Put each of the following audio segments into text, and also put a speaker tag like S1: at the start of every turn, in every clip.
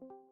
S1: Mm. Hmm. Oh. Mm.
S2: Ugh, all this honey is going to make me unable to fly.
S1: Oh.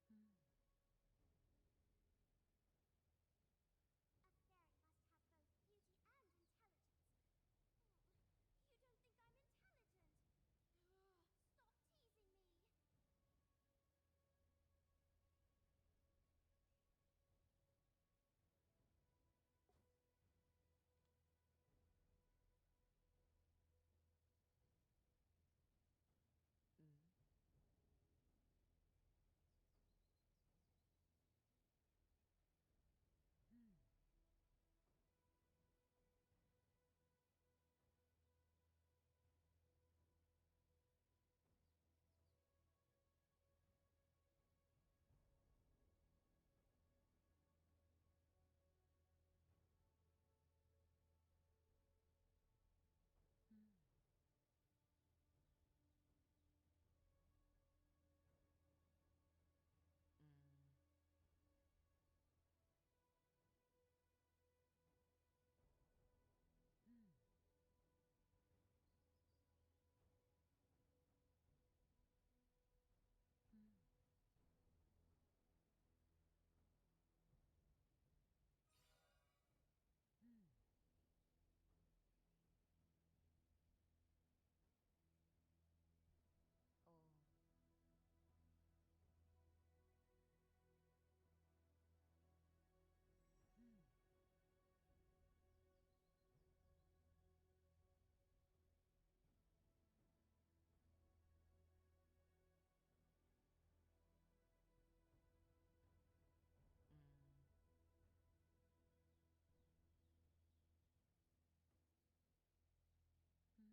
S1: Hmm.
S2: A fairy must have both beauty and intelligence. Oh, you don't think I'm intelligent? Ugh, stop teasing me.
S1: Mm. Hmm. Hmm. Mm. Hmm. Hmm. Hmm. Oh. Hmm. Mm.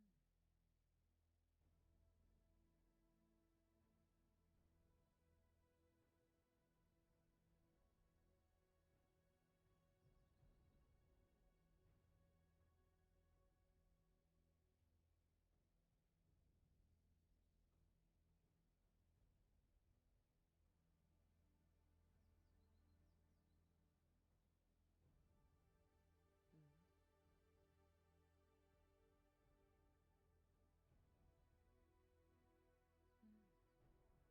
S1: Hmm. Mm. Hmm.
S2: How do you do? Oh, so hard to stay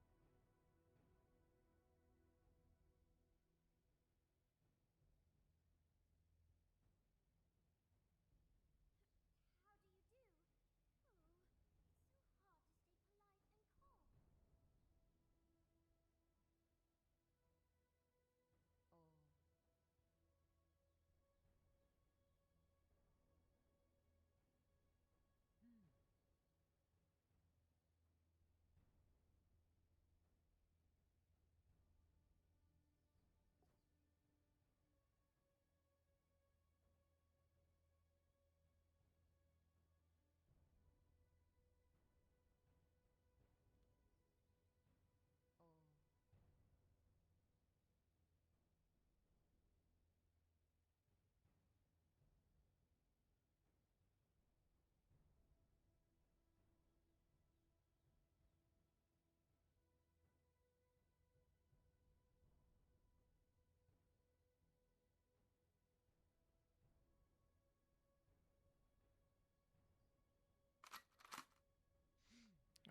S2: polite and calm.
S1: Oh. Hmm.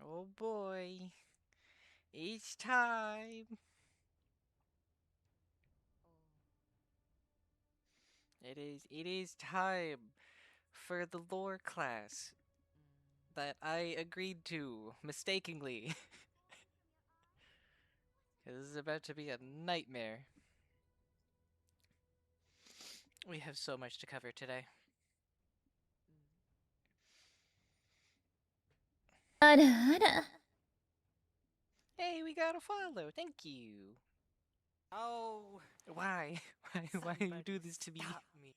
S1: Oh.
S3: Oh boy. Each time.
S1: Oh.
S3: It is time for the lore class that I agreed to mistakenly. This is about to be a nightmare. We have so much to cover today. Hey, we got a follow. Thank you.
S1: Oh,
S3: Why? Why you do this to me?
S1: stop me.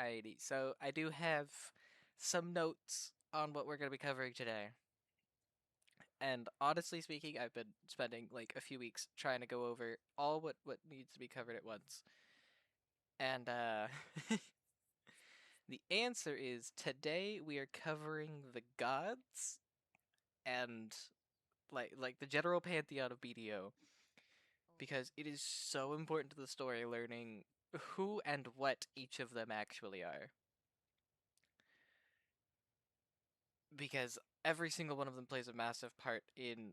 S3: Alrighty, so I do have some notes on what we're going to be covering today. And honestly speaking, I've been spending like a few weeks trying to go over all what needs to be covered at once. And the answer is today we are covering the gods and like the general pantheon of BDO because it is so important to the story learning who and what each of them actually are. Because every single one of them plays a massive part in,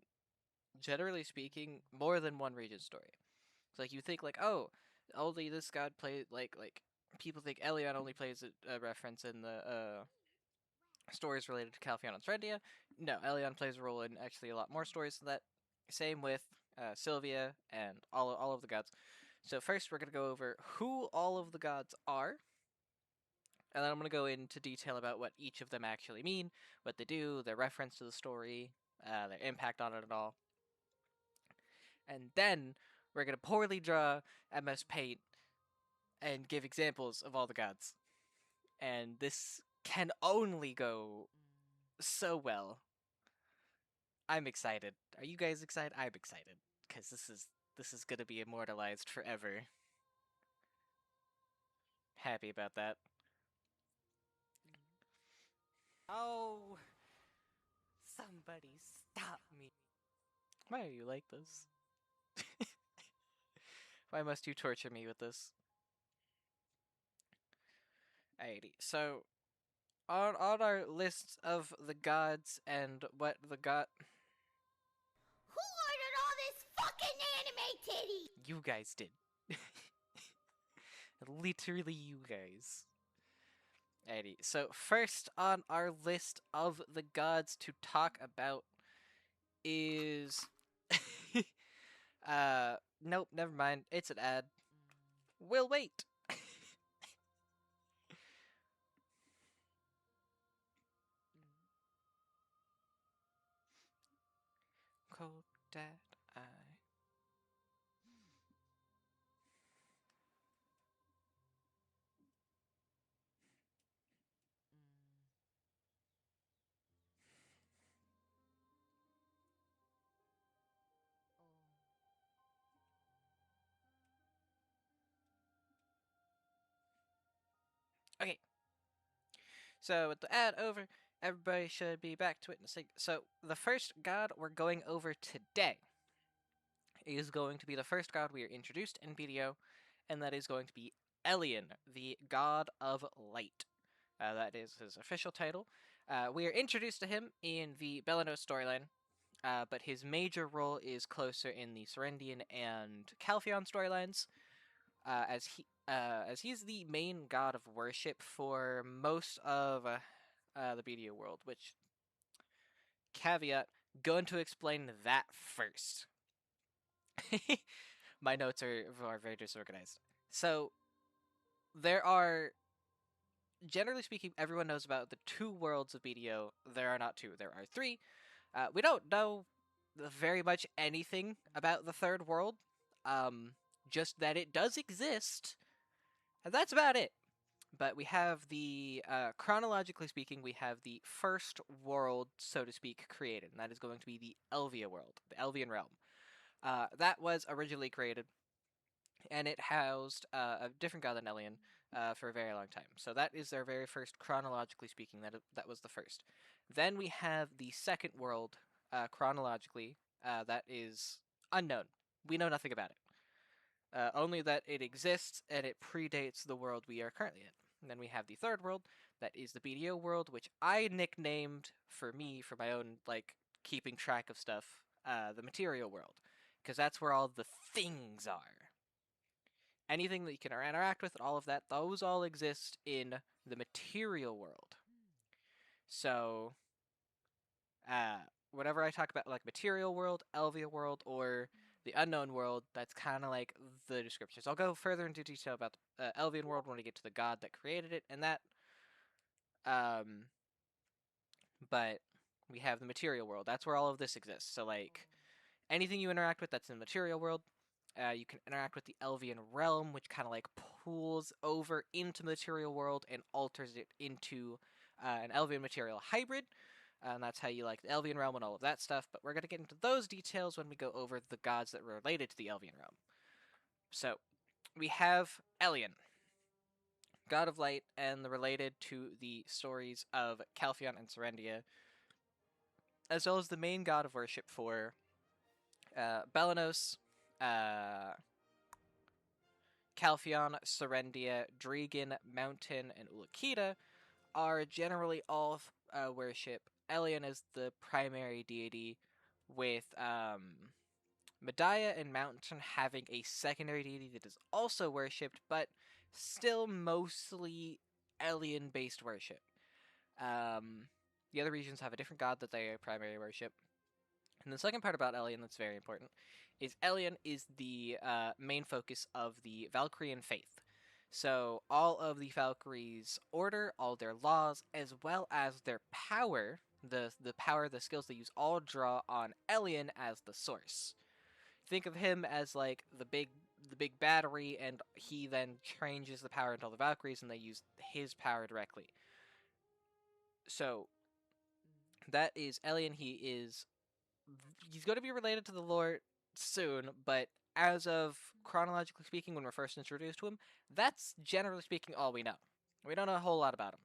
S3: generally speaking, more than one region's story. So like you think like, oh, only this god play like people think Elion only plays a reference in the stories related to Calpheon and Threndia. No, Elion plays a role in actually a lot more stories than that. Same with Sylvia and all of the gods. So first we're gonna go over who all of the gods are, and then I'm gonna go into detail about what each of them actually mean, what they do, their reference to the story, their impact on it and all. And then we're gonna poorly draw MS Paint and give examples of all the gods. And this can only go so well. I'm excited. Are you guys excited? I'm excited because this is gonna be immortalized forever. Happy about that.
S1: Oh, somebody stop me.
S3: Why are you like this? Why must you torture me with this? Alrighty, so on our list of the gods and what the god
S2: Who ordered all this fucking anime titty?
S3: you guys did. Literally you guys. Alrighty, so first on our list of the gods to talk about is nope, never mind. It's an ad. We'll wait. Cold that eye. Okay, so with the ad over, everybody should be back to witnessing. So the first god we're going over today is going to be the first god we are introduced in BDO, and that is going to be Elion, the god of light. That is his official title. We are introduced to him in the Belanos storyline, but his major role is closer in the Serendian and Calpheon storylines, as he's the main god of worship for most of the BDO world. Which caveat, going to explain that first. My notes are very disorganized. So there are, generally speaking, everyone knows about the two worlds of BDO. There are not two. There are three. We don't know very much anything about the third world. Um, just that it does exist, and that's about it. But we have the, chronologically speaking, we have the first world, so to speak, created, and that is going to be the Elvia world, the Elvian realm. That was originally created, and it housed a different god than Elian for a very long time. So that is their very first, chronologically speaking. That was the first. Then we have the second world, chronologically, that is unknown. We know nothing about it. Only that it exists and it predates the world we are currently in. And then we have the third world, that is the BDO world, which I nicknamed for me, for my own like keeping track of stuff, the material world, because that's where all the things are. Anything that you can interact with, all of that, those all exist in the material world. So, uh, whenever I talk about like material world, Elvia world, or the unknown world, that's kind of like the descriptions. I'll go further into detail about the Elvian world when we get to the god that created it and that. Um, but we have the material world. That's where all of this exists. So like anything you interact with that's in the material world, you can interact with the Elvian realm, which kind of like pulls over into the material world and alters it into an Elvian material hybrid. And that's how you like the Elvian realm and all of that stuff. But we're going to get into those details when we go over the gods that were related to the Elvian realm. So we have Elion, god of light, and the related to the stories of Calphion and Serendia, as well as the main god of worship for Belenos, Calphion, Serendia, Dregan, Mountain, and Ulakita are generally all worship Elion as the primary deity, with Medaya and Mountain having a secondary deity that is also worshipped, but still mostly Elion based worship. The other regions have a different god that they primary worship. And the second part about Elion that's very important is Elion is the main focus of the Valkyrian faith. So all of the Valkyries' order, all their laws, as well as their power, the power, the skills they use, all draw on Elion as the source. Think of him as like the big battery, and he then changes the power into all the Valkyries, and they use his power directly. So that is Elion. He's going to be related to the lore soon, but as of chronologically speaking, when we're first introduced to him, that's generally speaking all we know. We don't know a whole lot about him.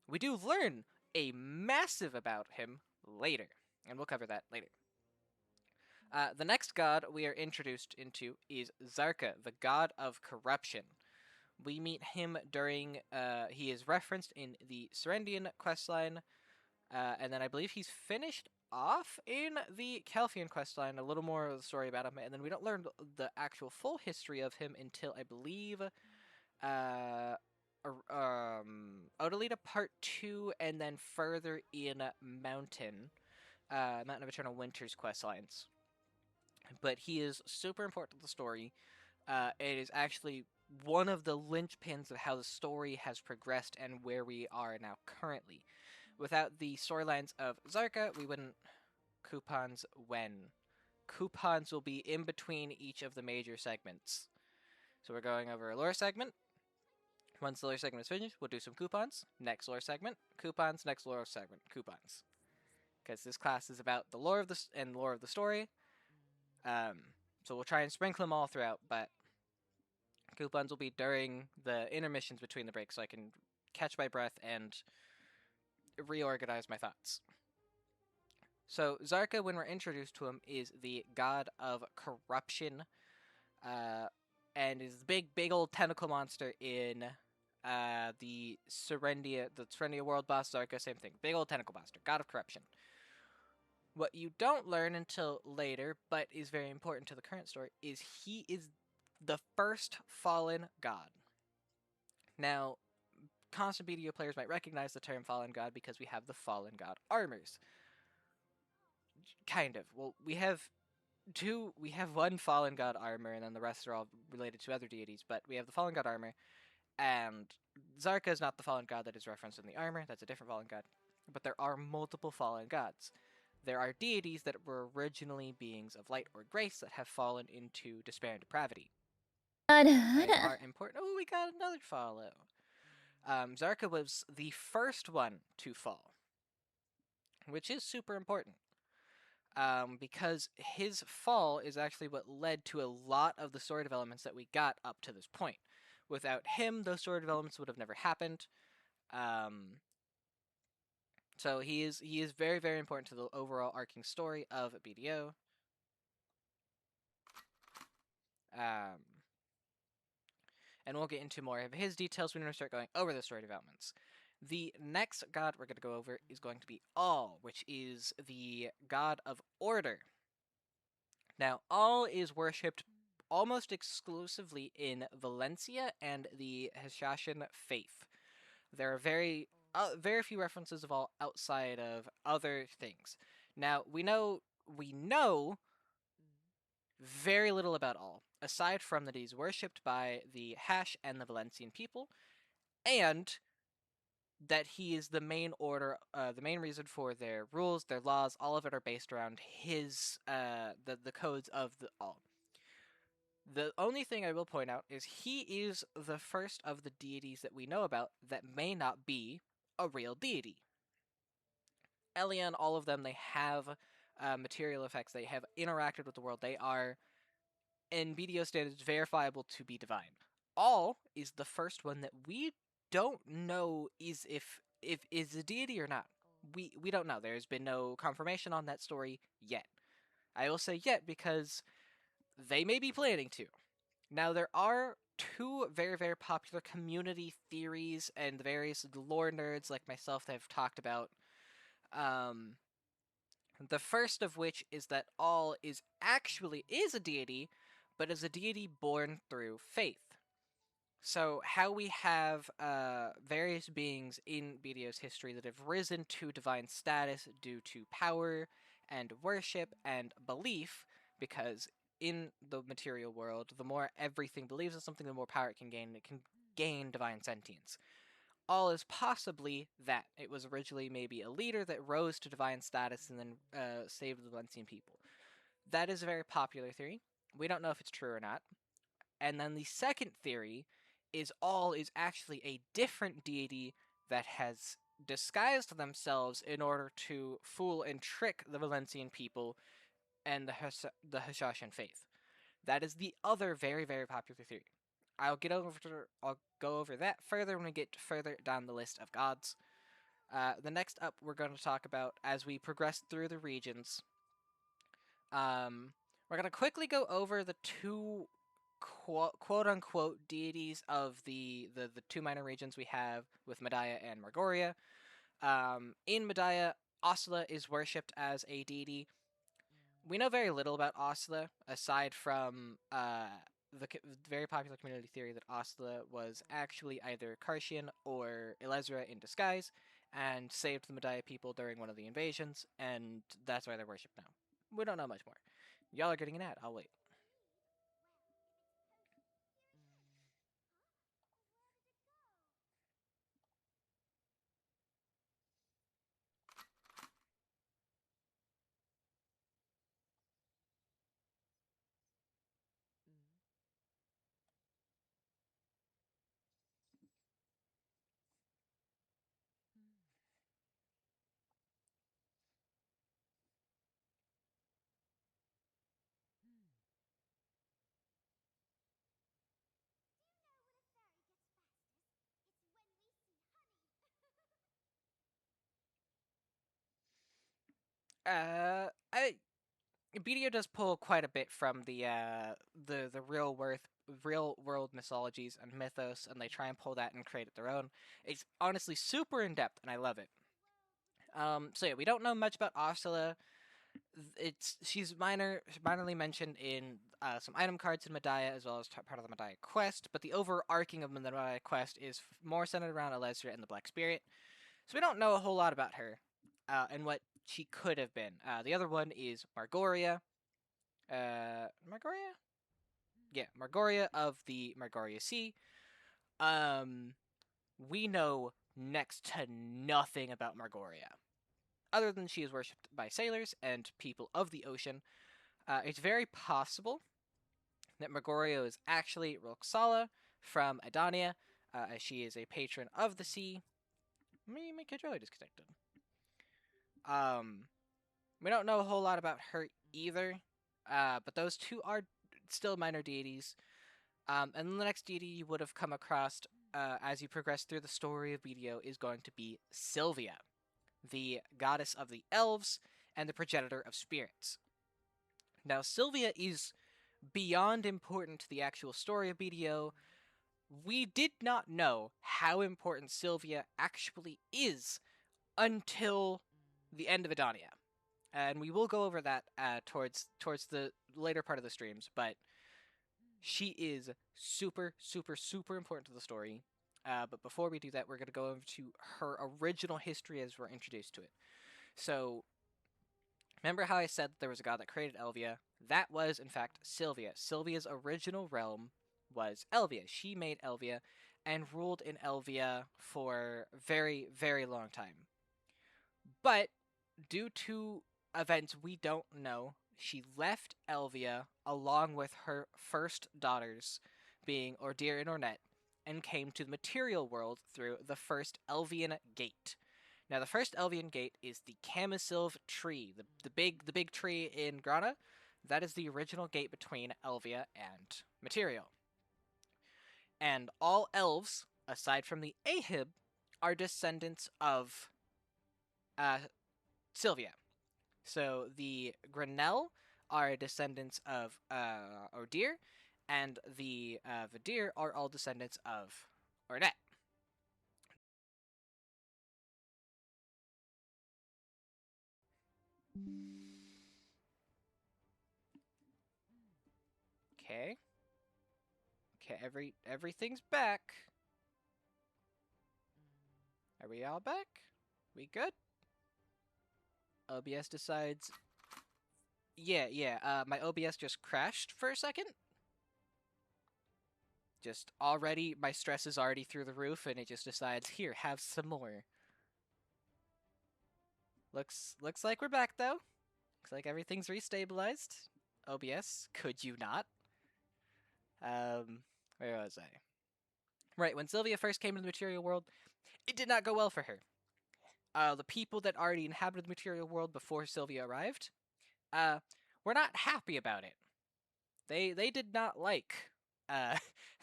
S3: We do learn a massive about him later, and we'll cover that later. The next god we are introduced into is Zarka, the god of corruption. We meet him during, he is referenced in the Serendian questline, and then I believe he's finished off in the Calphian questline, a little more of the story about him, and then we don't learn the actual full history of him until I believe Odalita Part 2, and then further in Mountain of Eternal Winter's questlines. But he is super important to the story. It is actually one of the linchpins of how the story has progressed and where we are now currently. Without the storylines of Zarka, we wouldn't coupons when. Coupons will be in between each of the major segments. So we're going over a lore segment. Once the lore segment is finished, we'll do some coupons. Next lore segment, coupons. Next lore segment, coupons. Because this class is about the lore of the story. So we'll try and sprinkle them all throughout, but coupons will be during the intermissions between the breaks, so I can catch my breath and reorganize my thoughts. So Zarka, when we're introduced to him, is the god of corruption, and is the big old tentacle monster in the Serendia world boss. Zarka, same thing, big old tentacle monster, god of corruption. What you don't learn until later, but is very important to the current story, is he is the first fallen god. Now, constant BDO players might recognize the term fallen god because we have the fallen god armors. Kind of. Well, we have one fallen god armor, and then the rest are all related to other deities, but we have the fallen god armor, and Zarka is not the fallen god that is referenced in the armor. That's a different fallen god. But there are multiple fallen gods. There are deities that were originally beings of light or grace that have fallen into despair and depravity. They are important. Oh, we got another follow. Zarka was the first one to fall, which is super important. Because his fall is actually what led to a lot of the story developments that we got up to this point. Without him, those story developments would have never happened. So he is very, very important to the overall arcing story of BDO. And we'll get into more of his details when we start going over the story developments. The next god we're going to go over is going to be All, which is the god of order. Now, All is worshipped almost exclusively in Valencia and the Hashashin faith. There are very few references of All outside of other things. Now, we know very little about All, aside from that he's worshipped by the Hash and the Valencian people, and that he is the main order, the main reason for their rules, their laws, all of it are based around his the codes of the All. The only thing I will point out is he is the first of the deities that we know about that may not be a real deity. Elian, all of them, they have material effects. They have interacted with the world. They are, in BDO standards, verifiable to be divine. All is the first one that we don't know if is a deity or not. We don't know. There's been no confirmation on that story yet. I will say yet because they may be planning to. Now there are two very popular community theories and the various lore nerds like myself that have talked about. Um, the first of which is that All is actually is a deity, but is a deity born through faith. So how we have various beings in BDO's history that have risen to divine status due to power and worship and belief, because in the material world, the more everything believes in something, the more power it can gain, and it can gain divine sentience. All is possibly that. It was originally maybe a leader that rose to divine status and then saved the Valencian people. That is a very popular theory. We don't know if it's true or not. And then the second theory is All is actually a different deity that has disguised themselves in order to fool and trick the Valencian people and the Hashashan faith. That is the other very popular theory. I'll go over that further when we get further down the list of gods. The next up, we're going to talk about as we progress through the regions. We're going to quickly go over the two quote unquote deities of the two minor regions we have with Medaya and Margoria. In Medaya, Osla is worshipped as a deity. We know very little about Osla aside from the very popular community theory that Osla was actually either Karshian or Elezra in disguise and saved the Medaya people during one of the invasions, and that's why they're worshipped now. We don't know much more. Y'all are getting an ad. I'll wait. I BDO does pull quite a bit from the real world mythologies and mythos, and they try and pull that and create it their own. It's honestly super in depth, and I love it. So yeah, we don't know much about Ursula. She's minorly mentioned in some item cards in Medaya as well as part of the Medaya quest, but the overarching of the Medaya quest is more centered around Elezra and the Black Spirit. So we don't know a whole lot about her and what she could have been. The other one is Margoria. Margoria? Yeah, Margoria of the Margoria Sea. Um, we know next to nothing about Margoria, other than she is worshipped by sailors and people of the ocean. It's very possible that Margoria is actually Roxala from Adania, as she is a patron of the sea. My controller disconnected. Um, we don't know a whole lot about her either, but those two are still minor deities. And then the next deity you would have come across as you progress through the story of BDO is going to be Sylvia, the goddess of the elves and the progenitor of spirits. Now, Sylvia is beyond important to the actual story of BDO. we did not know how important Sylvia actually is until the end of Edonia. And we will go over that towards the later part of the streams, but she is super, super, super important to the story. But before we do that, we're going to go over to her original history as we're introduced to it. So, remember how I said that there was a god that created Elvia? That was, in fact, Sylvia. Sylvia's original realm was Elvia. She made Elvia and ruled in Elvia for very, very long time. But due to events we don't know, she left Elvia along with her first daughters, being Ordir and Ornette, and came to the material world through the first Elvian Gate. Now, the first Elvian Gate is the Camisilv tree, the big tree in Grana. That is the original gate between Elvia and material. And all elves, aside from the Ahib, are descendants of Sylvia. So the Grinnell are descendants of Ordir, and the Vadir are all descendants of Ornette. Okay. Okay, everything's back. Are we all back? We good? OBS decides. Yeah. My OBS just crashed for a second. Just already, my stress is already through the roof, and it just decides, here, have some more. Looks like we're back though. Looks like everything's restabilized. OBS, could you not? Where was I? Right, when Sylvia first came into the material world, it did not go well for her. The people that already inhabited the material world before Sylvia arrived, were not happy about it. They did not like,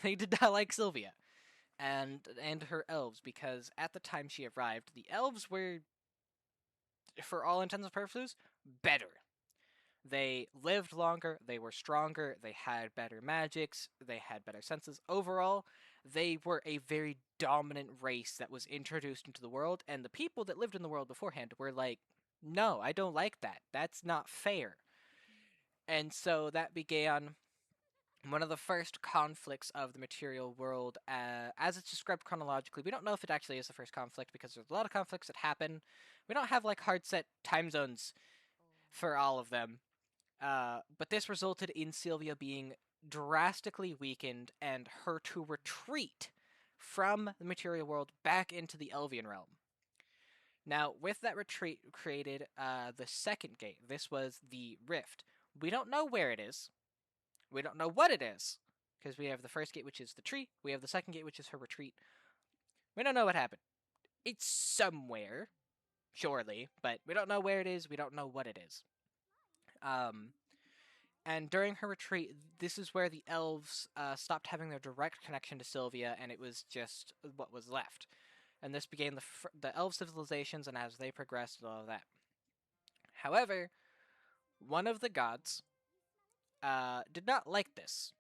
S3: they did not like Sylvia and her elves, because at the time she arrived, the elves were, for all intents and purposes, better. They lived longer, they were stronger, they had better magics, they had better senses. Overall, they were a very dominant race that was introduced into the world, and the people that lived in the world beforehand were like, no, I don't like that. That's not fair. And so that began one of the first conflicts of the material world, as it's described chronologically. We don't know if it actually is the first conflict, because there's a lot of conflicts that happen. We don't have like hard set time zones for all of them. But this resulted in Sylvia being drastically weakened and her to retreat from the material world back into the Elvian realm. Now, with that retreat created the second gate. This was the Rift. We don't know where it is. We don't know what it is, because we have the first gate, which is the tree. We have the second gate, which is her retreat. We don't know what happened. It's somewhere, surely, but we don't know where it is. We don't know what it is. And during her retreat, this is where the elves stopped having their direct connection to Sylvia, and it was just what was left. And this began the elf civilizations, and as they progressed, and all of that. However, one of the gods did not like this.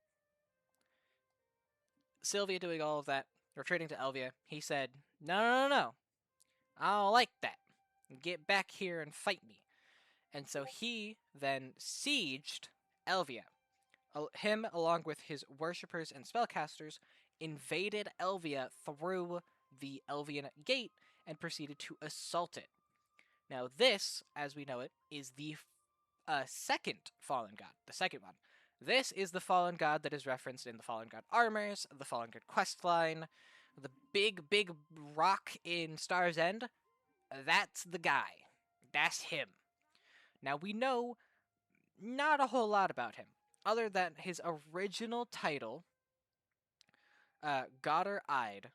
S3: Sylvia doing all of that, retreating to Elvia, he said, No. I don't like that. Get back here and fight me. And so he then sieged Elvia. Him, along with his worshippers and spellcasters, invaded Elvia through the Elvian Gate and proceeded to assault it. Now this, as we know it, is the second fallen god, the second one. This is the fallen god that is referenced in the Fallen God armors, the Fallen God questline, the big rock in Star's End. That's the guy. That's him. Now we know not a whole lot about him, other than his original title, Godder Eyed,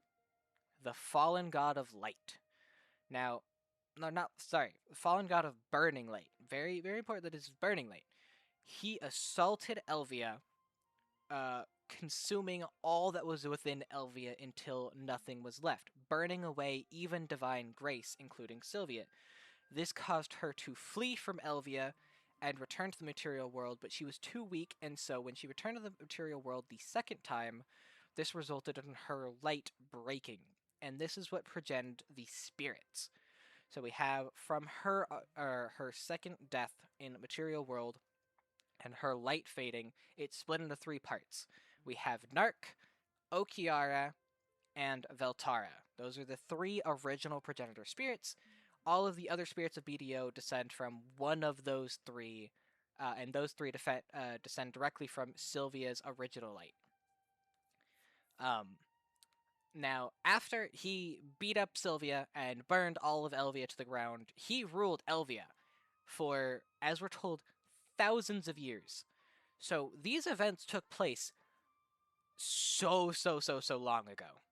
S3: the Fallen God of Light. Now, no, not sorry, Fallen God of Burning Light. Very, very important that it's Burning Light. He assaulted Elvia, consuming all that was within Elvia until nothing was left, burning away even divine grace, including Sylvia. This caused her to flee from Elvia and return to the material world, but she was too weak, and so when she returned to the material world the second time, this resulted in her light breaking, and this is what progened the spirits. So we have from her second death in the material world and her light fading, it's split into three parts. We have Nark, Okiara, and Veltara. Those are the three original progenitor spirits. All of the other spirits of BDO descend from one of those three, and those three descend directly from Sylvia's original light. Um, Now, after he beat up Sylvia and burned all of Elvia to the ground, he ruled Elvia for, as we're told, thousands of years. So these events took place so long ago.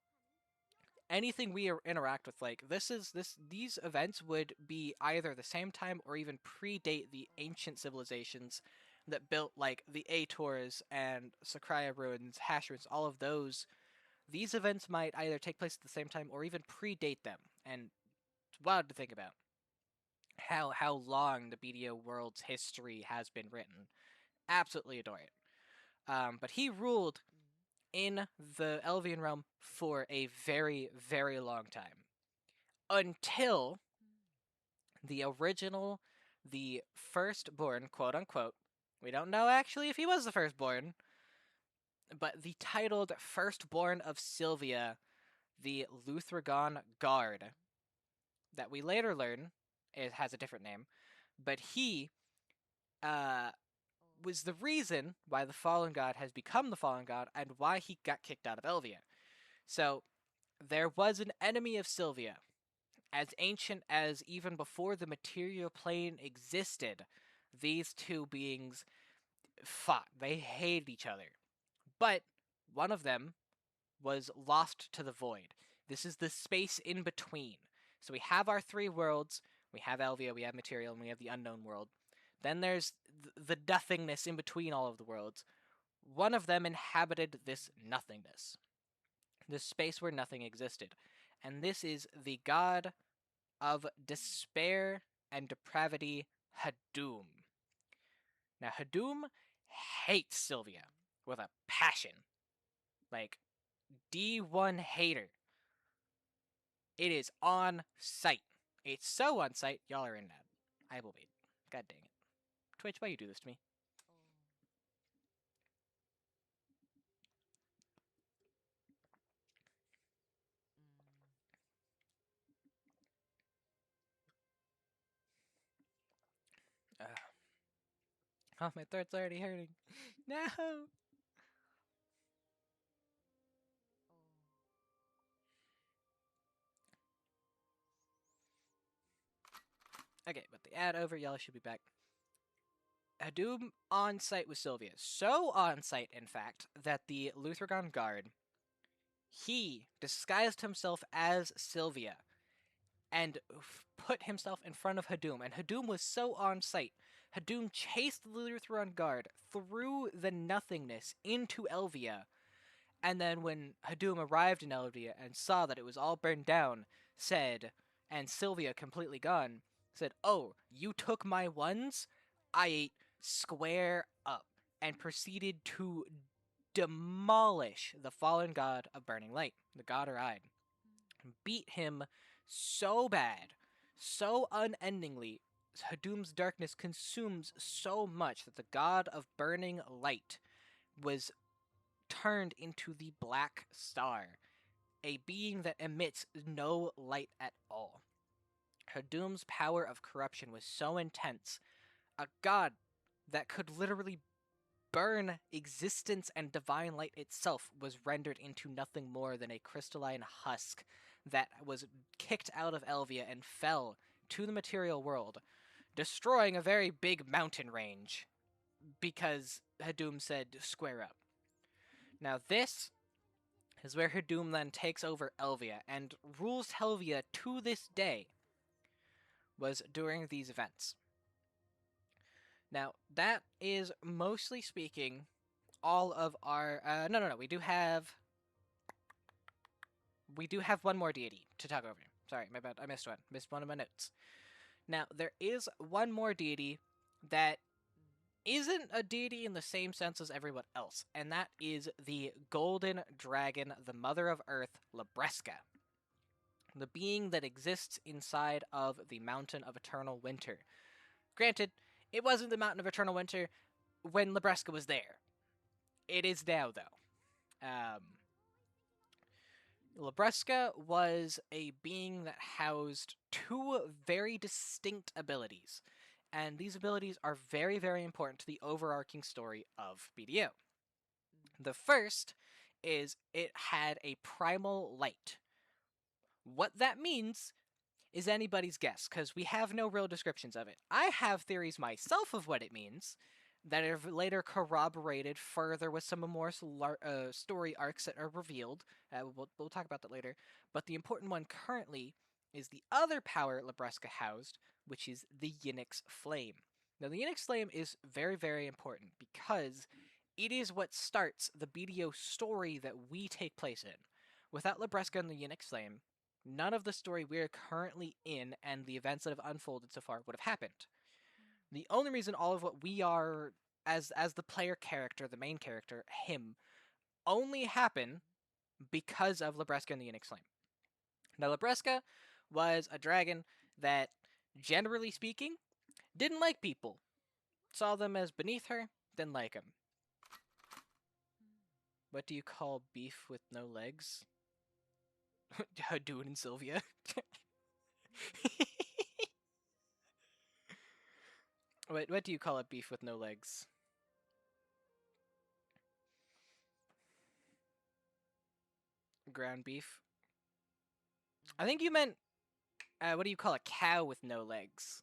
S3: Anything we interact with, like these events would be either the same time or even predate the ancient civilizations that built like the Aetors and Sakraya ruins, Hash ruins, all of those. These events might either take place at the same time or even predate them, and it's wild to think about how long the BDO world's history has been written. Absolutely adore it. But he ruled in the Elvian realm for a very long time until the firstborn, quote unquote. We don't know actually if he was the firstborn, but the titled firstborn of Sylvia, the Luthragon Guard, that we later learn it has a different name, but he uh, was the reason why the fallen god has become the fallen god and why he got kicked out of Elvia. So there was an enemy of Sylvia, as ancient as even before the material plane existed. These two beings fought. They hated each other. But one of them was lost to the void. This is the space in between. So we have our three worlds. We have Elvia, we have material, and we have the unknown world. Then there's the nothingness in between all of the worlds. One of them inhabited this nothingness, this space where nothing existed. And this is the god of despair and depravity, Hadum. Now, Hadum hates Sylvia with a passion. Like, D1 hater. It is on site. It's so on site, y'all are in that. I will wait. God dang it. Twitch, why you do this to me? Oh, my throat's already hurting. No! Okay, but the ad over, y'all should be back. Hadum on site with Sylvia. So on site, in fact, that the Luthragon Guard, he disguised himself as Sylvia and put himself in front of Hadum. And Hadum was so on site. Hadum chased the Luthragon Guard through the nothingness into Elvia. And then when Hadum arrived in Elvia and saw that it was all burned down, said, and Sylvia completely gone, said, "Oh, you took my ones? I ate square up," and proceeded to demolish the fallen god of burning light, the god Ide. Beat him so bad, so unendingly. Hadum's darkness consumes so much that the god of burning light was turned into the Black Star, a being that emits no light at all. Hadum's power of corruption was so intense, a god that could literally burn existence and divine light itself was rendered into nothing more than a crystalline husk that was kicked out of Elvia and fell to the material world, destroying a very big mountain range because Hadum said, "Square up." Now this is where Hadum then takes over Elvia and rules Helvia to this day, was during these events. Now, that is mostly speaking all of our... No, we do have one more deity to talk over. Sorry, my bad, I missed one of my notes. Now, there is one more deity that isn't a deity in the same sense as everyone else, and that is the golden dragon, the mother of earth, Labreska, the being that exists inside of the mountain of eternal winter. Granted, it wasn't the mountain of eternal winter when Labreska was there. It is now, though. Labreska was a being that housed two very distinct abilities, and these abilities are very, very important to the overarching story of BDO. The first is it had a primal light. What that means is anybody's guess, because we have no real descriptions of it. I have theories myself of what it means that are later corroborated further with some more story arcs that are revealed. We'll talk about that later. But the important one currently is the other power Labreska housed, which is the Yinix Flame. Now, the Yinix Flame is very, very important because it is what starts the BDO story that we take place in. Without Labreska and the Yinix Flame, none of the story we're currently in and the events that have unfolded so far would have happened. The only reason all of what we are as the player character, the main character, him, only happen because of Labreska and the Yinix Flame. Now, Labreska was a dragon that, generally speaking, didn't like people. Saw them as beneath her, didn't like them. What do you call beef with no legs? Hadouin and Sylvia. What do you call a beef with no legs? Ground beef? I think you meant, what do you call a cow with no legs?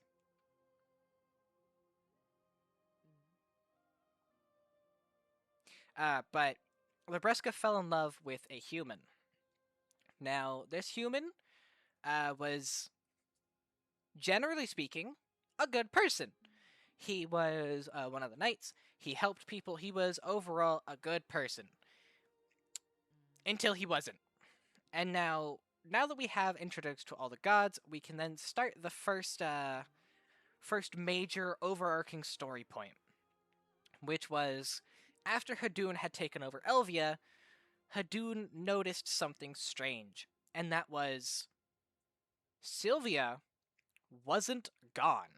S3: But Labreska fell in love with a human. Now, this human was, generally speaking, a good person. He was one of the knights. He helped people. He was overall a good person. Until he wasn't. And now that we have introduced to all the gods, we can then start the first major overarching story point, which was after Hadouin had taken over Elvia, Hadouin noticed something strange, and that was Sylvia wasn't gone.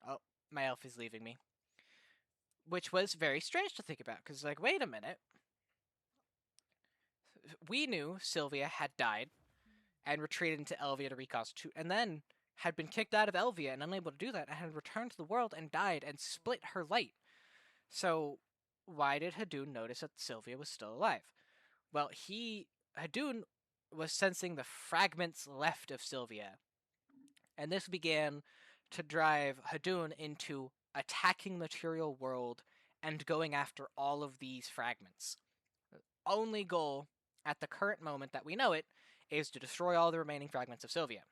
S3: Oh, my elf is leaving me. Which was very strange to think about, because, like, wait a minute. We knew Sylvia had died and retreated into Elvia to reconstitute, and then had been kicked out of Elvia and unable to do that, and had returned to the world and died and split her light. So, why did Hadouin notice that Sylvia was still alive? Well, Hadouin was sensing the fragments left of Sylvia, and this began to drive Hadouin into attacking the material world and going after all of these fragments. The only goal at the current moment that we know it is to destroy all the remaining fragments of Sylvia.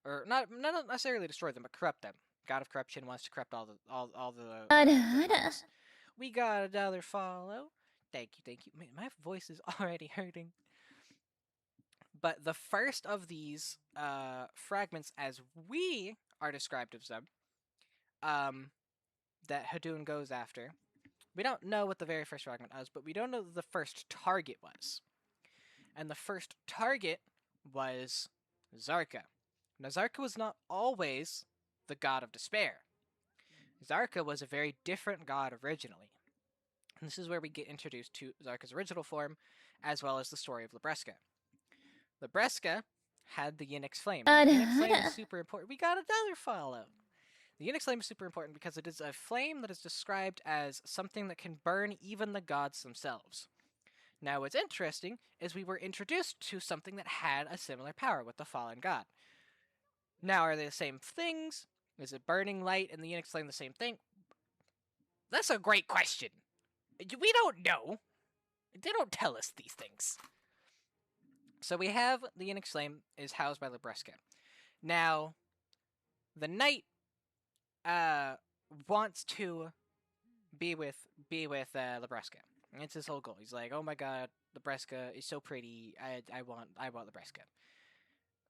S3: Or not necessarily destroy them, but corrupt them. God of Corruption wants to corrupt all the fragments. We got another follow. Thank you. Man, my voice is already hurting. But the first of these fragments, as we are described of them, that Hadouin goes after, we don't know what the very first fragment was, but we don't know what the first target was. And the first target was Zarka. Now, Zarka was not always the god of despair. Zarka was a very different god originally. And this is where we get introduced to Zarka's original form, as well as the story of Labreska. Labreska had the Yinix Flame. The Yinix Flame is super important. We got another follow. The Yinix Flame is super important because it is a flame that is described as something that can burn even the gods themselves. Now, what's interesting is we were introduced to something that had a similar power with the fallen god. Now, are they the same things? Is it burning light and the Yinix Flame the same thing? That's a great question. We don't know. They don't tell us these things. So we have the Yinix Flame is housed by Labreska. Now, the knight wants to be with Labreska. And it's his whole goal. He's like, oh my god, Labreska is so pretty. I want Labreska.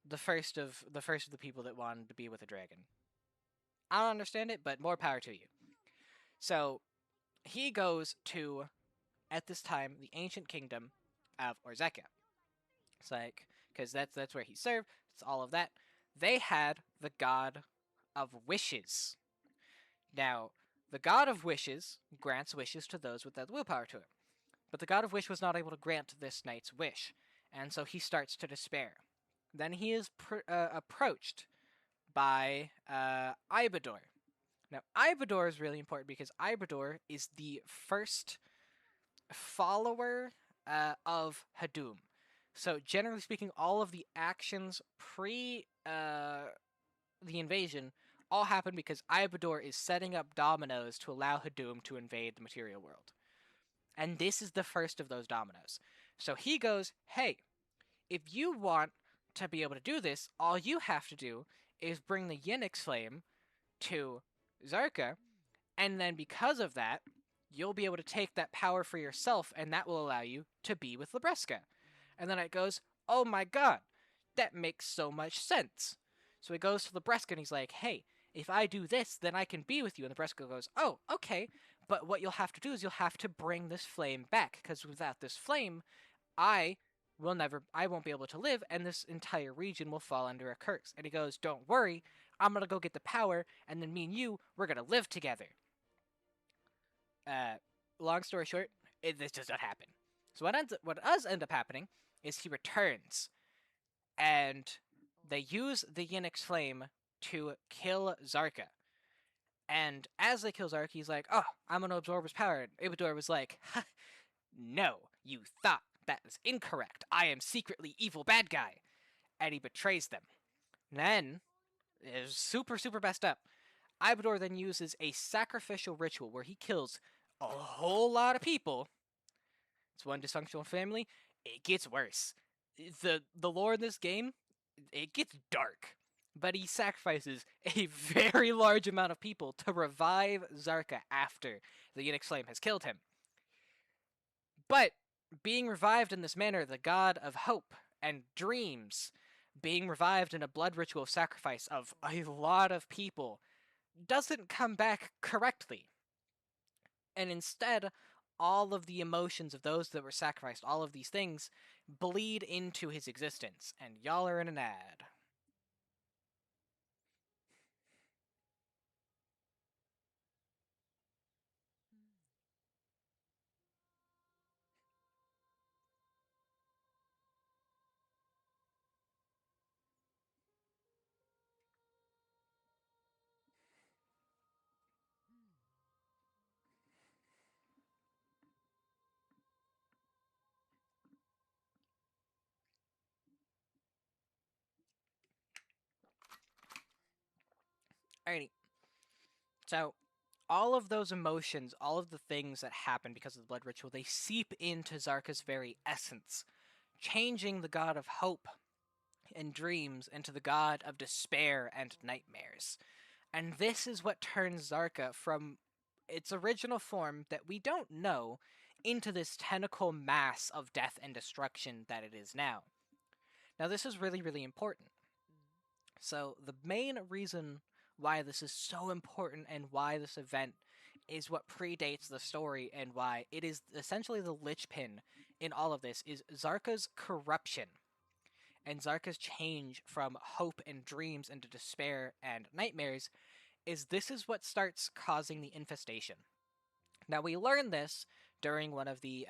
S3: The first of the people that wanted to be with a dragon. I don't understand it, but more power to you. So he goes to, at this time, the ancient kingdom of Orzeka. It's like, because that's where he served. It's all of that. They had the god of wishes. Now, the god of wishes grants wishes to those with that willpower to it. But the god of wish was not able to grant this knight's wish, and so he starts to despair. Then he is approached by Ibador. Now, Ibador is really important because Ibador is the first follower of Hadum. So, generally speaking, all of the actions pre the invasion all happen because Ibador is setting up dominoes to allow Hadum to invade the material world. And this is the first of those dominoes. So he goes, hey, if you want to be able to do this, all you have to do is bring the Yinix flame to Zarka, and then because of that, you'll be able to take that power for yourself, and that will allow you to be with Libresca. And then it goes, oh my god, that makes so much sense. So he goes to Libresca and he's like, hey, if I do this, then I can be with you. And Libresca goes, oh, okay, but what you'll have to do is you'll have to bring this flame back, because without this flame, I won't be able to live, and this entire region will fall under a curse. And he goes, don't worry, I'm gonna go get the power, and then me and you, we're gonna live together. Long story short, this does not happen. So what does end up happening is he returns, and they use the Yinix flame to kill Zarka. And as they kill Zarka, he's like, oh, I'm gonna absorb his power. And Ibador was like, no, you thought that is incorrect. I am secretly evil bad guy. And he betrays them. Then, is super, super messed up. Ibador then uses a sacrificial ritual where he kills a whole lot of people. It's one dysfunctional family. It gets worse. The lore in this game, it gets dark. But he sacrifices a very large amount of people to revive Zarka after the Yinix flame has killed him. But being revived in this manner, the god of hope and dreams, being revived in a blood ritual of sacrifice of a lot of people, doesn't come back correctly. And instead, all of the emotions of those that were sacrificed, all of these things, bleed into his existence. And y'all are in an ad. Alrighty. So, all of those emotions, all of the things that happen because of the blood ritual, they seep into Zarka's very essence, changing the god of hope and dreams into the god of despair and nightmares. And this is what turns Zarka from its original form that we don't know into this tentacle mass of death and destruction that it is now. Now, this is really, really important. So, the main reason why this is so important and why this event is what predates the story and why it is essentially the linchpin in all of this is Zarka's corruption and Zarka's change from hope and dreams into despair and nightmares is this is what starts causing the infestation. Now we learn this during one of the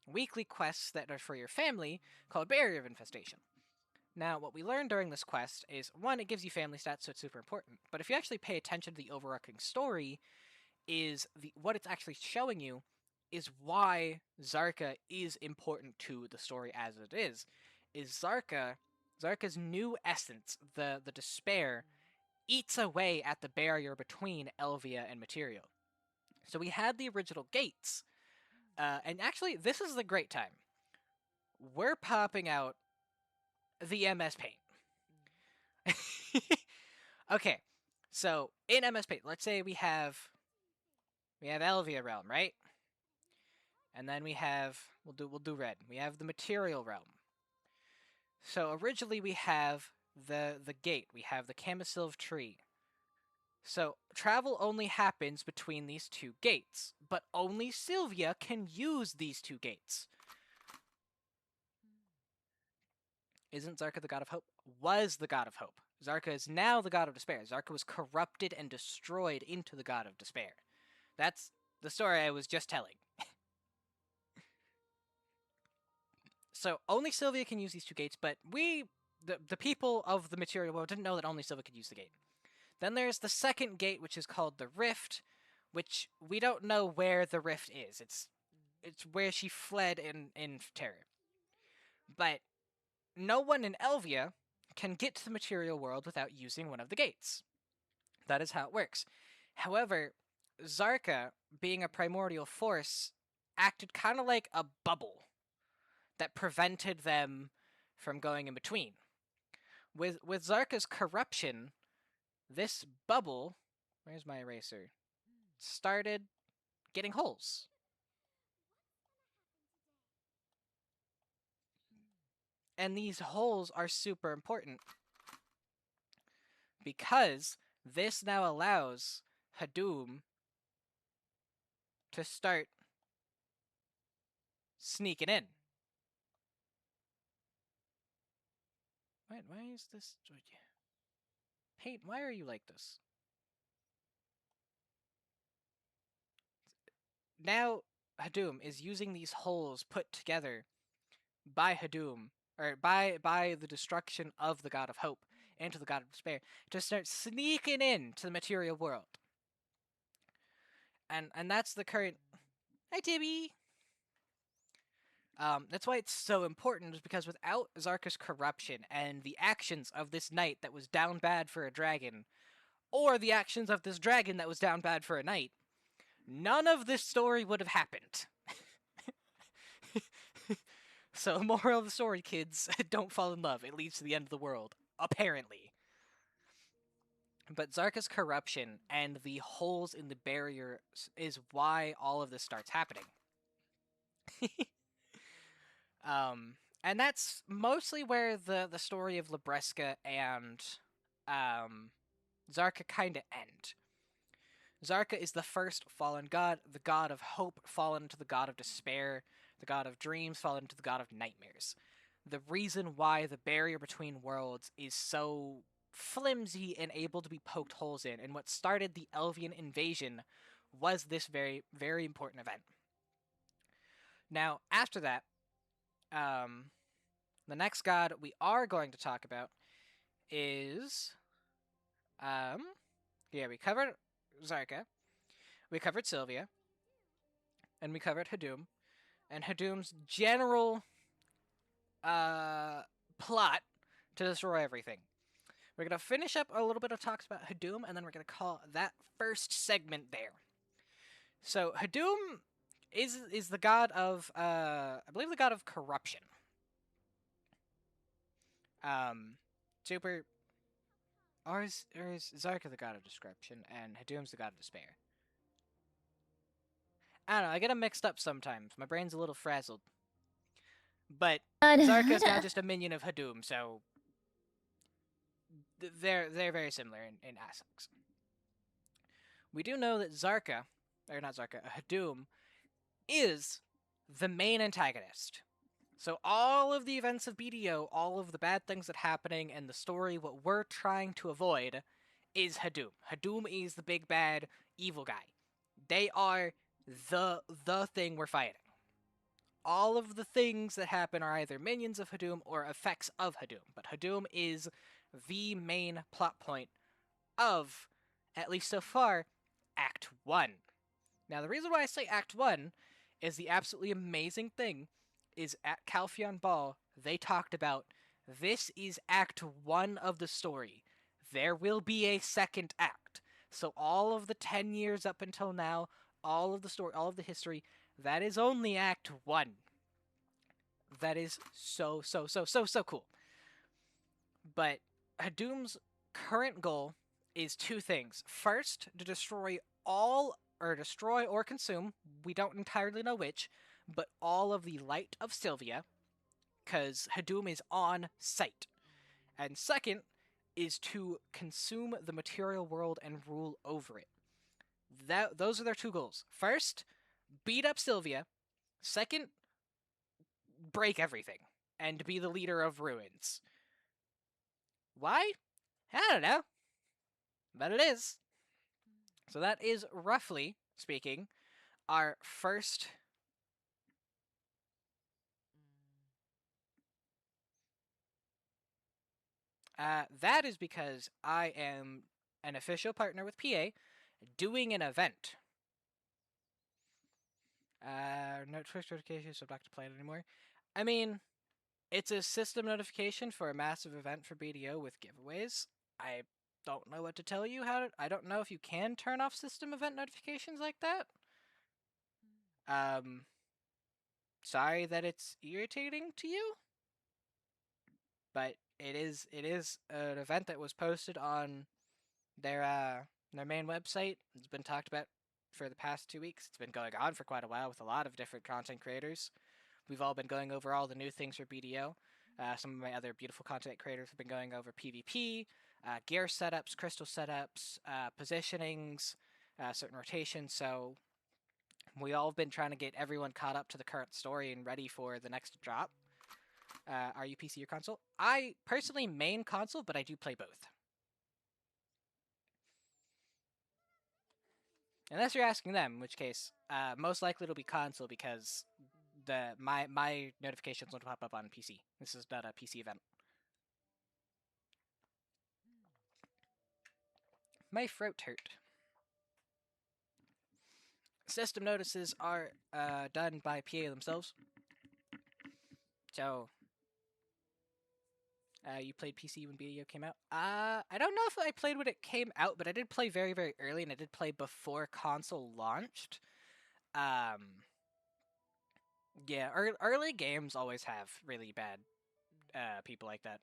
S3: weekly quests that are for your family called Barrier of Infestation. Now, what we learn during this quest is, one, it gives you family stats, so it's super important. But if you actually pay attention to the overarching story, is what it's actually showing you is why Zarka is important to the story as it is. Is Zarka's new essence, the despair, eats away at the barrier between Elvia and material. So we had the original gates, and actually, this is the great time. We're popping out the MS Paint. Okay, so in MS Paint, let's say we have Elvia Realm, right? And then we have we'll do red. We have the Material Realm. So originally we have the gate. We have the Camisylve tree. So travel only happens between these two gates, but only Sylvia can use these two gates. Isn't Zarka the god of hope? Was the god of hope. Zarka is now the god of despair. Zarka was corrupted and destroyed into the god of despair. That's the story I was just telling. So only Sylvia can use these two gates, but the people of the material world, didn't know that only Sylvia could use the gate. Then there's the second gate, which is called the Rift, which we don't know where the Rift is. It's where she fled in terror. But no one in Elvia can get to the material world without using one of the gates. That is how it works. However, Zarka, being a primordial force, acted kind of like a bubble that prevented them from going in between. With Zarka's corruption, this bubble, where's my eraser, started getting holes. And these holes are super important because this now allows Hadum to start sneaking in. Why is this? Paint, why are you like this? Now Hadum is using these holes put together by Hadum, or by the destruction of the god of hope and to the god of despair, to start sneaking in to the material world. And that's the current. Hi, Tibby. That's why it's so important, is because without Zarka's corruption and the actions of this knight that was down bad for a dragon, or the actions of this dragon that was down bad for a knight, none of this story would have happened. So, moral of the story, kids, don't fall in love. It leads to the end of the world. Apparently. But Zarka's corruption and the holes in the barrier is why all of this starts happening. And that's mostly where the story of Libresca and Zarka kind of end. Zarka is the first fallen god, the god of hope fallen to the god of despair, the god of dreams fallen to the god of nightmares. The reason why the barrier between worlds is so flimsy and able to be poked holes in, and what started the Elvian invasion, was this very, very important event. Now, after that, the next god we are going to talk about is, we covered Zarka, we covered Sylvia, and we covered Hadum, and Hadum's general plot to destroy everything. We're going to finish up a little bit of talks about Hadum, and then we're going to call that first segment there. So, Hadum is the god of, I believe the god of corruption. Super... Or is Zarka the god of description, and Hadum's the god of despair? I don't know, I get them mixed up sometimes. My brain's a little frazzled. But Zarka's now just a minion of Hadum, so they're very similar in aspects. We do know that Zarka, or not Zarka, Hadum, is the main antagonist. So all of the events of BDO, all of the bad things that are happening, and the story, what we're trying to avoid, is Hadum. Hadum is the big bad evil guy. They are the thing we're fighting. All of the things that happen are either minions of Hadum or effects of Hadum, but Hadum is the main plot point of, at least so far, Act 1. Now, the reason why I say Act 1 is the absolutely amazing thing is at Calpheon Ball, they talked about, this is Act 1 of the story. There will be a second act. So all of the 10 years up until now, all of the story, all of the history, that is only Act 1. That is so cool. But Hadum's current goal is two things. First, to destroy or consume, we don't entirely know which, but all of the light of Sylvia, because Hadum is on site. And second, is to consume the material world and rule over it. Those are their two goals. First, beat up Sylvia. Second, break everything and be the leader of ruins. Why? I don't know. But it is. So that is, roughly speaking, our first that is because I am an official partner with PA doing an event. No Twitch notifications, so I'm not to play it anymore. I mean, it's a system notification for a massive event for BDO with giveaways. I don't know what to tell you. I don't know if you can turn off system event notifications like that. Um, sorry that it's irritating to you, but it is an event that was posted on their main website. It's been talked about for the past 2 weeks. It's been going on for quite a while with a lot of different content creators. We've all been going over all the new things for BDO. Some of my other beautiful content creators have been going over PvP, gear setups, crystal setups, positionings, certain rotations. So we all have been trying to get everyone caught up to the current story and ready for the next drop. Are you PC or console? I personally main console, but I do play both. Unless you're asking them, in which case, most likely it'll be console because my notifications won't pop up on PC. This is not a PC event. My throat hurt. System notices are done by PA themselves. So, you played PC when BDO came out? I don't know if I played when it came out, but I did play very, very early, and I did play before console launched. Yeah, early games always have really bad people like that.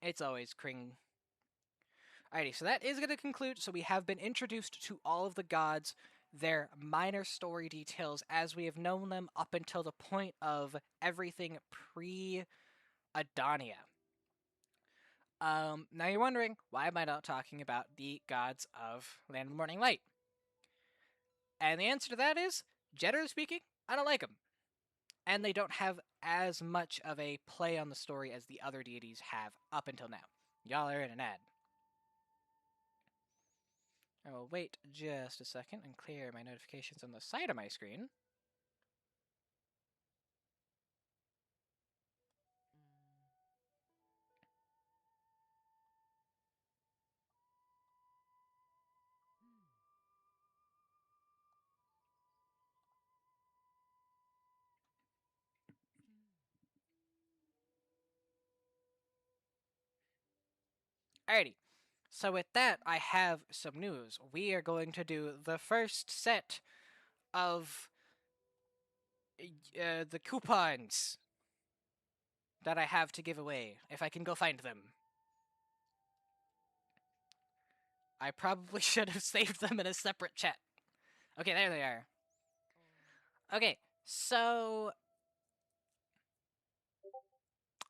S3: It's always cring. Alrighty, so that is going to conclude. So we have been introduced to all of the gods, their minor story details as we have known them up until the point of everything pre-Adonia. Now you're wondering, why am I not talking about the gods of Land of the Morning Light? And the answer to that is, generally speaking, I don't like them. And they don't have as much of a play on the story as the other deities have up until now. Y'all are in an ad. I will wait just a second and clear my notifications on the side of my screen. Alrighty, so with that, I have some news. We are going to do the first set of the coupons that I have to give away, if I can go find them. I probably should have saved them in a separate chat. Okay, there they are. Okay, so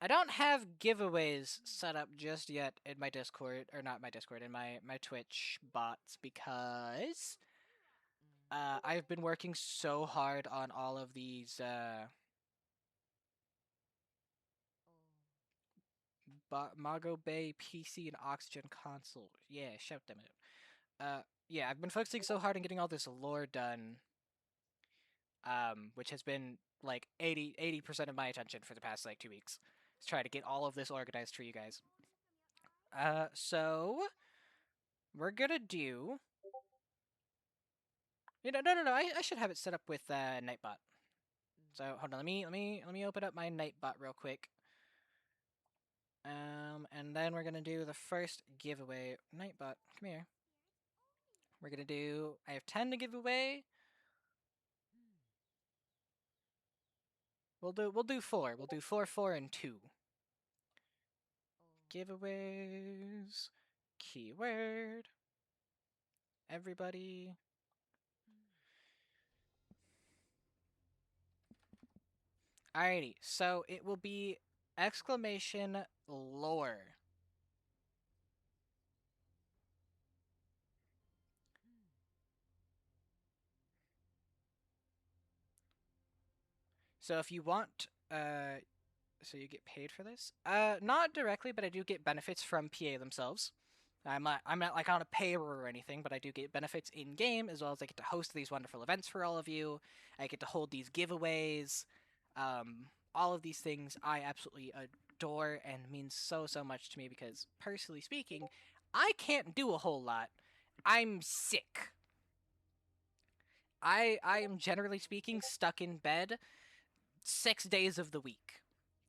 S3: I don't have giveaways set up just yet in my Discord, or not my Discord, in my Twitch bots because I've been working so hard on all of these Mago Bay PC and Oxygen console. Yeah, shout them out. Yeah, I've been focusing so hard on getting all this lore done, which has been like 80% of my attention for the past like 2 weeks. Let's try to get all of this organized for you guys. So we're gonna do. No. I should have it set up with Nightbot. So hold on, let me open up my Nightbot real quick. And then we're gonna do the first giveaway. Nightbot, come here. We're gonna do. I have 10 to give away. We'll do 4. We'll do 4, 4, and 2. Giveaways. Keyword. Everybody. Alrighty, so it will be exclamation lore. So if you want, so you get paid for this? Not directly, but I do get benefits from PA themselves. I'm not like on a payroll or anything, but I do get benefits in game as well as I get to host these wonderful events for all of you. I get to hold these giveaways. All of these things I absolutely adore and mean so much to me because personally speaking, I can't do a whole lot. I'm sick. I am generally speaking stuck in bed 6 days of the week.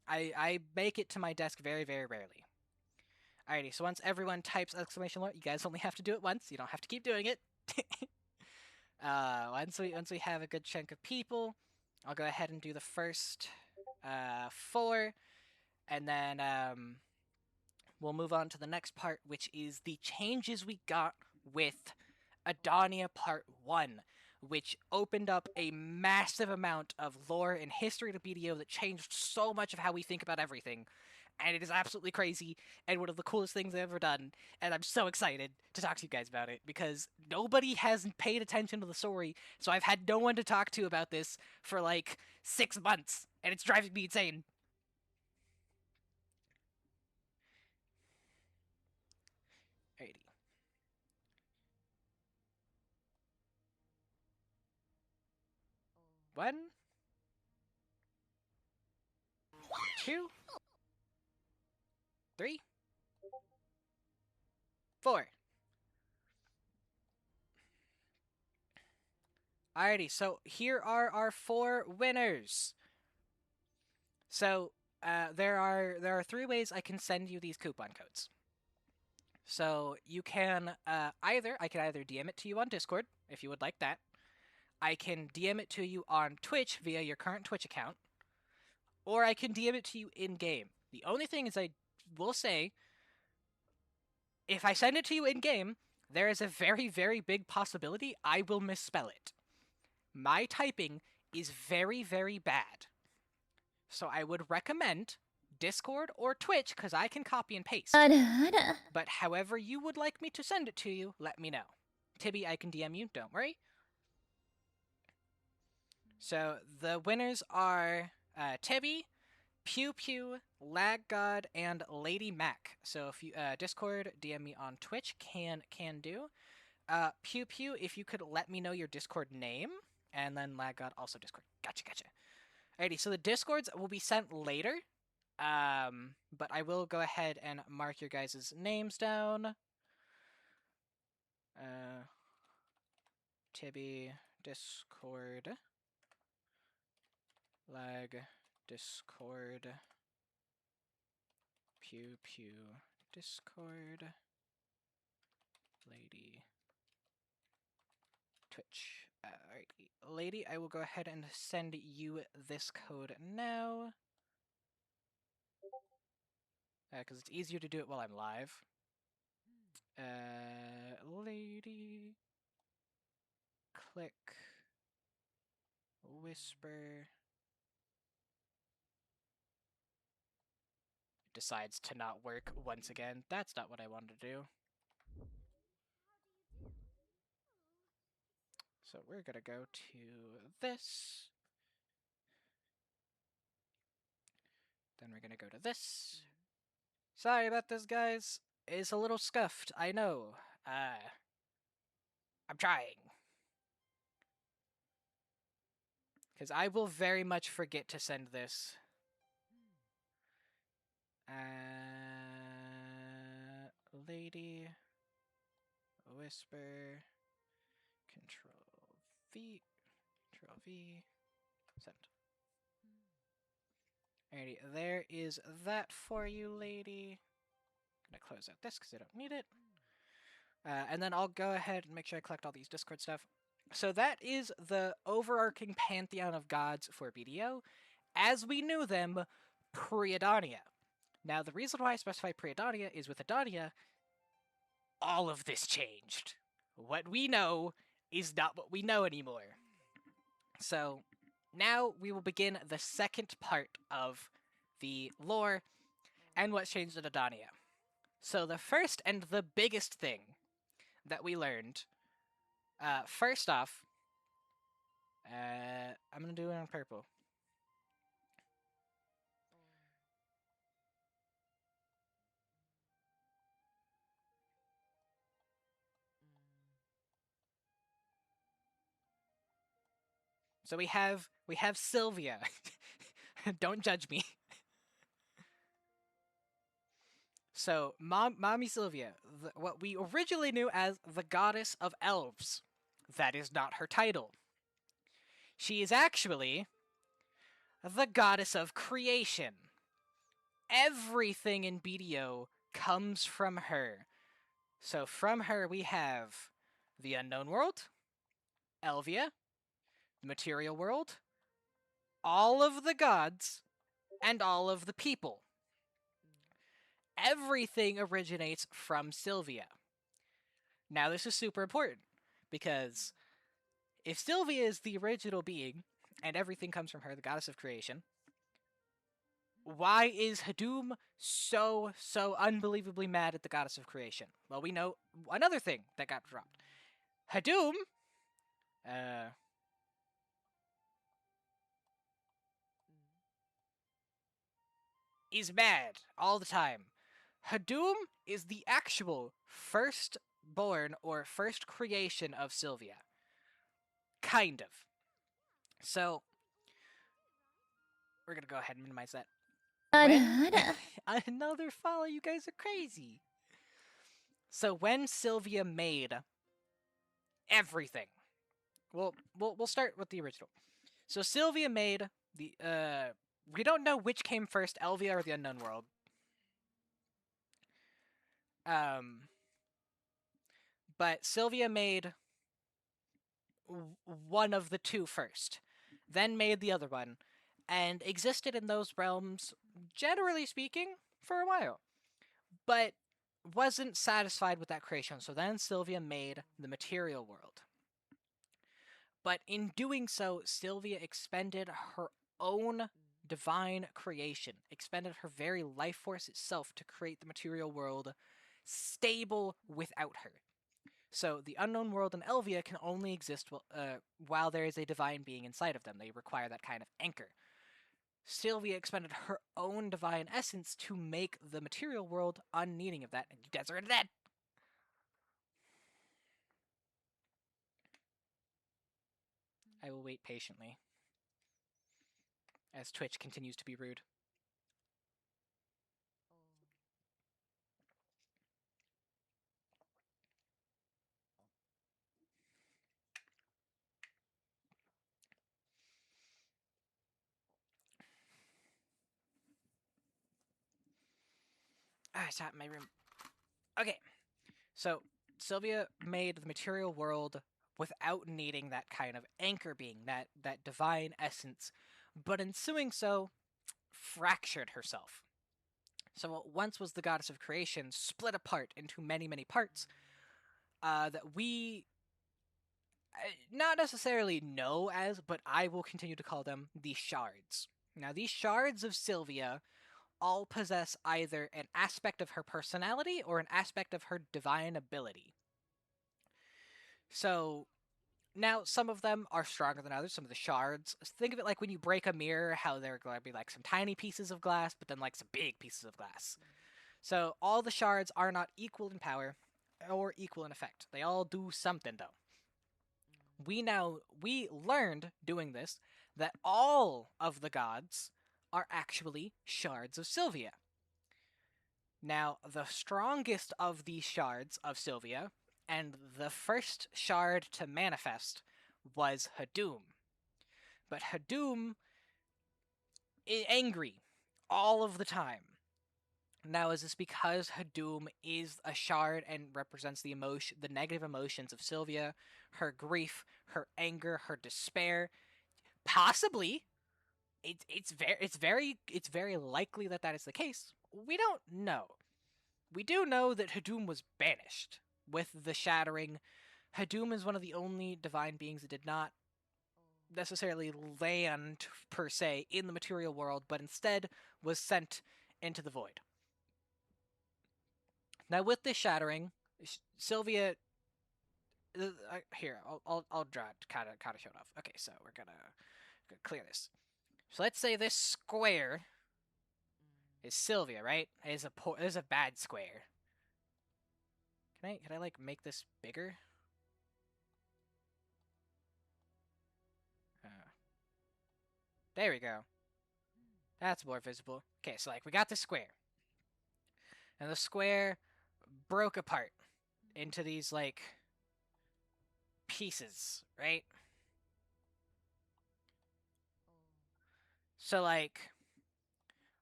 S3: I make it to my desk very rarely. Alrighty, so once everyone types exclamation alert, you guys only have to do it once. You don't have to keep doing it. Once we have a good chunk of people, I'll go ahead and do the first 4, and then we'll move on to the next part, which is the changes we got with Adonia Part 1, which opened up a massive amount of lore and history to BDO that changed so much of how we think about everything. And it is absolutely crazy and one of the coolest things I've ever done. And I'm so excited to talk to you guys about it because nobody has paid attention to the story. So I've had no one to talk to about this for like 6 months, and it's driving me insane. Alrighty. 1, 2, 3, 4. Alrighty, so here are our 4 winners. So there are 3 ways I can send you these coupon codes. So you can I can either DM it to you on Discord if you would like that. I can DM it to you on Twitch via your current Twitch account, or I can DM it to you in game. The only thing is, I will say, if I send it to you in game, there is a very big possibility I will misspell it. My typing is very bad. So I would recommend Discord or Twitch because I can copy and paste. But however you would like me to send it to you, let me know. Tibby, I can DM you, don't worry. So the winners are Tibby, Pew Pew, Lag God, and Lady Mac. So if you Discord, DM me on Twitch, can do. Pew Pew, if you could let me know your Discord name, and then Lag God also Discord. Gotcha. Alrighty, so the Discords will be sent later. But I will go ahead and mark your guys' names down. Tibby, Discord, Lag, Discord, Pew Pew, Discord, Lady, Twitch. Alrighty, Lady, I will go ahead and send you this code now. Because it's easier to do it while I'm live. Lady, click, whisper. Decides to not work once again. That's not what I wanted to do. So we're gonna go to this. Then we're gonna go to this. Sorry about this, guys. It's a little scuffed, I know. I'm trying. Because I will very much forget to send this. Lady, whisper, Control V, send. Alrighty, there is that for you, lady. I'm gonna close out this because I don't need it. And then I'll go ahead and make sure I collect all these Discord stuff. So that is the overarching pantheon of gods for BDO, as we knew them pre-Adonia. Now, the reason why I specify pre-Adonia is with Adonia, all of this changed. What we know is not what we know anymore. So, now we will begin the second part of the lore, and what's changed in Adania. So the first and the biggest thing that we learned, first off, I'm gonna do it on purple. So we have Sylvia. Don't judge me. So, Mommy Sylvia, what we originally knew as the goddess of elves, that is not her title. She is actually the goddess of creation. Everything in BDO comes from her. So, from her, we have the unknown world, Elvia, the material world, all of the gods, and all of the people. Everything originates from Sylvia. Now, this is super important because if Sylvia is the original being and everything comes from her, the goddess of creation, why is Hadum so unbelievably mad at the goddess of creation? Well, we know another thing that got dropped. Hadum, is mad all the time. Hadum is the actual firstborn or first creation of Sylvia. Kind of. So, we're gonna go ahead and minimize that. When another follow, you guys are crazy. So when Sylvia made everything, we'll start with the original. So Sylvia made the we don't know which came first, Elvia or the Unknown World. But Sylvia made one of the two first, then made the other one, and existed in those realms, generally speaking, for a while. But wasn't satisfied with that creation, so then Sylvia made the material world. But in doing so, Sylvia expended her own divine creation, expended her very life force itself to create the material world stable without her. So the unknown world and Elvia can only exist while there is a divine being inside of them. They require that kind of anchor. Sylvia expended her own divine essence to make the material world unneeding of that, and you guys are dead. I will wait patiently as Twitch continues to be rude. I sat in my room. Okay, so Sylvia made the material world without needing that kind of anchor being, that divine essence, but in doing so, fractured herself. So what once was the goddess of creation split apart into many, many parts that we not necessarily know as, but I will continue to call them the shards. Now, these shards of Sylvia all possess either an aspect of her personality or an aspect of her divine ability. So, now some of them are stronger than others, some of the shards. Think of it like when you break a mirror, how there are going to be like some tiny pieces of glass, but then like some big pieces of glass. So, all the shards are not equal in power or equal in effect. They all do something, though. We learned doing this that all of the gods are actually shards of Sylvia. Now, the strongest of these shards of Sylvia, and the first shard to manifest, was Hadum. But Hadum is angry all of the time. Now, is this because Hadum is a shard and represents the negative emotions of Sylvia, her grief, her anger, her despair? Possibly. It's very likely that is the case. We don't know. We do know that Hadum was banished with the shattering. Hadum is one of the only divine beings that did not necessarily land per se in the material world, but instead was sent into the void. Now, with this shattering, Sylvia. Here, I'll draw it kind of show it off. Okay, so we're gonna clear this. So let's say this square is Sylvia, right? It is a bad square. Can I like make this bigger? There we go. That's more visible. Okay, so like we got the square, and the square broke apart into these like pieces, right? So like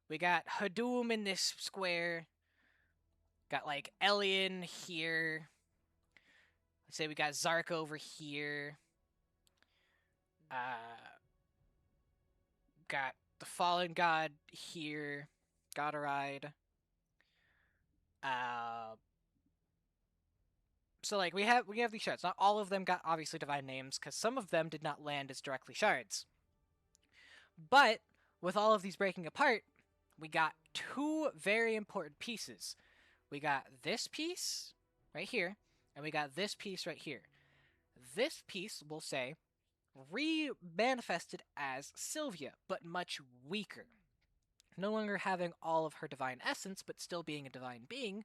S3: we got Hadum in this square. Got like Elian here. Let's say we got Zark over here. Got the Fallen God here. Godaride. So like we have these shards. Not all of them got obviously divine names, because some of them did not land as directly shards. But with all of these breaking apart, we got two very important pieces. We got this piece right here, and we got this piece right here. This piece, we'll say, re-manifested as Sylvia, but much weaker. No longer having all of her divine essence, but still being a divine being.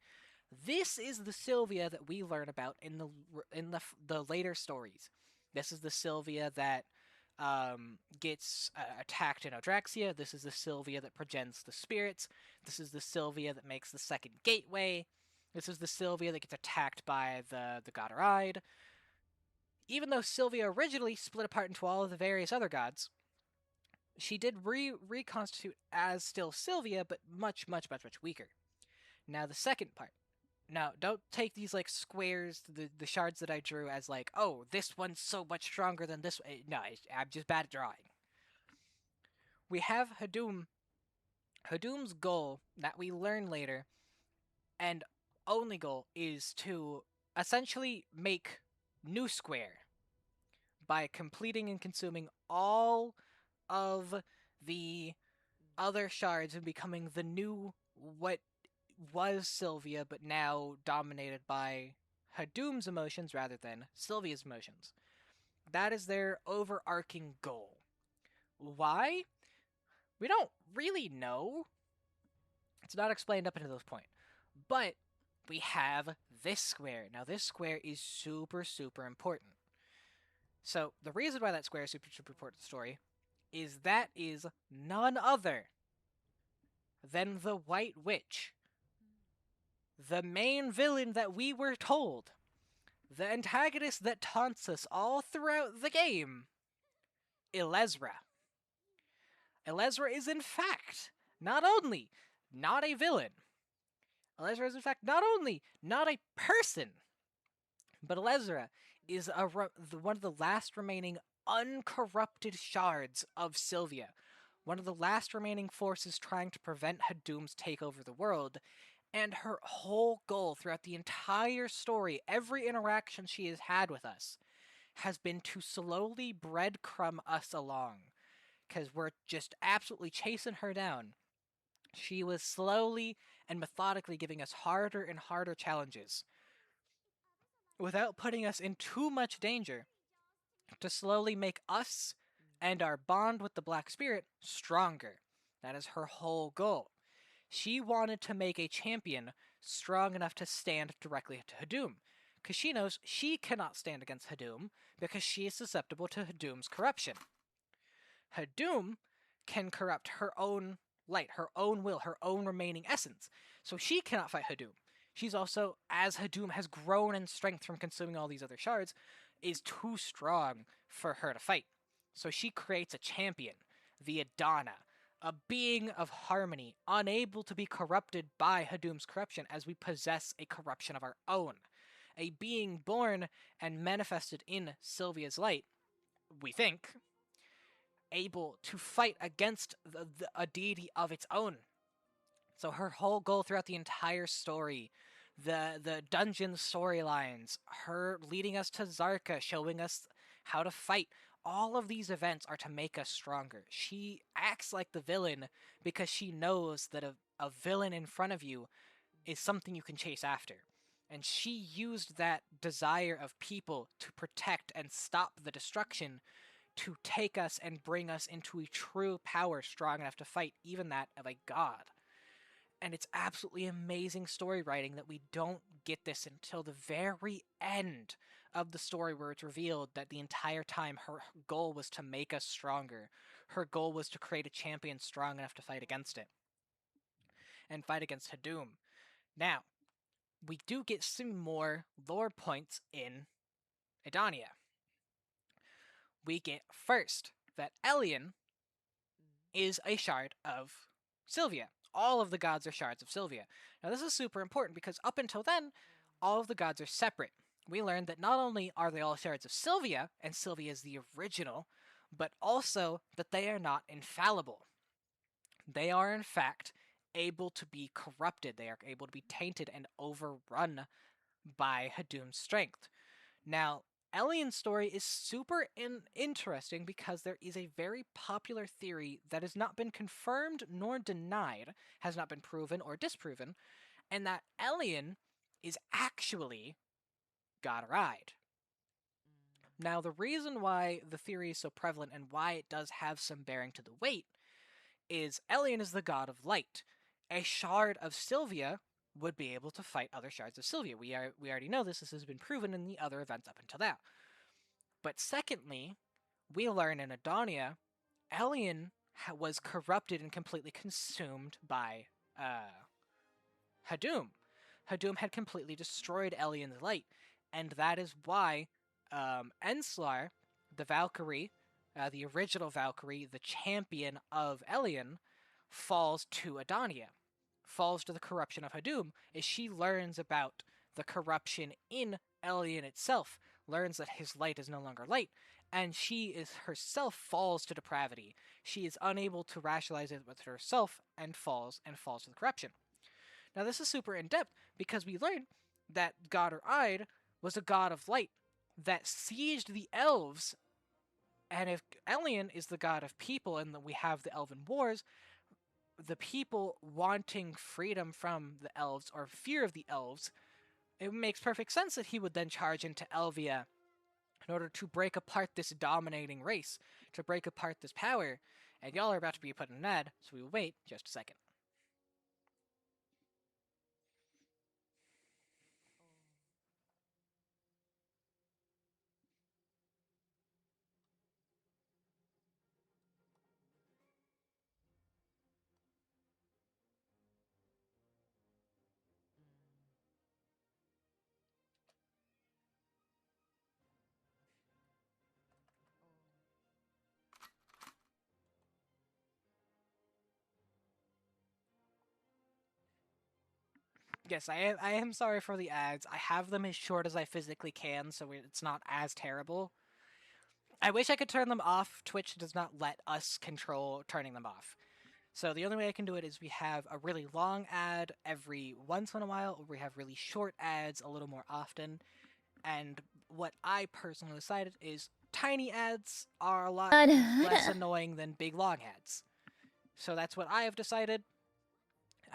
S3: This is the Sylvia that we learn about in the later stories. This is the Sylvia that gets attacked in Odraxia. This is the Sylvia that progens the spirits. This is the Sylvia that makes the second gateway. This is the Sylvia that gets attacked by the Godaride. Even though Sylvia originally split apart into all of the various other gods, she did reconstitute as still Sylvia, but much weaker. Now the second part. Now, don't take these like squares, the shards that I drew as like, oh, this one's so much stronger than this one. No, I'm just bad at drawing. We have Hadum. Hadum's goal that we learn later, and only goal, is to essentially make New Square by completing and consuming all of the other shards and becoming the new what was Sylvia, but now dominated by Hadum's emotions rather than Sylvia's emotions. That is their overarching goal. Why? We don't really know. It's not explained up until this point. But we have this square. Now, this square is super important. So, the reason why that square is super important to the story is that is none other than the White Witch. The main villain that we were told. The antagonist that taunts us all throughout the game. Elezra. Elezra is in fact not only not a villain. Elezra is in fact not only not a person. But Elezra is one of the last remaining uncorrupted shards of Sylvia. One of the last remaining forces trying to prevent Hadum's take over the world. And her whole goal throughout the entire story, every interaction she has had with us, has been to slowly breadcrumb us along. Because we're just absolutely chasing her down. She was slowly and methodically giving us harder and harder challenges, without putting us in too much danger, to slowly make us and our bond with the Black Spirit stronger. That is her whole goal. She wanted to make a champion strong enough to stand directly to Hadum, because she knows she cannot stand against Hadum because she is susceptible to Hadum's corruption. Hadum can corrupt her own light, her own will, her own remaining essence, so she cannot fight Hadum. She's also, as Hadum has grown in strength from consuming all these other shards, is too strong for her to fight. So she creates a champion, the Adana, a being of harmony, unable to be corrupted by Hadum's corruption as we possess a corruption of our own. A being born and manifested in Sylvia's light, we think, able to fight against a deity of its own. So her whole goal throughout the entire story, the dungeon storylines, her leading us to Zarka, showing us how to fight,
S1: all of these events are to make us stronger. She acts like the villain because she knows that a villain in front of you is something you can chase after. And she used that desire of people to protect and stop the destruction to take us and bring us into a true power strong enough to fight even that of a god. And it's absolutely amazing story writing that we don't get this until the very end of the story, where it's revealed that the entire time her goal was to make us stronger. Her goal was to create a champion strong enough to fight against it and fight against Hadum. Now, we do get some more lore points in Edania. We get first that Elian is a shard of Sylvia. All of the gods are shards of Sylvia. Now, this is super important because up until then, all of the gods are separate. We learned that not only are they all shards of Sylvia, and Sylvia is the original, but also that they are not infallible. They are, in fact, able to be corrupted. They are able to be tainted and overrun by Hadum's strength. Now, Elian's story is super interesting because there is a very popular theory that has not been confirmed nor denied, has not been proven or disproven, and that Elian is actually God-Ride. Now, the reason why the theory is so prevalent and why it does have some bearing to the weight is Elian is the god of light. A shard of Sylvia would be able to fight other shards of Sylvia. We already know this. This has been proven in the other events up until now. But secondly, we learn in Edania, Elian was corrupted and completely consumed by Hadum. Hadum had completely destroyed Elian's light, and that is why Enslar, the Valkyrie, the original Valkyrie, the champion of Elian, falls to Edania, falls to the corruption of Hadum, as she learns about the corruption in Elian itself, learns that his light is no longer light, and she is herself falls to depravity. She is unable to rationalize it with herself and falls to the corruption. Now, this is super in depth because we learn that God-Ride was a god of light that sieged the elves, and if Elian is the god of people and we have the Elven Wars, the people wanting freedom from the elves or fear of the elves, it makes perfect sense that he would then charge into Olvia in order to break apart this dominating race, to break apart this power. And y'all are about to be put in an ad, so we will wait just a second. Yes, I am sorry for the ads. I have them as short as I physically can, so it's not as terrible. I wish I could turn them off. Twitch does not let us control turning them off. So the only way I can do it is we have a really long ad every once in a while, or we have really short ads a little more often. And what I personally decided is tiny ads are a lot less annoying than big long ads. So that's what I have decided.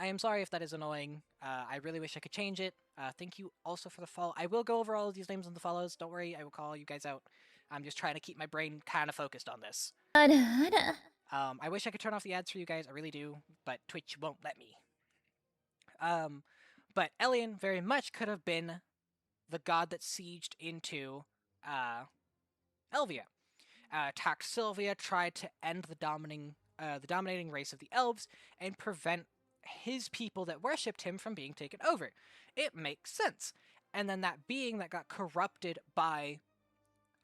S1: I am sorry if that is annoying. I really wish I could change it. Thank you also for the follow. I will go over all of these names on the follows. Don't worry, I will call you guys out. I'm just trying to keep my brain kind of focused on this. I wish I could turn off the ads for you guys. I really do, but Twitch won't let me. But Elian very much could have been the god that sieged into Olvia. Attacked Sylvia, tried to end the dominating race of the elves, and prevent his people that worshipped him from being taken over. It makes sense. And then that being that got corrupted by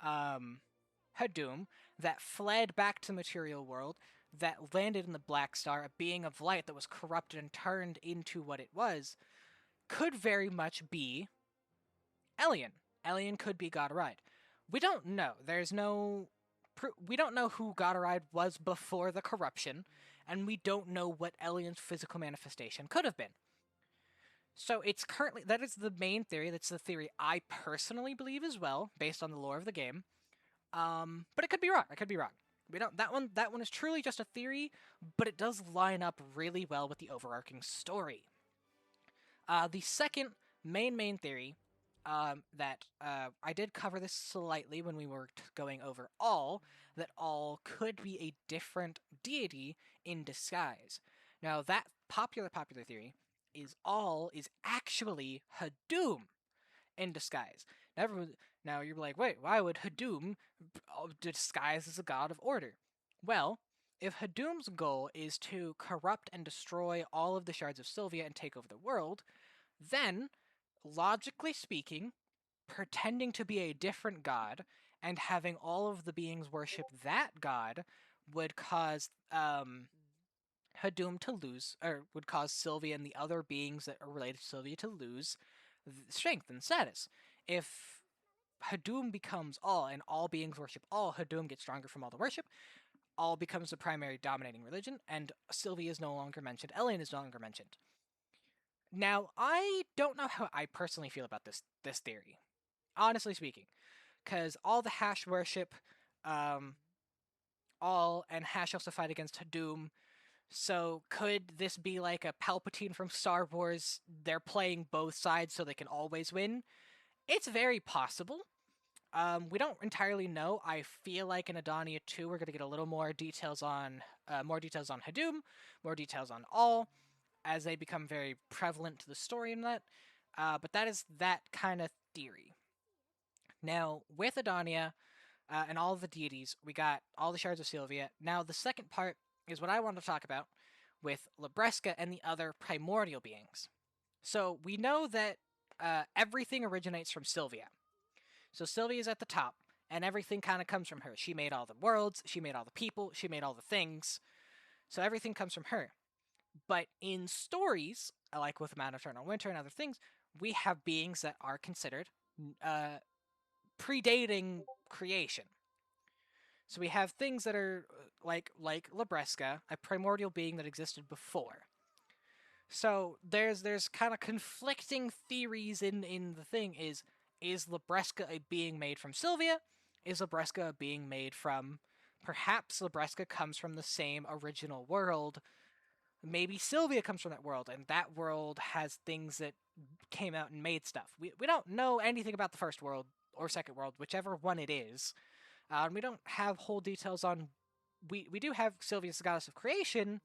S1: Hadum, that fled back to the material world, that landed in the Black Star, a being of light that was corrupted and turned into what it was, could very much be Elian. Elian could be God-Ride. We don't know. We don't know who God-Ride was before the corruption, and we don't know what Elian's physical manifestation could have been. So it's that is the main theory. That's the theory I personally believe as well, based on the lore of the game. But it could be wrong. I could be wrong. We don't. That one is truly just a theory, but it does line up really well with the overarching story. The second main theory, that I did cover this slightly when we were going over all, that all could be a different deity in disguise. Now that popular theory is all is actually Hadum in disguise. Now, now you're like, wait, why would Hadum disguise as a god of order? Well, if Hadum's goal is to corrupt and destroy all of the shards of Sylvia and take over the world, then, logically speaking, pretending to be a different god and having all of the beings worship that god would cause Hadum to lose, or would cause Sylvia and the other beings that are related to Sylvia to lose strength and status. If Hadum becomes all and all beings worship all, Hadum gets stronger from all the worship, all becomes the primary dominating religion, and Sylvia is no longer mentioned, Elaine is no longer mentioned. Now, I don't know how I personally feel about this theory, honestly speaking, because all the Hash worship, all and Hash also fight against Hadum. So could this be like a Palpatine from Star Wars? They're playing both sides so they can always win. It's very possible. We don't entirely know. I feel like in Adonia 2, we're gonna get a little more details on Hadum, more details on all, as they become very prevalent to the story in that. But that is that kind of theory. Now, with Adonia and all of the deities, we got all the shards of Sylvia. Now, the second part is what I want to talk about with Libresca and the other primordial beings. So, we know that everything originates from Sylvia. So, Sylvia is at the top, and everything kind of comes from her. She made all the worlds, she made all the people, she made all the things. So, everything comes from her. But in stories, like with Man of Eternal Winter and other things, we have beings that are considered predating creation. So we have things that are like Libresca, a primordial being that existed before. So there's kind of conflicting theories in the thing. Is Libresca a being made from Sylvia? Is Libresca a being made from, perhaps Libresca comes from the same original world? Maybe Sylvia comes from that world, and that world has things that came out and made stuff. We don't know anything about the first world or second world, whichever one it is. We don't have whole details on. We do have Sylvia as the goddess of creation,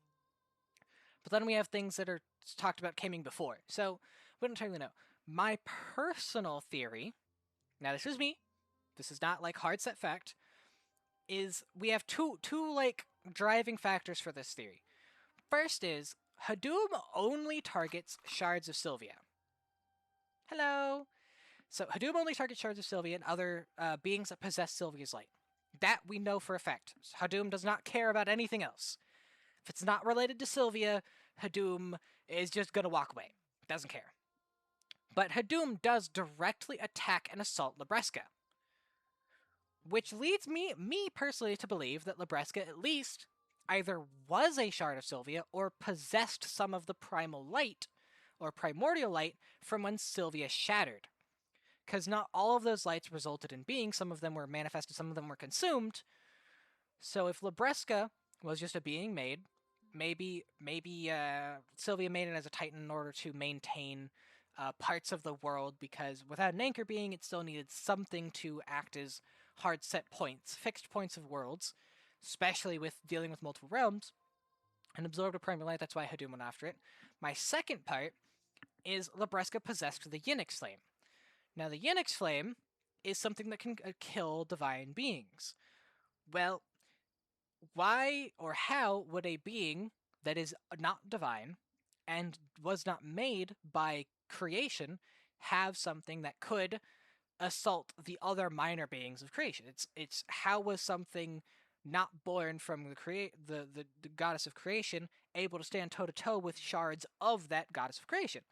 S1: but then we have things that are talked about coming before. So we don't entirely know. My personal theory, now this is me, this is not like hard set fact, is we have two like driving factors for this theory. First is Hadum only targets shards of Sylvia. Hello. So Hadum only targets shards of Sylvia and other beings that possess Sylvia's light. That we know for a fact. Hadum does not care about anything else. If it's not related to Sylvia, Hadum is just gonna walk away. Doesn't care. But Hadum does directly attack and assault Libresca. Which leads me personally to believe that Libresca at least either was a shard of Sylvia or possessed some of the primal light or primordial light from when Sylvia shattered. Because not all of those lights resulted in being. Some of them were manifested, some of them were consumed. So if Libresca was just a being made, maybe Sylvia made it as a titan in order to maintain parts of the world, because without an anchor being, it still needed something to act as hard set points, fixed points of worlds, especially with dealing with multiple realms, and absorbed a primal light. That's why Hadum went after it. My second part is Libresca possessed the Yinix Flame. Now, the Yinix Flame is something that can kill divine beings. Well, why or how would a being that is not divine and was not made by creation have something that could assault the other minor beings of creation? It's how was something not born from the goddess of creation able to stand toe to toe with shards of that goddess of creation?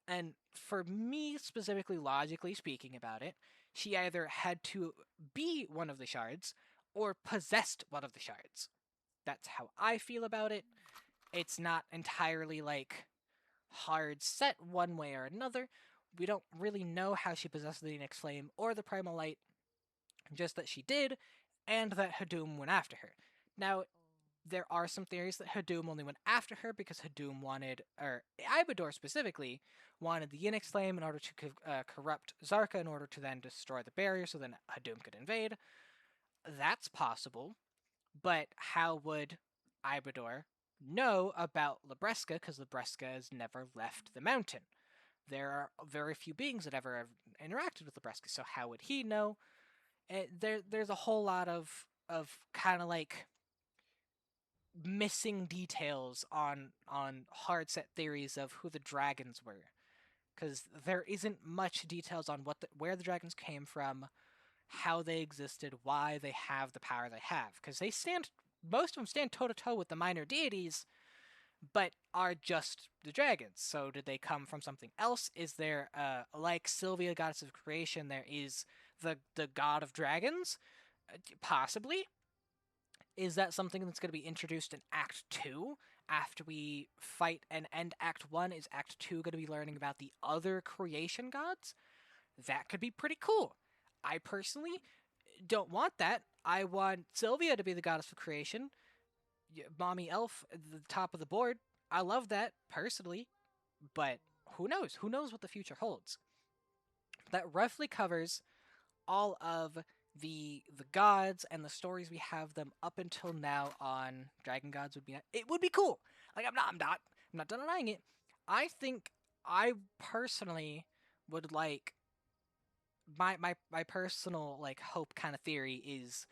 S1: And for me, specifically, logically speaking about it, she either had to be one of the shards or possessed one of the shards. That's how I feel about it. It's not entirely like hard set one way or another. We don't really know how she possessed the Yinix Flame or the Primal Light. just that she did, and that Hadum went after her. Now, there are some theories that Hadum only went after her because Hadum wanted, or Ibador specifically, wanted the Yinix Flame in order to corrupt Zarka in order to then destroy the barrier so then Hadum could invade. That's possible, but how would Ibador know about Libresca because Libresca has never left the mountain? There are very few beings that ever have interacted with Libresca, so how would he know? There's a whole lot of kind of like missing details on hard set theories of who the dragons were, because there isn't much details on where the dragons came from, how they existed, why they have the power they have, because most of them stand toe to toe with the minor deities, but are just the dragons. So did they come from something else? Is there like Sylvia, goddess of creation, there is the god of dragons? Possibly. Is that something that's going to be introduced in Act 2 after we fight and end Act 1? Is Act 2 going to be learning about the other creation gods? That could be pretty cool. I personally don't want that. I want Sylvia to be the goddess of creation. Mommy Elf at the top of the board. I love that personally, but who knows? Who knows what the future holds? That roughly covers all of the gods and the stories we have them up until now on Dragon Gods. It would be cool. Like I'm not denying it. I think I personally would like my personal like hope kind of theory is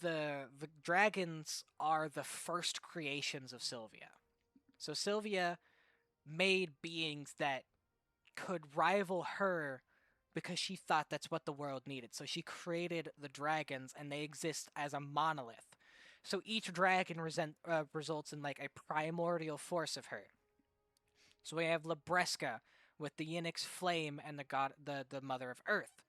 S1: the dragons are the first creations of Sylvia. So Sylvia made beings that could rival her because she thought that's what the world needed. So she created the dragons and they exist as a monolith. So each dragon results in like a primordial force of her. So we have Libresca with the Yinix flame and the mother of earth.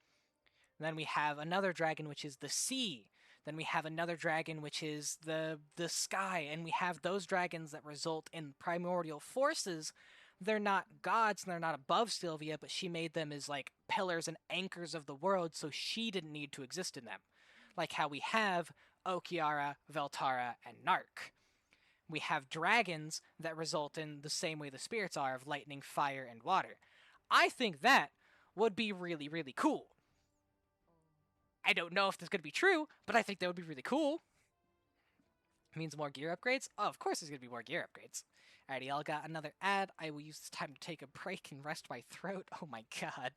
S1: And then we have another dragon which is the sea. Then we have another dragon which is the sky, and we have those dragons that result in primordial forces. They're not gods and they're not above Sylvia, but she made them as like pillars and anchors of the world, so she didn't need to exist in them. Like how we have Okiara, Veltara, and Nark. We have dragons that result in the same way the spirits are of lightning, fire, and water. I think that would be really, really cool. I don't know if this is going to be true, but I think that would be really cool. It means more gear upgrades? Oh, of course there's going to be more gear upgrades. Alrighty, y'all got another ad. I will use this time to take a break and rest my throat. Oh my god.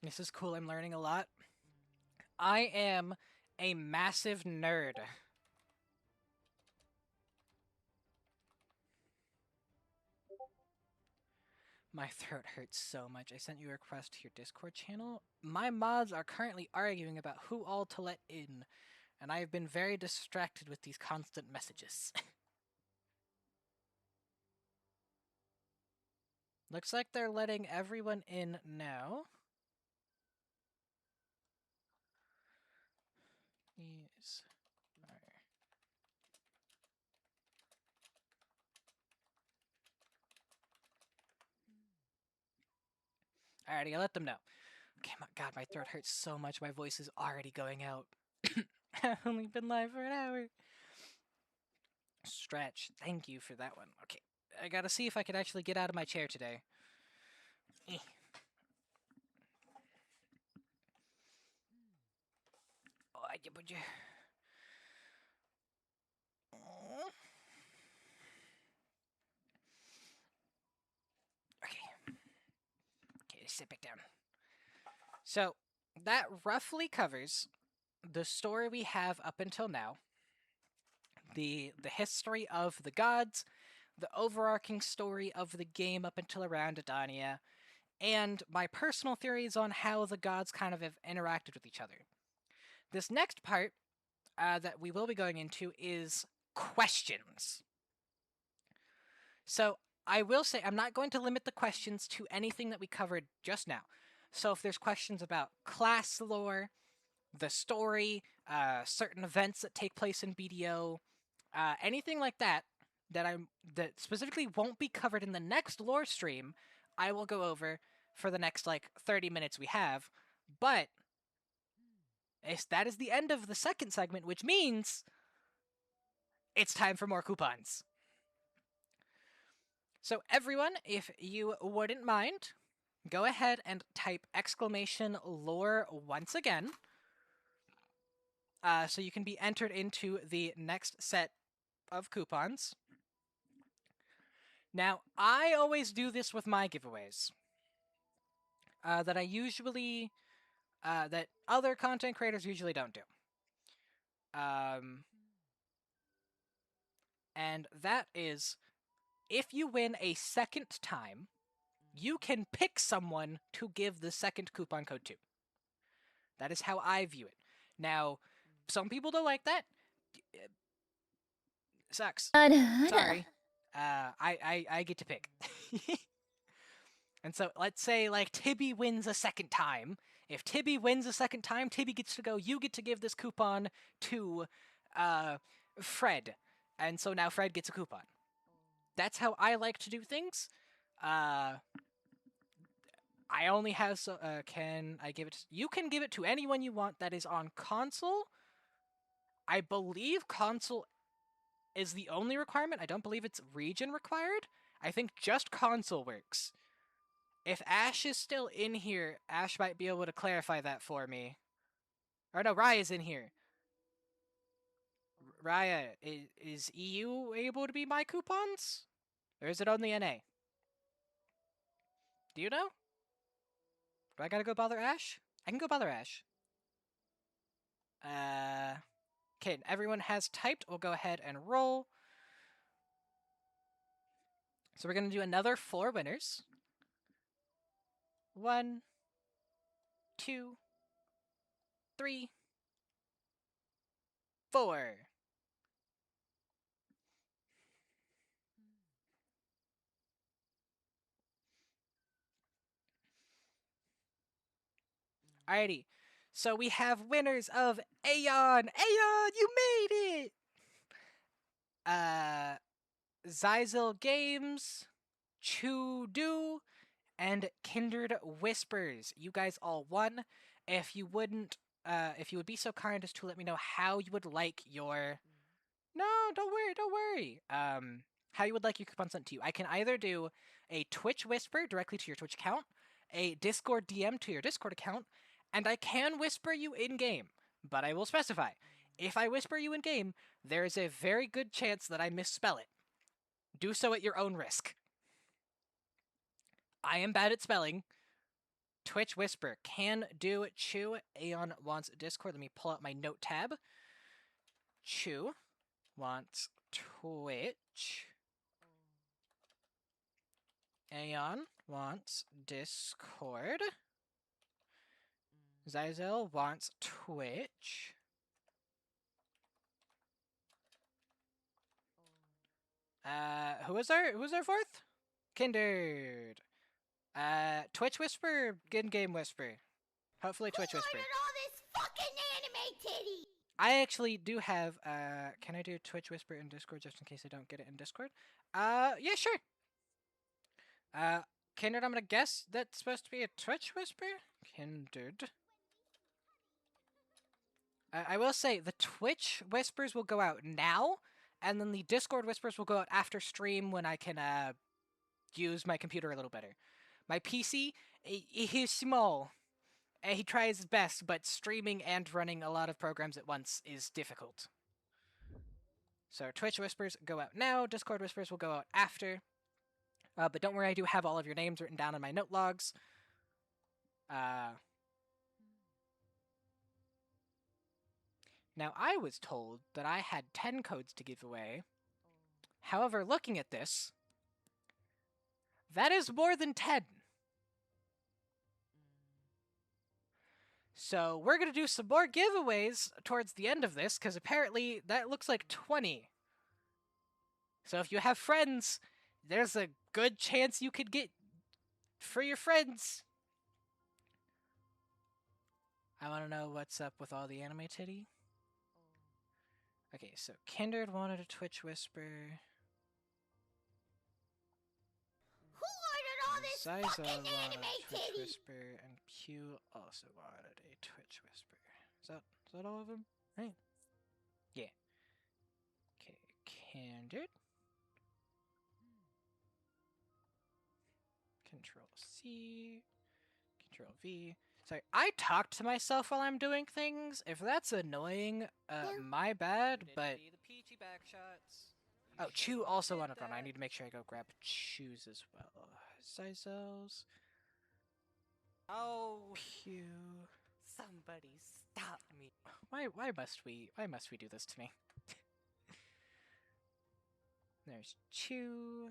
S1: This is cool. I'm learning a lot. I am a massive nerd. My throat hurts so much. I sent you a request to your Discord channel. My mods are currently arguing about who all to let in, and I have been very distracted with these constant messages. Looks like they're letting everyone in now. Yes. Alrighty, I let them know. Okay, my god, my throat hurts so much. My voice is already going out. I've only been live for an hour. Stretch. Thank you for that one. Okay, I gotta see if I can actually get out of my chair today. Eh. Oh, would you? Oh. Okay. Okay, sit back down. So that roughly covers the story we have up until now. The history of the gods, the overarching story of the game up until around Adania, and my personal theories on how the gods kind of have interacted with each other. This next part that we will be going into is questions. So I will say I'm not going to limit the questions to anything that we covered just now. So if there's questions about class lore, the story, certain events that take place in BDO, anything like that that specifically won't be covered in the next lore stream, I will go over for the next like 30 minutes we have. But that is the end of the second segment, which means it's time for more coupons. So everyone, if you wouldn't mind, go ahead and type exclamation lore once again. So you can be entered into the next set of coupons. Now, I always do this with my giveaways. That I usually, that other content creators usually don't do. And that is, if you win a second time, you can pick someone to give the second coupon code to. That is how I view it. Now, some people don't like that. Sucks. Sorry. I get to pick. And so let's say like Tibby wins a second time. If Tibby wins a second time, Tibby gets to go. You get to give this coupon to Fred, and so now Fred gets a coupon. That's how I like to do things. I only have can I give it? You can give it to anyone you want that is on console. I believe console is the only requirement. I don't believe it's region required. I think just console works. If Ash is still in here, Ash might be able to clarify that for me. Or no, Raya's in here. Raya, is EU able to be my coupons? Or is it only NA? Do you know? Do I gotta go bother Ash? I can go bother Ash. Okay, everyone has typed. We'll go ahead and roll. So we're gonna do another 4 winners. 1, 2, 3, 4. Alrighty. So we have winners of Aeon. Aeon, you made it! Zyzel Games, Chudu, and Kindred Whispers. You guys all won. If you would be so kind as to let me know how you would like your... No, don't worry. How you would like your coupon sent to you. I can either do a Twitch Whisper directly to your Twitch account, a Discord DM to your Discord account, and I can whisper you in-game, but I will specify. If I whisper you in-game, there is a very good chance that I misspell it. Do so at your own risk. I am bad at spelling. Twitch Whisper can do Chew. Aeon wants Discord. Let me pull out my note tab. Chew wants Twitch. Aeon wants Discord. Zyzel wants Twitch. Who was our fourth? Kindred. Twitch Whisper, good game Whisper. Hopefully Twitch Whisper.
S2: All this fucking anime titty.
S1: I actually do have, can I do Twitch Whisper in Discord just in case I don't get it in Discord? Yeah, sure. Kindred, I'm gonna guess that's supposed to be a Twitch Whisper? Kindred. I will say, the Twitch Whispers will go out now, and then the Discord Whispers will go out after stream when I can, use my computer a little better. My PC, he's small. He tries his best, but streaming and running a lot of programs at once is difficult. So Twitch Whispers go out now, Discord Whispers will go out after. But don't worry, I do have all of your names written down in my note logs. Now, I was told that I had 10 codes to give away. However, looking at this, that is more than 10. So we're gonna do some more giveaways towards the end of this, because apparently that looks like 20. So if you have friends, there's a good chance you could get for your friends. I want to know what's up with all the anime titty. Okay, so Kindred wanted a Twitch Whisper.
S2: Who ordered all this
S1: Ziza
S2: fucking
S1: wanted
S2: anime
S1: a Twitch
S2: titty?
S1: Whisper, and Q also wanted a Twitch Whisper. Is that all of them? Right? Yeah. Okay, Kindred. Control C. Control V. Sorry, I talk to myself while I'm doing things. If that's annoying, my bad, but...
S3: the peachy back shots.
S1: Oh, Chew also wanted one. I need to make sure I go grab Chew's as well. Zizels.
S3: Oh,
S1: Pew.
S3: somebody stop me.
S1: Why must we do this to me? There's Chew.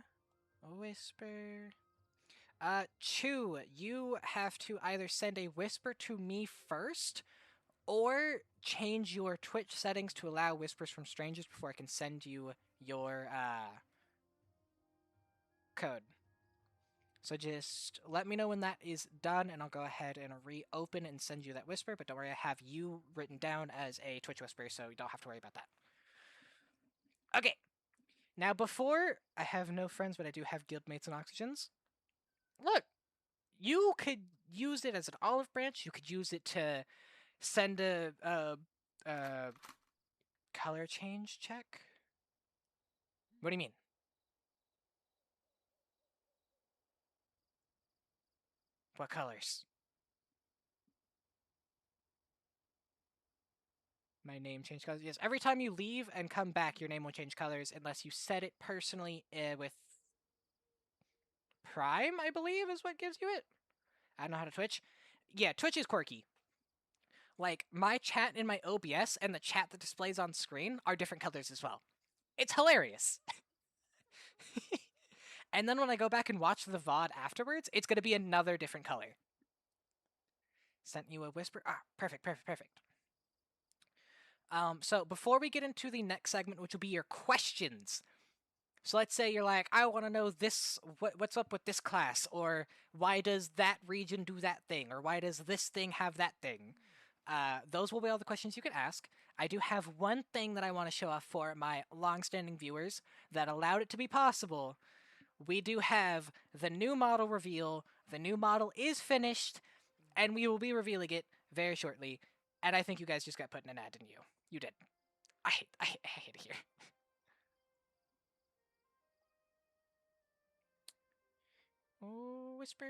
S1: Whisper. Chew, you have to either send a whisper to me first, or change your Twitch settings to allow whispers from strangers before I can send you your code. So just let me know when that is done, and I'll go ahead and reopen and send you that whisper. But don't worry, I have you written down as a Twitch whisper, so you don't have to worry about that. Okay. Now, before, I have no friends, but I do have guildmates and oxygens. Look, you could use it as an olive branch. You could use it to send a color change check. What do you mean? What colors? My name changed colors. Yes, every time you leave and come back, your name will change colors unless you set it personally with Prime, I believe, is what gives you it. I don't know how to Twitch. Yeah, Twitch is quirky. Like, my chat in my OBS and the chat that displays on screen are different colors as well. It's hilarious. And then when I go back and watch the VOD afterwards, it's going to be another different color. Sent you a whisper. Ah, perfect. So before we get into the next segment, which will be your questions. So let's say you're like, I want to know this, what's up with this class, or why does that region do that thing, or why does this thing have that thing? Those will be all the questions you can ask. I do have one thing that I want to show off for my long-standing viewers that allowed it to be possible. We do have the new model reveal. The new model is finished, and we will be revealing it very shortly. And I think you guys just got put in an ad, didn't you? You did. I hate it here. Oh, whisper.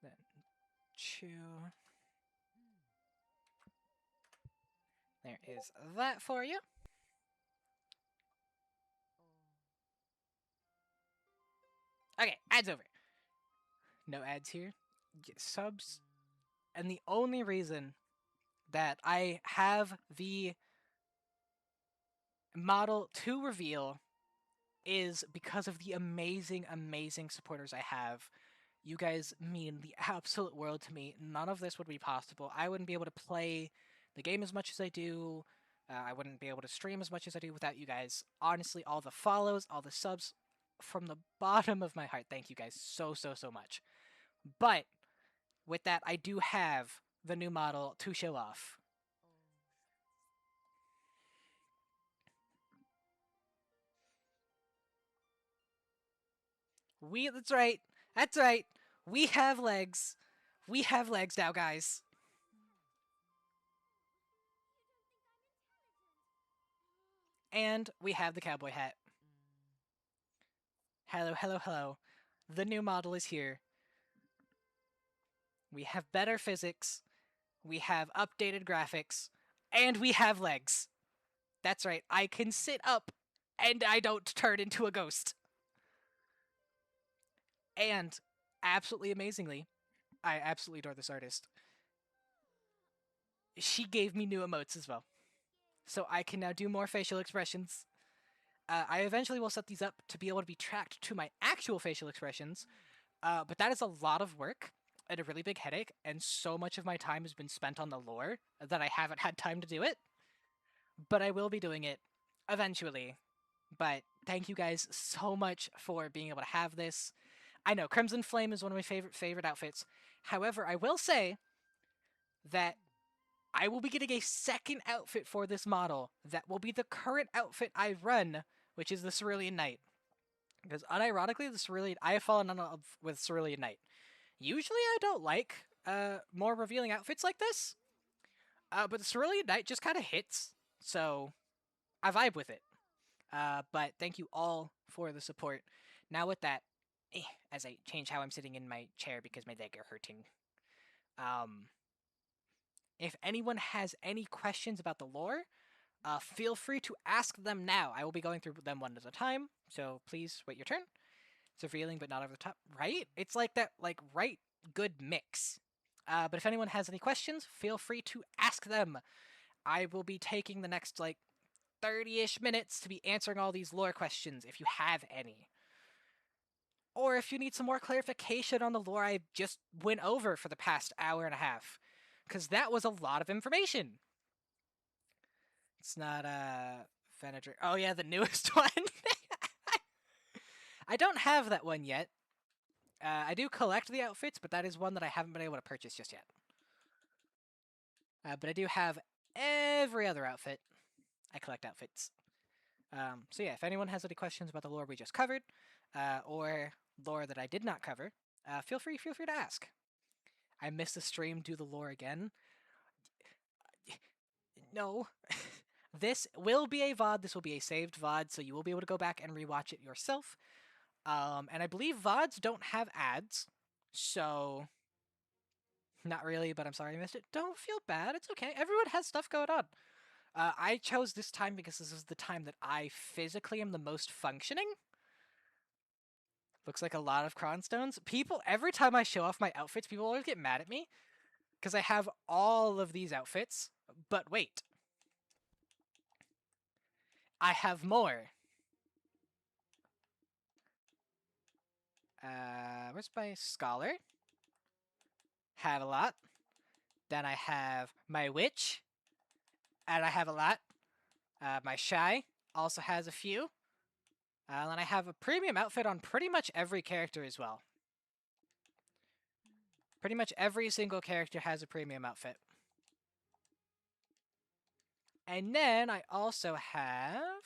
S1: Then chew. There is that for you. Okay, ads over. No ads here. Get subs. And the only reason that I have the model to reveal is because of the amazing supporters I have. You guys mean the absolute world to me. None of this would be possible. I wouldn't be able to play the game as much as I do. I wouldn't be able to stream as much as I do without you guys. Honestly, all the follows, all the subs, from the bottom of my heart, thank you guys so much. But with that, I do have the new model to show off. That's right. We have legs. We have legs now, guys. And we have the cowboy hat. Hello. The new model is here. We have better physics. We have updated graphics. And we have legs. That's right. I can sit up and I don't turn into a ghost. And absolutely amazingly, I absolutely adore this artist. She gave me new emotes as well. So I can now do more facial expressions. I eventually will set these up to be able to be tracked to my actual facial expressions. But that is a lot of work and a really big headache, and so much of my time has been spent on the lore that I haven't had time to do it. But I will be doing it eventually. But thank you guys so much for being able to have this. I know Crimson Flame is one of my favorite outfits. However, I will say that I will be getting a second outfit for this model that will be the current outfit I run, which is the Cerulean Knight. Because unironically, I have fallen in love with Cerulean Knight. Usually, I don't like more revealing outfits like this, but the Cerulean Knight just kind of hits, so I vibe with it. But thank you all for the support. Now with that, as I change how I'm sitting in my chair because my leg are hurting. Um, if anyone has any questions about the lore, feel free to ask them now. I will be going through them one at a time, so please wait your turn. It's revealing but not over the top, right? It's like that, like right good mix. But if anyone has any questions, feel free to ask them. I will be taking the next like 30-ish minutes to be answering all these lore questions if you have any. Or if you need some more clarification on the lore I just went over for the past hour and a half. Because that was a lot of information. It's not Venator. Oh yeah, the newest one. I don't have that one yet. I do collect the outfits, but that is one that I haven't been able to purchase just yet. But I do have every other outfit. I collect outfits. So yeah, if anyone has any questions about the lore we just covered, or lore that I did not cover, feel free to ask. I missed the stream. Do the lore again? No. This will be a VOD. This will be a saved VOD, so you will be able to go back and rewatch it yourself. And I believe VODs don't have ads, so not really. But I'm sorry I missed it. Don't feel bad. It's okay. Everyone has stuff going on. I chose this time because this is the time that I physically am the most functioning. Looks like a lot of cronstones. People, every time I show off my outfits, people always get mad at me because I have all of these outfits. But wait, I have more. Where's my scholar? Have a lot. Then I have my witch, and I have a lot. My shy also has a few. And I have a premium outfit on pretty much every character as well. Pretty much every single character has a premium outfit. And then I also have...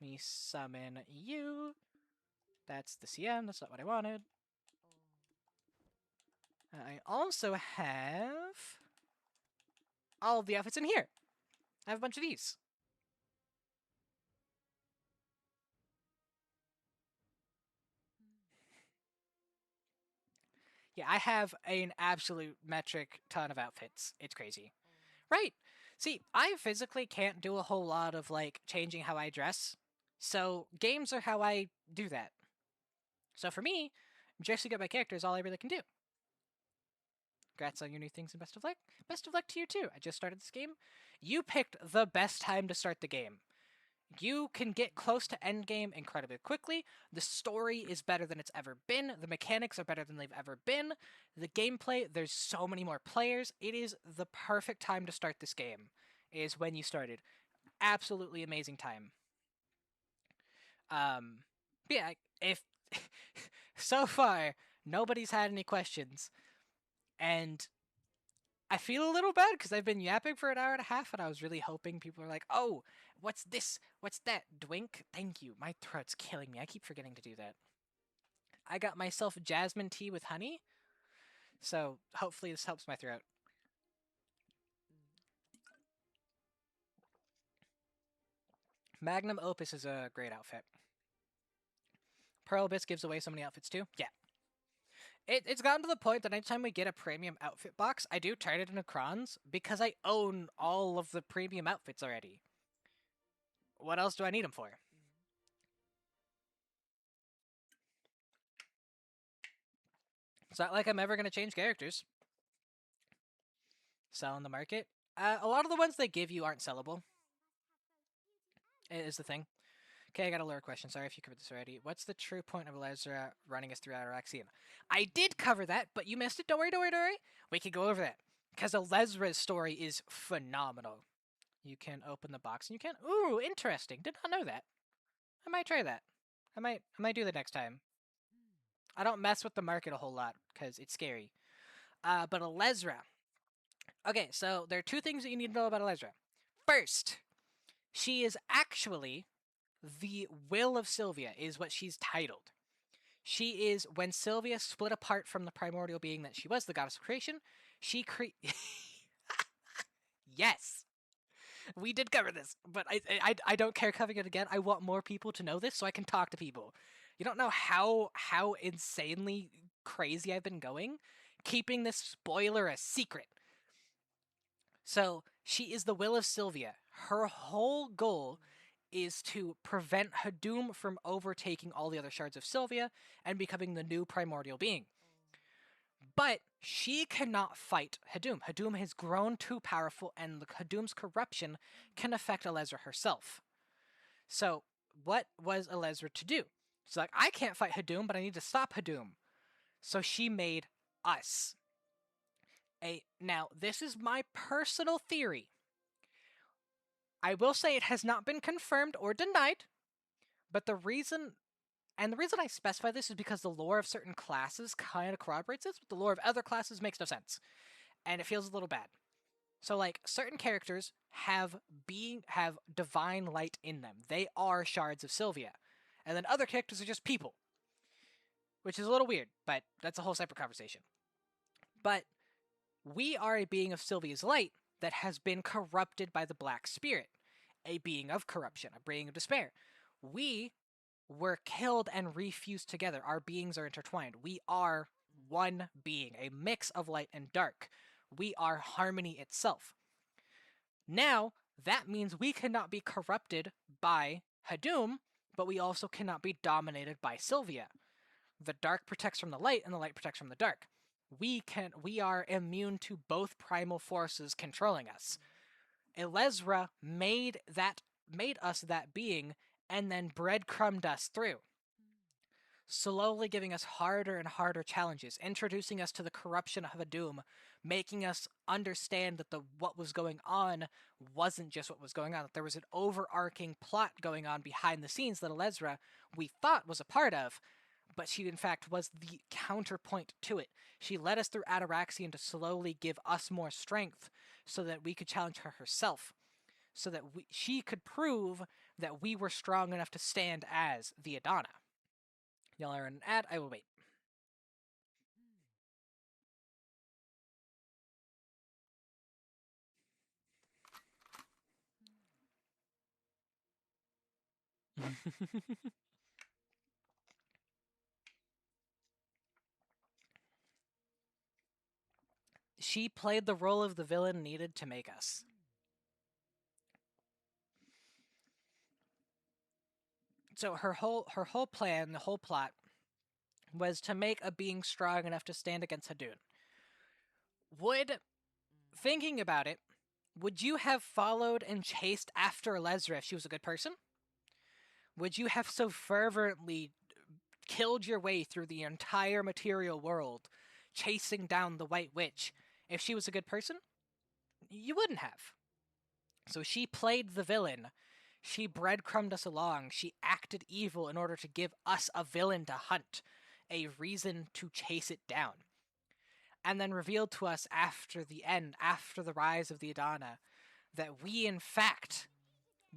S1: Let me summon you. That's the CM, that's not what I wanted. I also have all of the outfits in here. I have a bunch of these. Yeah, I have an absolute metric ton of outfits. It's crazy. Right. See, I physically can't do a whole lot of like changing how I dress. So games are how I do that. So for me, dressing up my character is all I really can do. Congrats on your new things and best of luck. Best of luck to you too. I just started this game. You picked the best time to start the game. You can get close to endgame incredibly quickly. The story is better than it's ever been. The mechanics are better than they've ever been. The gameplay, there's so many more players. It is the perfect time to start this game, is when you started. Absolutely amazing time. But yeah, if so far nobody's had any questions, and I feel a little bad because I've been yapping for an hour and a half, and I was really hoping people are like, "Oh, what's this? What's that?" Dwink, thank you. My throat's killing me. I keep forgetting to do that. I got myself jasmine tea with honey, so hopefully this helps my throat. Magnum Opus is a great outfit. Pearl Abyss gives away so many outfits too. Yeah. It's gotten to the point that anytime we get a premium outfit box, I do turn it into crons because I own all of the premium outfits already. What else do I need them for? It's not like I'm ever going to change characters. Sell in the market. A lot of the ones they give you aren't sellable, is the thing. Okay, I got a lore question. Sorry if you covered this already. What's the true point of Elezra running us through Ataraxian? I did cover that, but you missed it. Don't worry, don't worry, don't worry. We can go over that. Because Elezra's story is phenomenal. You can open the box and you can. Ooh, interesting. Did not know that. I might try that. I might do that next time. I don't mess with the market a whole lot because it's scary. But Elezra. Okay, so there are two things that you need to know about Elezra. First, she is actually the will of Sylvia, is what she's titled. She is, when Sylvia split apart from the primordial being that she was, the goddess of creation, she yes! We did cover this, but I don't care covering it again. I want more people to know this so I can talk to people. You don't know how insanely crazy I've been going, keeping this spoiler a secret. So she is the will of Sylvia. Her whole goal is to prevent Hadum from overtaking all the other shards of Sylvia and becoming the new primordial being. But she cannot fight Hadum. Hadum has grown too powerful, and Hadum's corruption can affect Elezra herself. So, what was Elezra to do? She's like, I can't fight Hadum, but I need to stop Hadum. So she made us. Now, this is my personal theory. I will say it has not been confirmed or denied, but the reason I specify this is because the lore of certain classes kind of corroborates this, but the lore of other classes makes no sense, and it feels a little bad. So, like, certain characters have divine light in them; they are shards of Sylvia, and then other characters are just people, which is a little weird, but that's a whole separate conversation. But we are a being of Sylvia's light that has been corrupted by the Black Spirit, a being of corruption, a being of despair. We were killed and refused together. Our beings are intertwined. We are one being, a mix of light and dark. We are harmony itself. Now, that means we cannot be corrupted by Hadum, but we also cannot be dominated by Sylvia. The dark protects from the light, and the light protects from the dark. We are immune to both primal forces controlling us. Elezra made us that being and then breadcrumbed us through, slowly giving us harder and harder challenges, introducing us to the corruption of Hadum, making us understand that what was going on wasn't just what was going on, that there was an overarching plot going on behind the scenes that Elezra, we thought, was a part of, but she in fact was the counterpoint to it. She led us through Ataraxian to slowly give us more strength so that we could challenge her herself, so that she could prove that we were strong enough to stand as the Adana. Y'all are in an ad, I will wait. She played the role of the villain needed to make us. So her whole plan, the whole plot, was to make a being strong enough to stand against Hadun. Thinking about it, would you have followed and chased after Elezra if she was a good person? Would you have so fervently killed your way through the entire material world, chasing down the White Witch, if she was a good person? You wouldn't have. So she played the villain. She breadcrumbed us along. She acted evil in order to give us a villain to hunt, a reason to chase it down. And then revealed to us after the end, after the rise of the Adana, that we in fact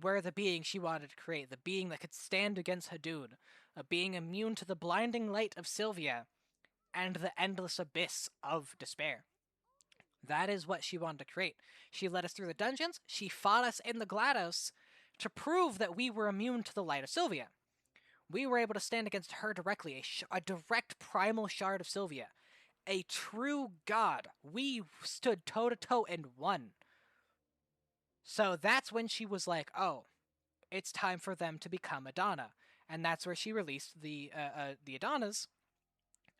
S1: were the being she wanted to create, the being that could stand against Hadun, a being immune to the blinding light of Sylvia and the endless abyss of despair. That is what she wanted to create. She led us through the dungeons. She fought us in the GLaDOS to prove that we were immune to the light of Sylvia. We were able to stand against her directly, a direct primal shard of Sylvia, a true god. We stood toe to toe and won. So that's when she was like, "Oh, it's time for them to become Adana," and that's where she released the Adanas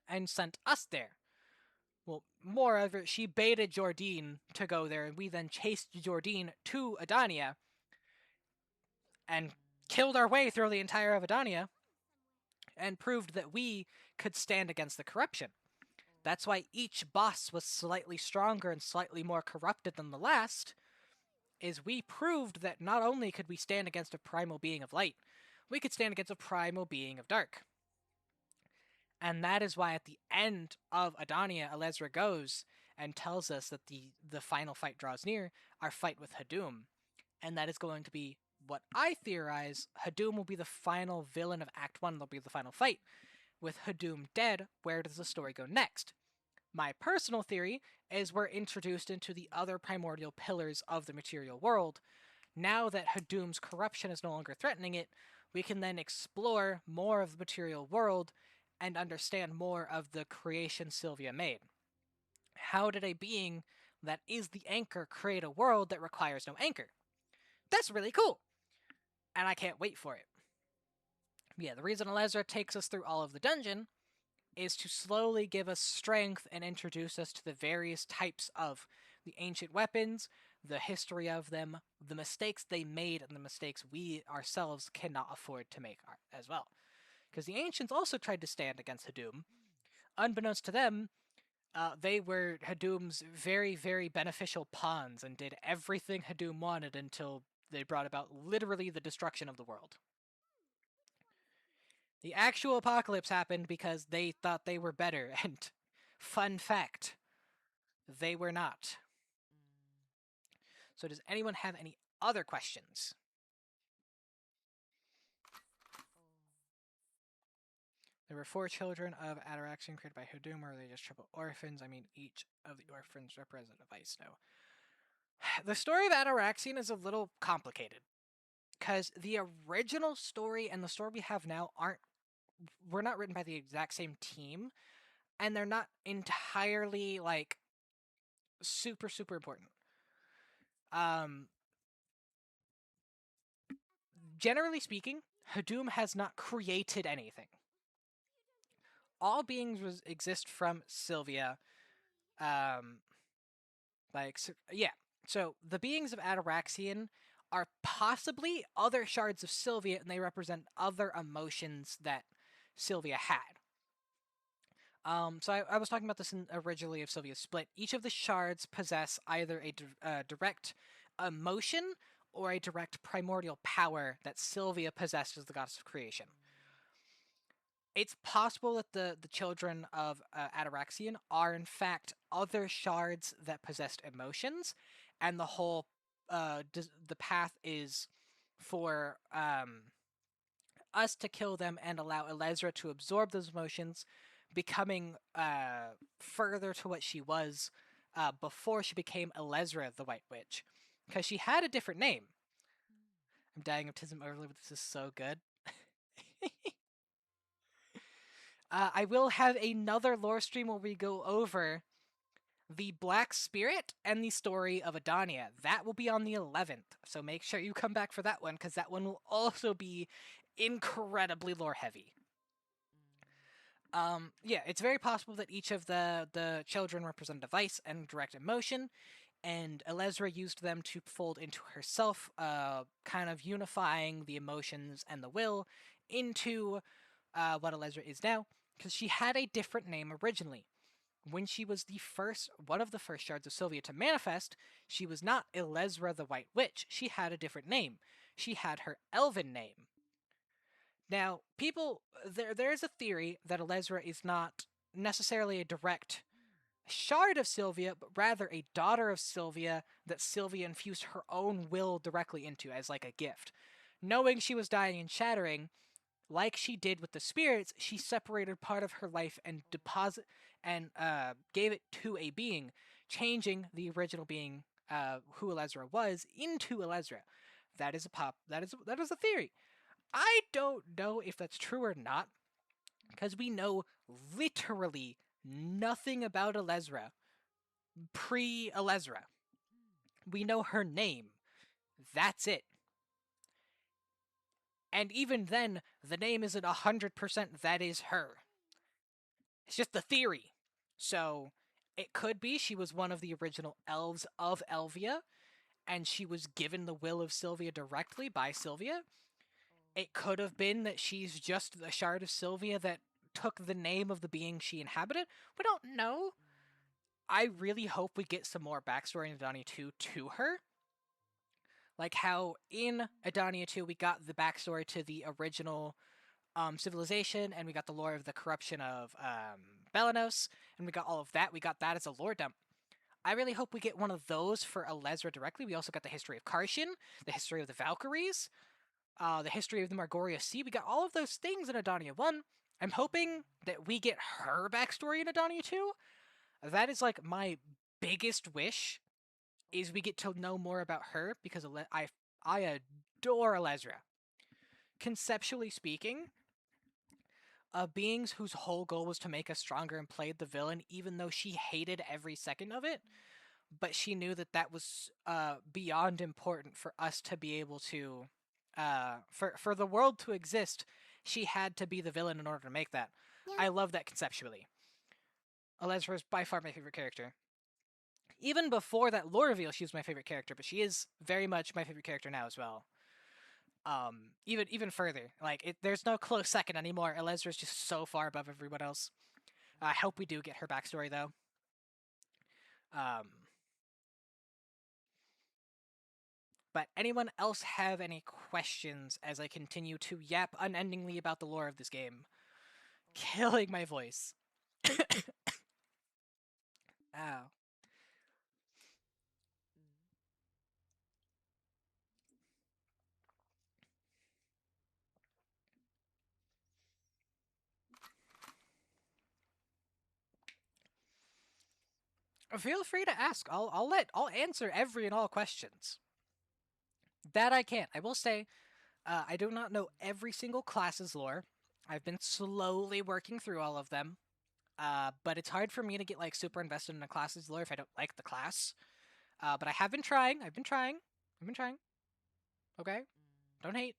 S1: and sent us there. Well, moreover, she baited Jordine to go there, and we then chased Jordine to Adania and killed our way through the entire of Adania and proved that we could stand against the corruption. That's why each boss was slightly stronger and slightly more corrupted than the last, is we proved that not only could we stand against a primal being of light, we could stand against a primal being of dark. And that is why at the end of Adania, Elezra goes and tells us that the final fight draws near, our fight with Hadum. And that is going to be what I theorize. Hadum will be the final villain of Act 1, they'll be the final fight. With Hadum dead, where does the story go next? My personal theory is we're introduced into the other primordial pillars of the material world. Now that Hadum's corruption is no longer threatening it, we can then explore more of the material world and understand more of the creation Sylvia made. How did a being that is the anchor create a world that requires no anchor? That's really cool, and I can't wait for it. Yeah, the reason Elezra takes us through all of the dungeon is to slowly give us strength and introduce us to the various types of the ancient weapons, the history of them, the mistakes they made, and the mistakes we ourselves cannot afford to make as well. Because the ancients also tried to stand against Hadum. Unbeknownst to them, they were Hadum's very, very beneficial pawns and did everything Hadum wanted until they brought about literally the destruction of the world. The actual apocalypse happened because they thought they were better, and fun fact, they were not. So does anyone have any other questions? There were 4 children of Ataraxian created by Hadum, or are they just triple orphans? I mean, each of the orphans represent a vice now. The story of Ataraxian is a little complicated, because the original story and the story we have now were not written by the exact same team, and they're not entirely, like, super, super important. Generally speaking, Hadum has not created anything. All beings exist from Sylvia. So the beings of Ataraxian are possibly other shards of Sylvia, and they represent other emotions that Sylvia had. So I was talking about this originally of Sylvia's split. Each of the shards possess either a direct emotion or a direct primordial power that Sylvia possessed as the goddess of creation. It's possible that the children of Ataraxian are in fact other shards that possessed emotions, and the whole the path is for us to kill them and allow Elezra to absorb those emotions, becoming further to what she was before she became Elezra the White Witch, because she had a different name. I'm dying of tism earlier, but this is so good. I will have another lore stream where we go over the Black Spirit and the story of Adania. That will be on the 11th, so make sure you come back for that one, because that one will also be incredibly lore heavy. Yeah, it's very possible that each of the children represent a vice and direct emotion, and Elezra used them to fold into herself, kind of unifying the emotions and the will into what Elezra is now, because she had a different name originally. When she was one of the first shards of Sylvia to manifest, she was not Elezra the White Witch. She had a different name. She had her elven name. Now, there is a theory that Elezra is not necessarily a direct shard of Sylvia, but rather a daughter of Sylvia that Sylvia infused her own will directly into as like a gift. Knowing she was dying and shattering, like she did with the spirits, she separated part of her life and gave it to a being, changing the original being, who Elezra was, into Elezra. That is a theory. I don't know if that's true or not, because we know literally nothing about Elezra pre-Elezra. We know her name. That's it. And even then, the name isn't 100% that is her. It's just the theory. So, it could be she was one of the original elves of Elvia, and she was given the will of Sylvia directly by Sylvia. It could have been that she's just the shard of Sylvia that took the name of the being she inhabited. We don't know. I really hope we get some more backstory in Adania 2 to her. Like how in Adania 2 we got the backstory to the original civilization, and we got the lore of the corruption of Belanos, and we got all of that. We got that as a lore dump. I really hope we get one of those for Alezra directly. We also got the history of Karshin, the history of the Valkyries, the history of the Margoria Sea. We got all of those things in Adania 1. I'm hoping that we get her backstory in Adania 2. That is like my biggest wish, is we get to know more about her, because I adore Alezra. Conceptually speaking, beings whose whole goal was to make us stronger and played the villain, even though she hated every second of it, but she knew that that was beyond important for us to be able to, for the world to exist. She had to be the villain in order to make that.
S2: Yeah.
S1: I love that conceptually. Alezra is by far my favorite character. Even before that lore reveal, she was my favorite character, but she is very much my favorite character now as well. Even further, like there's no close second anymore. Alezra is just so far above everyone else. I hope we do get her backstory though. But anyone else have any questions as I continue to yap unendingly about the lore of this game? Killing my voice. Ow. Feel free to ask. I'll answer every and all questions. That I can't. I will say, I do not know every single class's lore. I've been slowly working through all of them. But it's hard for me to get like super invested in a class's lore if I don't like the class. But I have been trying. I've been trying. Okay, don't hate.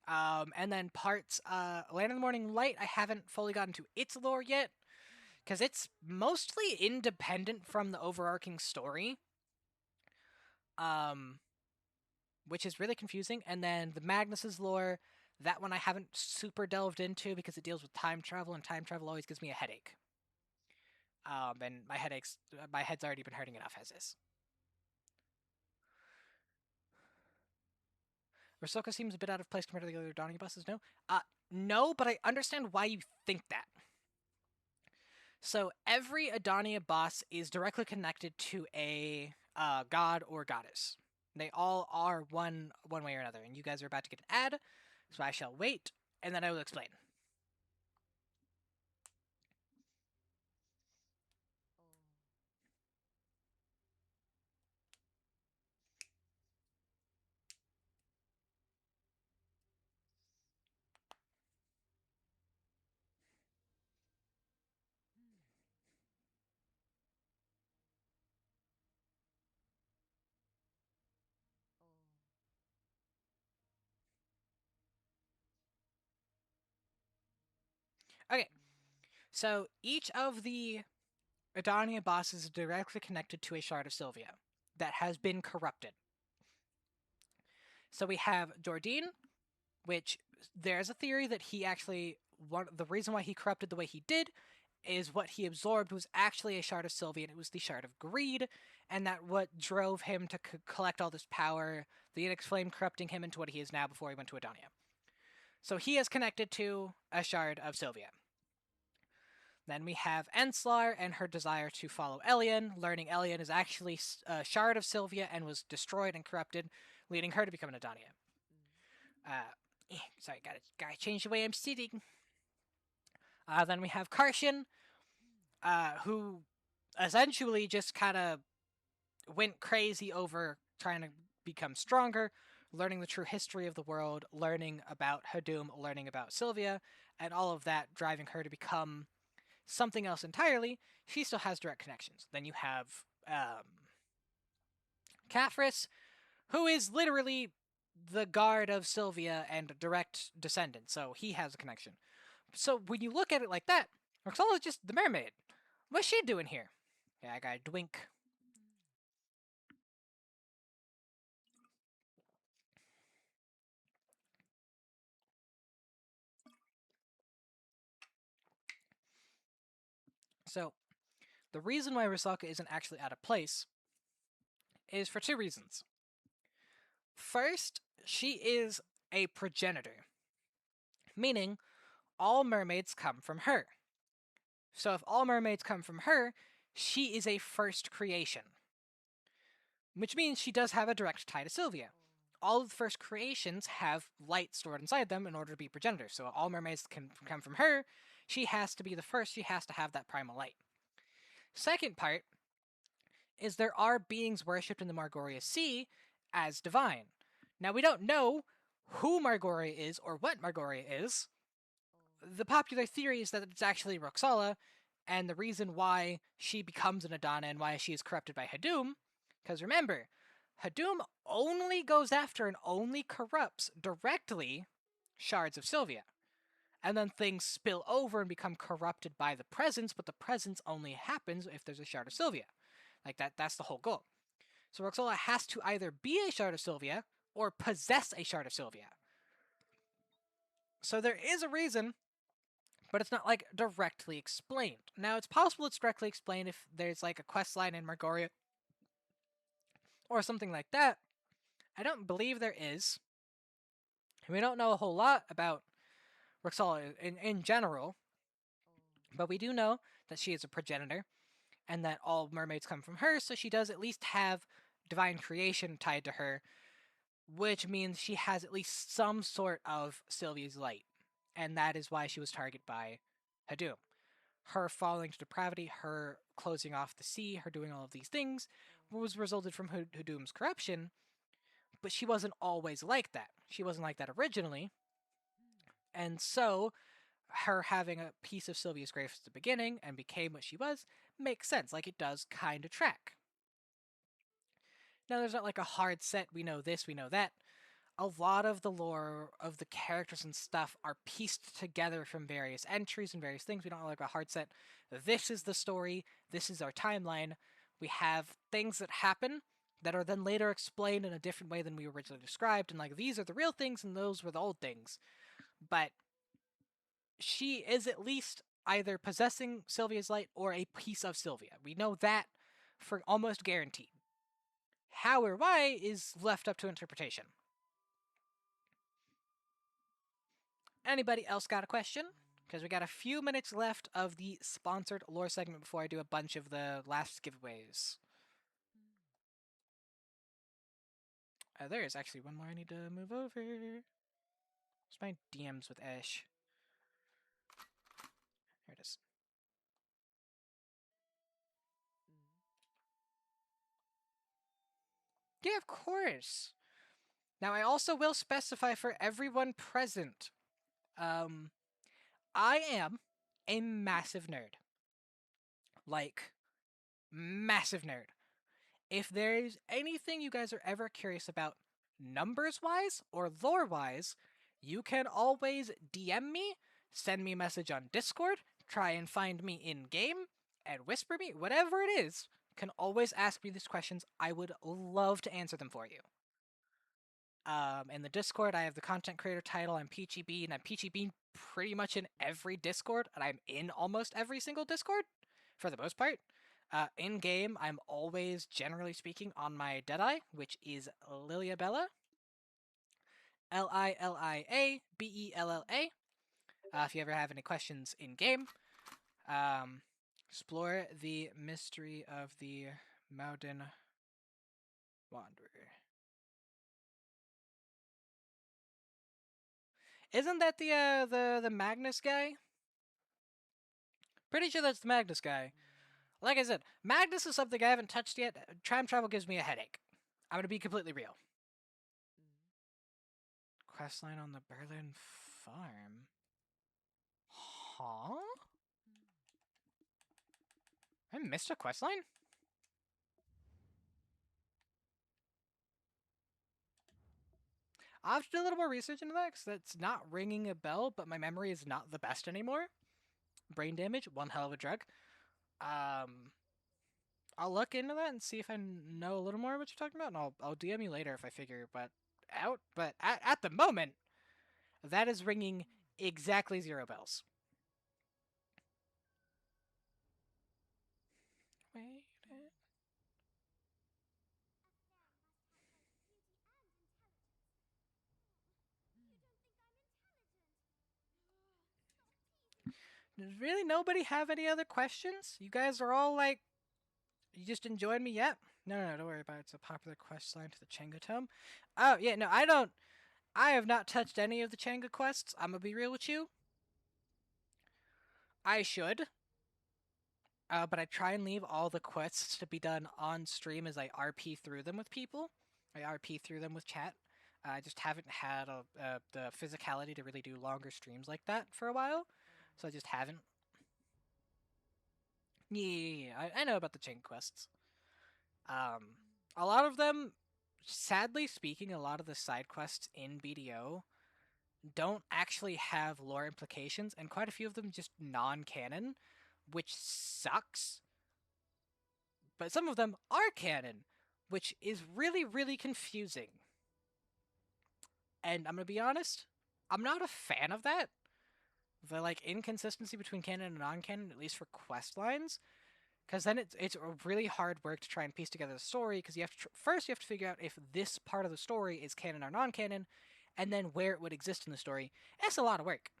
S1: And then parts Land of the Morning Light, I haven't fully gotten to its lore yet, because it's mostly independent from the overarching story. Which is really confusing. And then the Magnus's lore, that one I haven't super delved into because it deals with time travel, and time travel always gives me a headache. And my head's already been hurting enough as is. Rosoka seems a bit out of place compared to the other Donnie buses, no? No, but I understand why you think that. So every Adania boss is directly connected to a god or goddess. They all are one way or another, and you guys are about to get an ad, so I shall wait, and then I will explain. Okay, so each of the Adania bosses is directly connected to a shard of Sylvia that has been corrupted. So we have Jordine, which there's a theory that he actually, the reason why he corrupted the way he did is what he absorbed was actually a shard of Sylvia, and it was the shard of greed, and that what drove him to collect all this power, the Phoenix Flame corrupting him into what he is now before he went to Adania. So he is connected to a shard of Sylvia. Then we have Enslar and her desire to follow Elian, learning Elian is actually a shard of Sylvia and was destroyed and corrupted, leading her to become an Adania. Sorry, gotta change the way I'm sitting. Then we have Karshin, who essentially just kind of went crazy over trying to become stronger, learning the true history of the world, learning about Hadum, learning about Sylvia, and all of that driving her to become something else entirely. She still has direct connections. Then you have Caphras, who is literally the guard of Sylvia and a direct descendant, so he has a connection. So when you look at it like that, Roxola's just the mermaid. What's she doing here? Yeah, I got a dwink. So, the reason why Rusaka isn't actually out of place is for two reasons. First, she is a progenitor, meaning all mermaids come from her. So if all mermaids come from her, she is a first creation, which means she does have a direct tie to Sylvia. All of the first creations have light stored inside them in order to be progenitors. So all mermaids can come from her. She has to be the first. She has to have that primal light. Second part is there are beings worshipped in the Margoria Sea as divine. Now we don't know who Margoria is or what Margoria is. The popular theory is that it's actually Roxala, and the reason why she becomes an Adana and why she is corrupted by Hadum, because remember, Hadum only goes after and only corrupts directly shards of Sylvia. And then things spill over and become corrupted by the presence, but the presence only happens if there's a shard of Sylvia. Like that's the whole goal. So Roxala has to either be a shard of Sylvia or possess a shard of Sylvia. So there is a reason, but it's not like directly explained. Now it's possible it's directly explained if there's like a quest line in Margoria or something like that. I don't believe there is. We don't know a whole lot about Roxala in general, but we do know that she is a progenitor and that all mermaids come from her, so she does at least have divine creation tied to her, which means she has at least some sort of Sylvia's light, and that is why she was targeted by Hadum. Her falling to depravity, her closing off the sea, her doing all of these things was resulted from Hadum's corruption, but she wasn't always like that. She wasn't like that originally, and so her having a piece of Sylvia's grace at the beginning and became what she was makes sense. Like, it does kind of track. Now, there's not like a hard set, we know this, we know that. A lot of the lore of the characters and stuff are pieced together from various entries and various things. We don't have like a hard set. This is the story, this is our timeline. We have things that happen that are then later explained in a different way than we originally described, and like these are the real things and those were the old things. But she is at least either possessing Sylvia's light or a piece of Sylvia. We know that for almost guaranteed. How or why is left up to interpretation. Anybody else got a question? Because we got a few minutes left of the sponsored lore segment before I do a bunch of the last giveaways. There is actually one more I need to move over. It's my DMs with Ash. Here it is. Yeah, of course. Now, I also will specify for everyone present. I am a massive nerd. Like, massive nerd. If there's anything you guys are ever curious about, numbers-wise or lore-wise, you can always DM me, send me a message on Discord, try and find me in-game, and whisper me, whatever it is, can always ask me these questions. I would love to answer them for you. In the Discord, I have the content creator title. I'm Peachy Bean, and I'm Peachy Bean pretty much in every Discord, and I'm in almost every single Discord, for the most part. In game, I'm always, generally speaking, on my Deadeye, which is Lilia Bella. Lilia Bella. If you ever have any questions in game, explore the mystery of the Mountain Wanderer. Isn't that the Magnus guy? Pretty sure that's the Magnus guy. Like I said, Magnus is something I haven't touched yet. Time travel gives me a headache. I'm gonna be completely real. Questline on the Berlin farm. Huh? I missed a questline? I'll have to do a little more research into that because that's not ringing a bell, but my memory is not the best anymore. Brain damage, one hell of a drug. I'll look into that and see if I know a little more what you're talking about, and I'll DM you later if I figure but out. But at the moment, that is ringing exactly 0 bells. Does really nobody have any other questions? You guys are all like, you just enjoyed me yet? No, don't worry about it. It's a popular quest line to the Changa Tome. Oh, yeah, no, I don't. I have not touched any of the Changa quests. I'm gonna be real with you. I should. But I try and leave all the quests to be done on stream as I RP through them with people. I RP through them with chat. I just haven't had the physicality to really do longer streams like that for a while, so I just haven't. Yeah, I know about the chain quests. A lot of them, sadly speaking, a lot of the side quests in BDO don't actually have lore implications, and quite a few of them just non-canon, which sucks. But some of them are canon, which is really, really confusing. And I'm gonna be honest, I'm not a fan of that. The like inconsistency between canon and non-canon, at least for quest lines, because then it's a really hard work to try and piece together the story. Because you have to first you have to figure out if this part of the story is canon or non-canon, and then where it would exist in the story. It's a lot of work.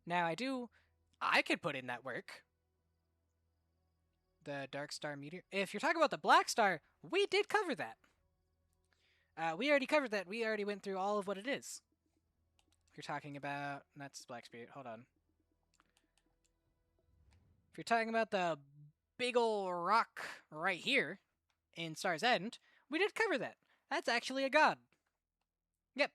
S1: Now I could put in that work. The Dark Star Meteor. If you're talking about the Black Star, we did cover that. We already covered that. We already went through all of what it is. If you're talking about... That's Black Spirit. Hold on. If you're talking about the big ol' rock right here in Star's End, we did cover that. That's actually a god. Yep.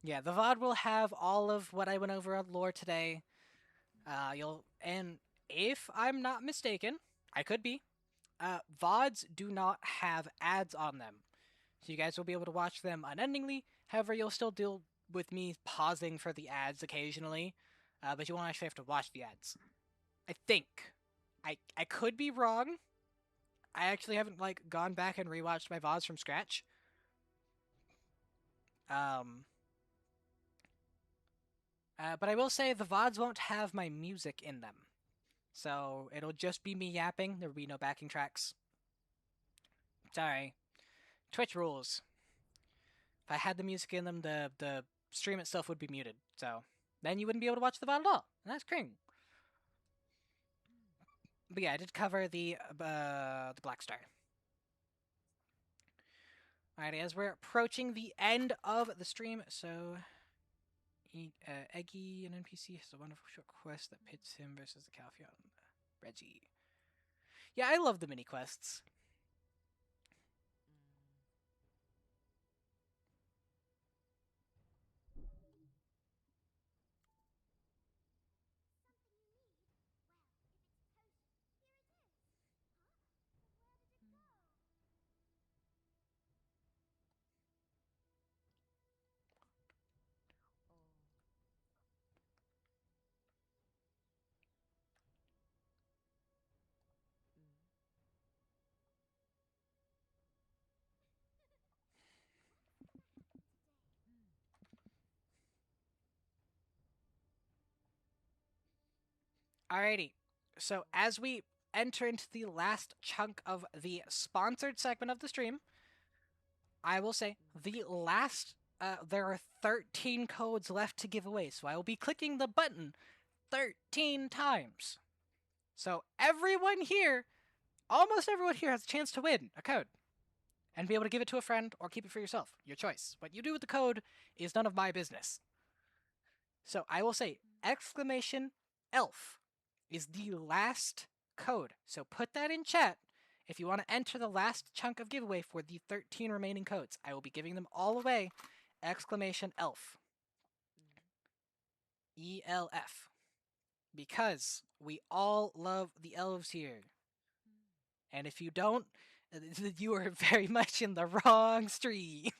S1: Yeah, the VOD will have all of what I went over on lore today. And if I'm not mistaken, I could be, VODs do not have ads on them. So you guys will be able to watch them unendingly. However, you'll still deal with me pausing for the ads occasionally. But you won't actually have to watch the ads. I think. I could be wrong. I actually haven't like gone back and rewatched my VODs from scratch. But I will say the VODs won't have my music in them. So it'll just be me yapping. There will be no backing tracks. Sorry. Twitch rules. If I had the music in them, the stream itself would be muted. So then you wouldn't be able to watch the VOD at all. And that's cring. But yeah, I did cover the Black Star. Alrighty, as we're approaching the end of the stream, so Eggy, an NPC, has a wonderful short quest that pits him versus the Calphion Reggie. Yeah, I love the mini quests. Alrighty, so as we enter into the last chunk of the sponsored segment of the stream, I will say the last, there are 13 codes left to give away, so I will be clicking the button 13 times. So everyone here, almost everyone here has a chance to win a code and be able to give it to a friend or keep it for yourself. Your choice. What you do with the code is none of my business. So I will say exclamation elf is the last code. So put that in chat if you want to enter the last chunk of giveaway for the 13 remaining codes. I will be giving them all away. Exclamation elf. ELF. Because we all love the elves here. And if you don't, you are very much in the wrong stream.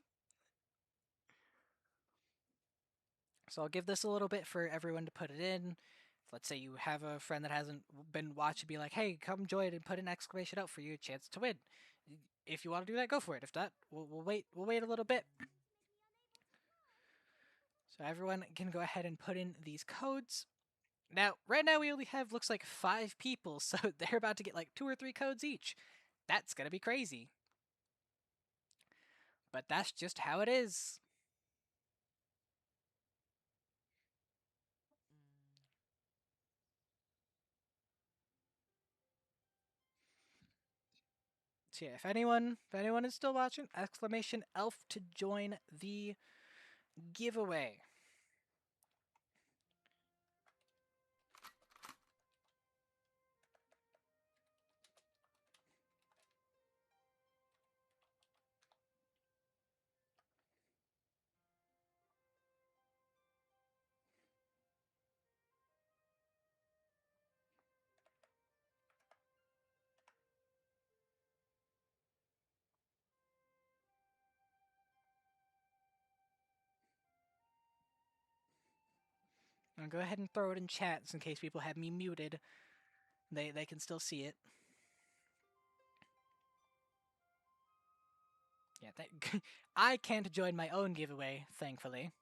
S1: So I'll give this a little bit for everyone to put it in. Let's say you have a friend that hasn't been watching, be like, hey, come join and put an exclamation out for you, a chance to win. If you want to do that, go for it. If not, we'll wait a little bit. So everyone can go ahead and put in these codes. Now, right now we only have, looks like 5 people, so they're about to get like 2 or 3 codes each. That's gonna be crazy. But that's just how it is. So yeah, if anyone is still watching, exclamation elf to join the giveaway. I'll go ahead and throw it in chats in case people have me muted. They can still see it. Yeah, I can't join my own giveaway, thankfully.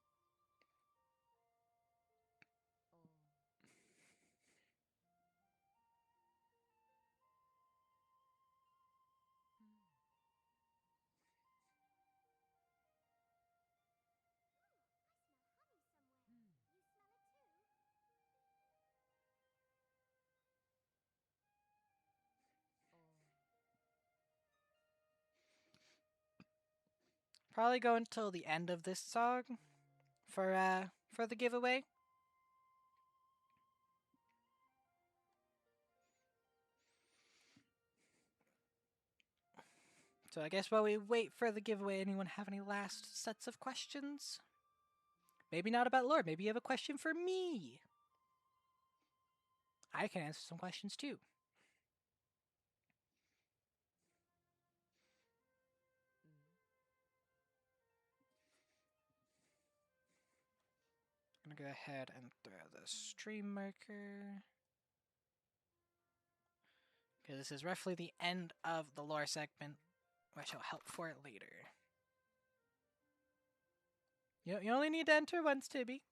S1: Probably go until the end of this song for the giveaway. So I guess while we wait for the giveaway, anyone have any last sets of questions? Maybe not about lore, maybe you have a question for me. I can answer some questions too. I'm gonna go ahead and throw the stream marker. Okay, this is roughly the end of the lore segment, which will help for it later. You only need to enter once, Tibby.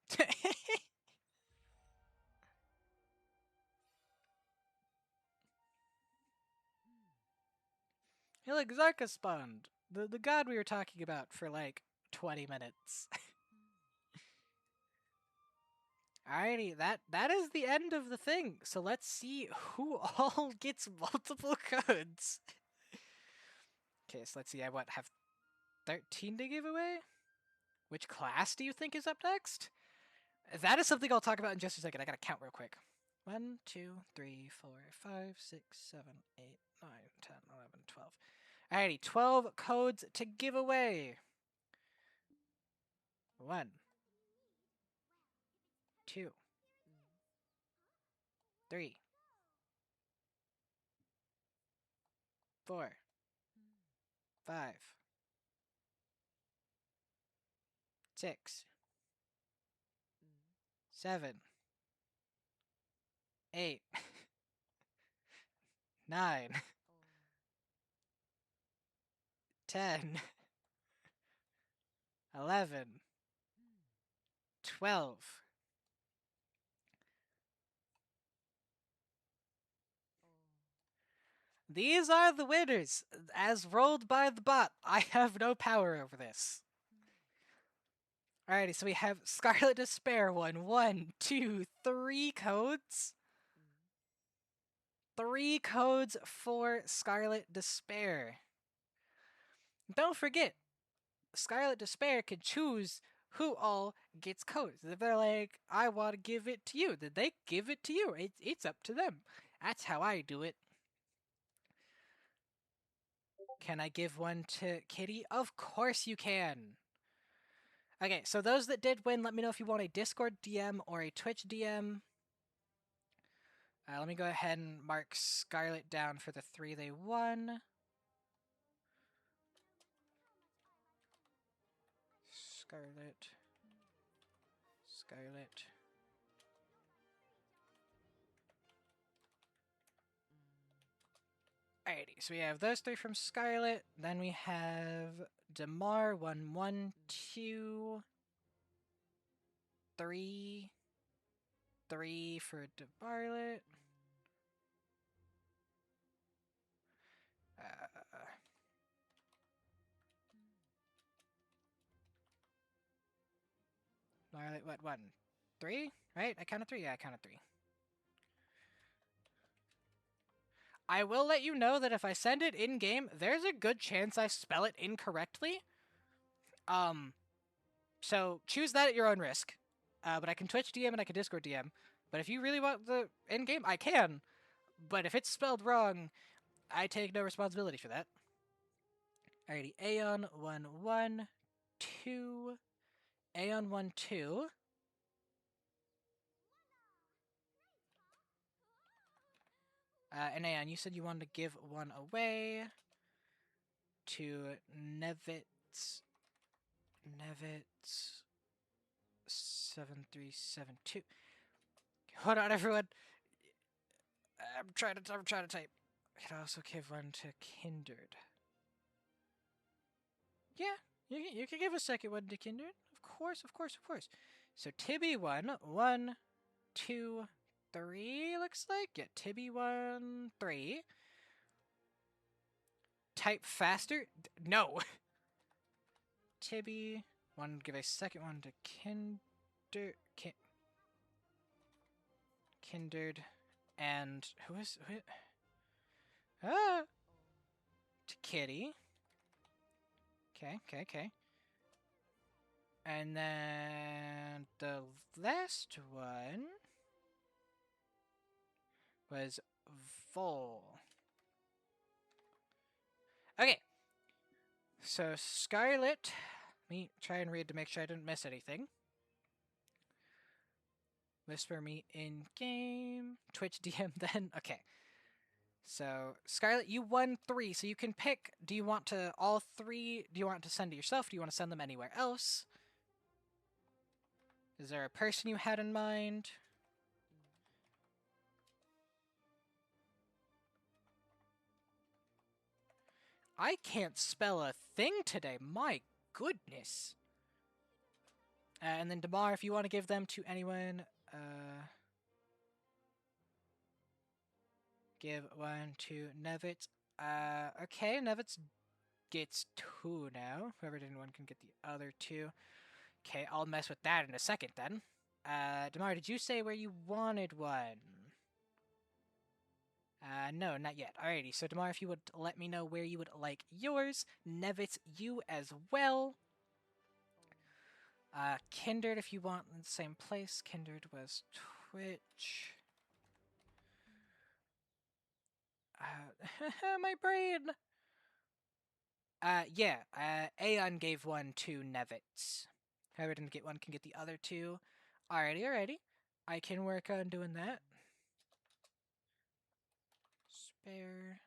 S1: Hey, look, Zarka spawned. The god we were talking about for like 20 minutes. Alrighty, that is the end of the thing. So let's see who all gets multiple codes. Okay, so let's see. I have 13 to give away? Which class do you think is up next? That is something I'll talk about in just a second. I gotta count real quick. 1, 2, 3, 4, 5, 6, 7, 8, 9, 10, 11, 12. Alrighty, 12 codes to give away. 1, 2, 3, 4, 5, 6, 7, 8, 9, 10, 11, 12. These are the winners, as rolled by the bot. I have no power over this. Alrighty, so we have Scarlet Despair won 1, 2, 3 codes. 3 codes for Scarlet Despair. Don't forget, Scarlet Despair can choose who all gets codes. If they're like, I want to give it to you, then they give it to you. It's up to them. That's how I do it. Can I give one to Kitty? Of course you can. Okay, so those that did win, let me know if you want a Discord DM or a Twitch DM. Let me go ahead and mark Scarlet down for the 3 they won. Scarlet. Scarlet. Alrighty, so we have those 3 from Scarlet. Then we have Damar 1, 1, 2, 3. 3 for DeBarlet. Violet, what, 1? 3? Right? I counted 3? Yeah, I counted 3. I will let you know that if I send it in game, there's a good chance I spell it incorrectly. So choose that at your own risk. But I can Twitch DM and I can Discord DM. But if you really want the in game, I can. But if it's spelled wrong, I take no responsibility for that. Alrighty, Aeon112, Aeon12. And Aeon, you said you wanted to give one away to Nevitz. Nevitz 7372. Hold on, everyone. I'm trying to type. I could also give one to Kindred. Yeah, you can give a second one to Kindred. Of course. So Tibby one, 2, 3 looks like. Yeah, Tibby 1, 3. Type faster? No. Tibby one, give a second one to Kindred, and who? Ah, to Kitty. Okay. And then the last one was Vol. Okay. So Scarlet, let me try and read to make sure I didn't miss anything. Whisper me in game. Twitch DM then. Okay. So Scarlet, you won 3, so you can pick. Do you want to all 3? Do you want to send it yourself? Do you want to send them anywhere else? Is there a person you had in mind? I can't spell a thing today. My goodness. And then Damar, if you want to give them to anyone, give one to Nevitz. Okay, Nevitz gets 2 now. Whoever didn't one can get the other 2. Okay, I'll mess with that in a second then. Damar, did you say where you wanted one? No, not yet. Alrighty, so Damar, if you would let me know where you would like yours. Nevitz, you as well. Kindred, if you want in the same place. Kindred was Twitch. My brain! Yeah, Aeon gave one to Nevitz. Whoever didn't get one can get the other 2. Alrighty. I can work on doing that. Spare.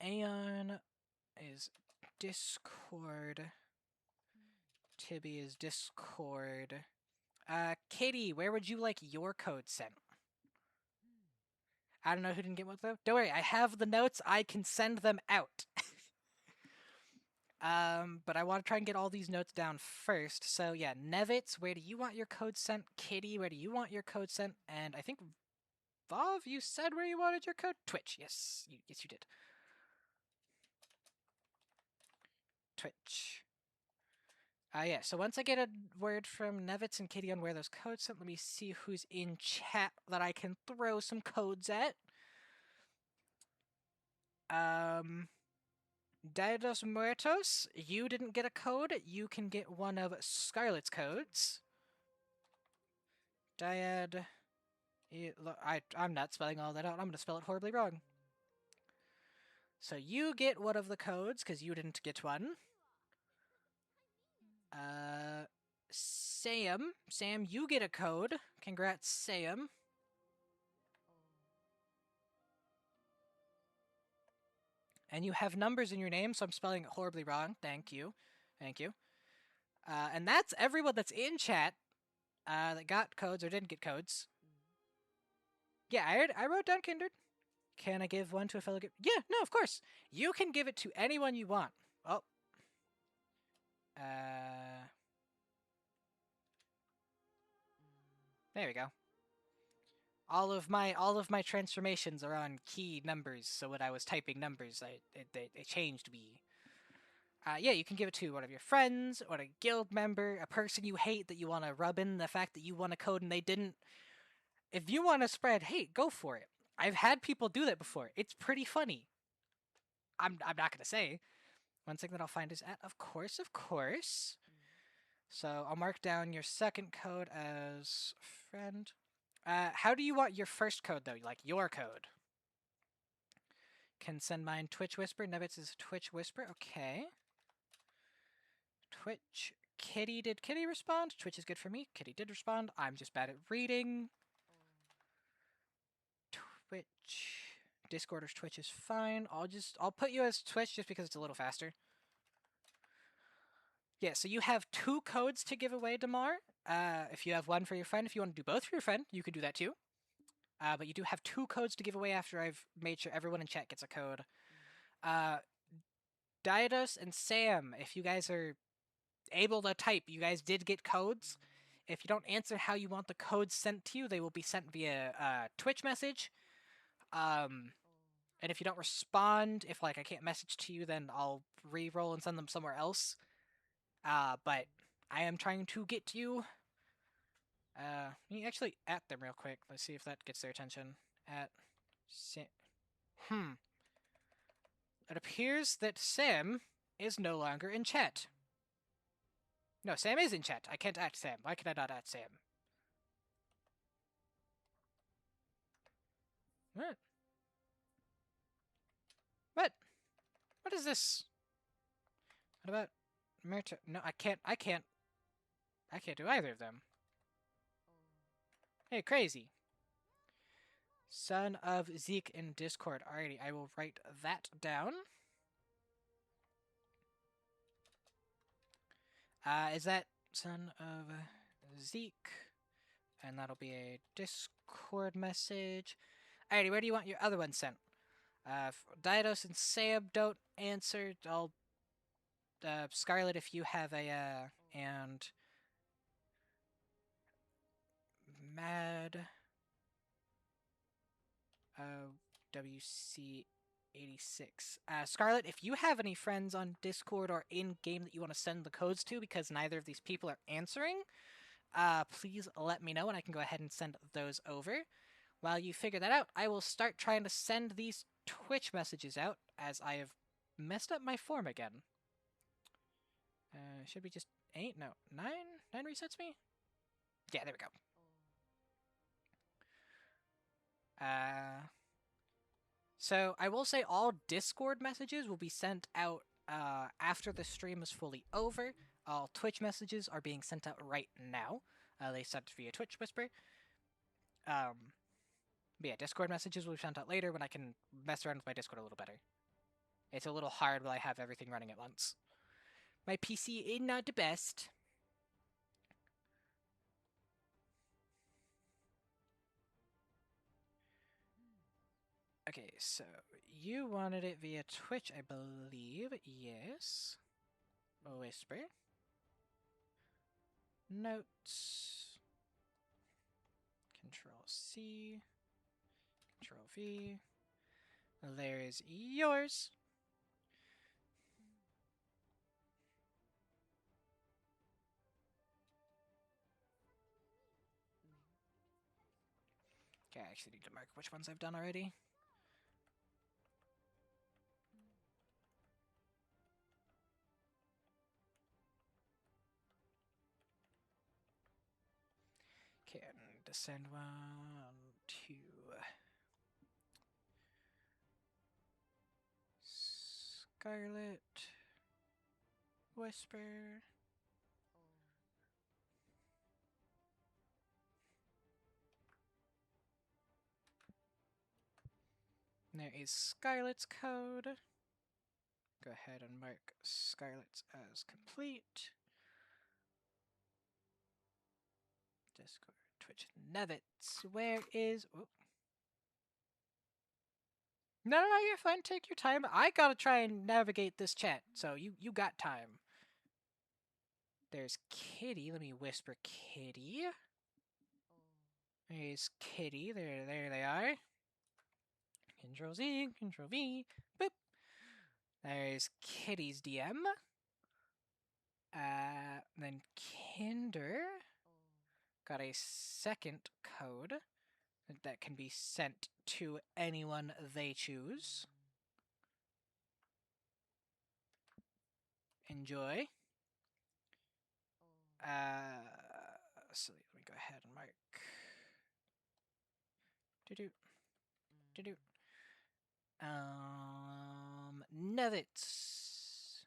S1: Aeon is Discord. Tibby is Discord. Kitty, where would you like your code sent? I don't know who didn't get what though. Don't worry, I have the notes. I can send them out. But I want to try and get all these notes down first. So yeah, Nevitz, where do you want your code sent? Kitty, where do you want your code sent? And I think Vav, you said where you wanted your code? Twitch, yes, you did. Twitch. Yeah, so once I get a word from Nevitz and Kitty on where those codes sent, let me see who's in chat that I can throw some codes at. Dia dos Muertos, you didn't get a code. You can get one of Scarlet's codes. Dyad. I'm not spelling all that out. I'm going to spell it horribly wrong. So you get one of the codes because you didn't get one. Sam, you get a code. Congrats, Sam. And you have numbers in your name, so I'm spelling it horribly wrong. Thank you. And that's everyone that's in chat that got codes or didn't get codes. Yeah, I wrote down Kindred. Can I give one to a fellow? Yeah, no, of course. You can give it to anyone you want. Oh. There we go. All of my transformations are on key numbers, so when I was typing numbers, they changed me. Yeah, you can give it to one of your friends, or a guild member, a person you hate that you want to rub in the fact that you won a code and they didn't. If you want to spread hate, go for it. I've had people do that before. It's pretty funny. I'm not gonna say. One thing that I'll find is at of course, of course. So I'll mark down your second code as friend. How do you want your first code though? Like your code? Can send mine Twitch Whisper. Nevitz is Twitch Whisper. Okay. Twitch. Kitty, did Kitty respond? Twitch is good for me. Kitty did respond. I'm just bad at reading. Twitch. Discord or Twitch is fine. I'll put you as Twitch just because it's a little faster. Yeah, so you have 2 codes to give away, Damar. If you have one for your friend, if you want to do both for your friend, you can do that too. But you do have 2 codes to give away after I've made sure everyone in chat gets a code. Diodos and Sam, if you guys are able to type, you guys did get codes. If you don't answer how you want the codes sent to you, they will be sent via Twitch message. And if you don't respond, if like I can't message to you, then I'll re-roll and send them somewhere else. But I am trying to get you. Let me actually at them real quick. Let's see if that gets their attention. At Sam. It appears that Sam is no longer in chat. No, Sam is in chat. I can't at Sam. Why can I not at Sam? What? What? What is this? What about Merta? No, I can't do either of them. Hey, crazy. Son of Zeke in Discord. Alrighty, I will write that down. Is that son of Zeke? And that'll be a Discord message. Alrighty, where do you want your other one sent? Diodos and Sam don't answer. I'll Scarlet, if you have a and Mad WC86. Scarlet, if you have any friends on Discord or in game that you want to send the codes to, because neither of these people are answering, please let me know and I can go ahead and send those over. While you figure that out, I will start trying to send these Twitch messages out as I have messed up my form again. Should be just 8? No, 9? 9 resets me? Yeah, there we go. So I will say all Discord messages will be sent out after the stream is fully over. All Twitch messages are being sent out right now. They sent via Twitch Whisper. But yeah, Discord messages will be sent out later when I can mess around with my Discord a little better. It's a little hard while I have everything running at once. My PC is not the best. Okay, so you wanted it via Twitch, I believe. Yes. Whisper. Notes. Control C. Control V. There is yours. Okay, I actually need to mark which ones I've done already. Okay, I need to send 1, 2. Scarlet. Whisper. There is Scarlet's code. Go ahead and mark Scarlet's as complete. Discord, Twitch, Nevitz. Where is... Oh. No, you're fine. Take your time. I gotta try and navigate this chat, so you got time. There's Kitty. Let me whisper Kitty. There's Kitty. There they are. Control Z, Control V. Boop. There's Kitty's DM. Then Kinder got a second code. that can be sent to anyone they choose. Enjoy. So let me go ahead and mark. Do-do. Do-do. Nevitz.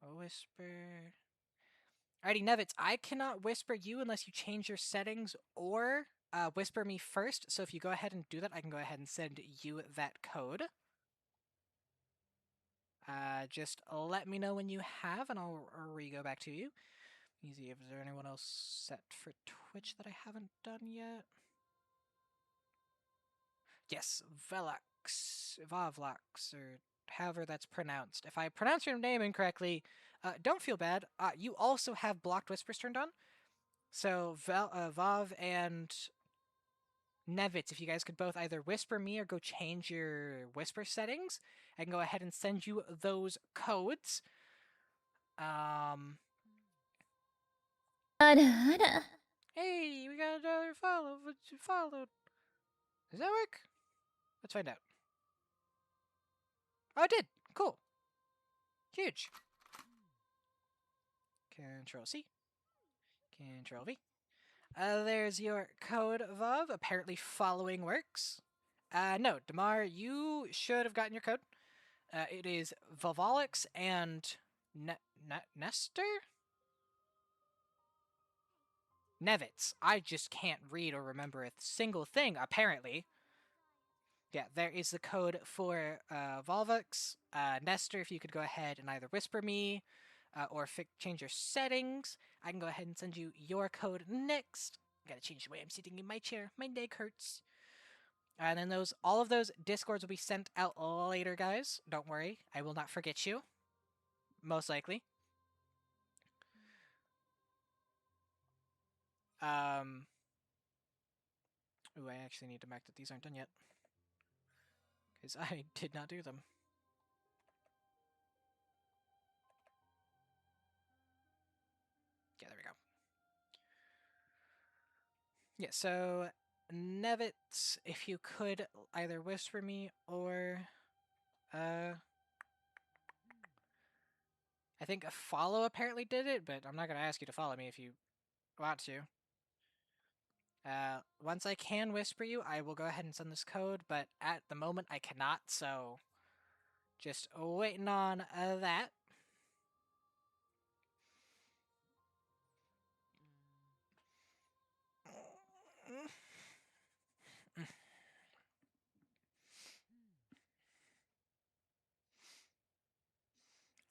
S1: A whisper. Alrighty, Nevitz, I cannot whisper you unless you change your settings or whisper me first. So if you go ahead and do that, I can go ahead and send you that code. Just let me know when you have, and I'll re-go back to you. Easy. Is there anyone else set for Twitch that I haven't done yet? Yes, Vavlax, or however that's pronounced. If I pronounce your name incorrectly, don't feel bad. You also have blocked whispers turned on. So Vav and Nevitz, if you guys could both either whisper me or go change your whisper settings, I can go ahead and send you those codes.
S2: あらあら。
S1: Hey, we got another follow. What you followed? Does that work? Let's find out. Oh, it did. Cool. Huge. Control C. Control V. There's your code, Vav. Apparently following works. No, Damar, you should have gotten your code. It is Vavolix and Nestor? Nevitz. I just can't read or remember a single thing, apparently. Yeah, there is the code for Volvix. Nestor, if you could go ahead and either whisper me or change your settings, I can go ahead and send you your code next. Gotta change the way I'm sitting in my chair. My neck hurts. And then all of those discords will be sent out later, guys. Don't worry, I will not forget you. Most likely. Ooh, I actually need to mark that these aren't done yet. Because I did not do them. Yeah, there we go. Yeah, so Nevitz, if you could either whisper me or I think a follow apparently did it, but I'm not gonna ask you to follow me if you want to. Once I can whisper you, I will go ahead and send this code, but at the moment I cannot, so just waiting on that.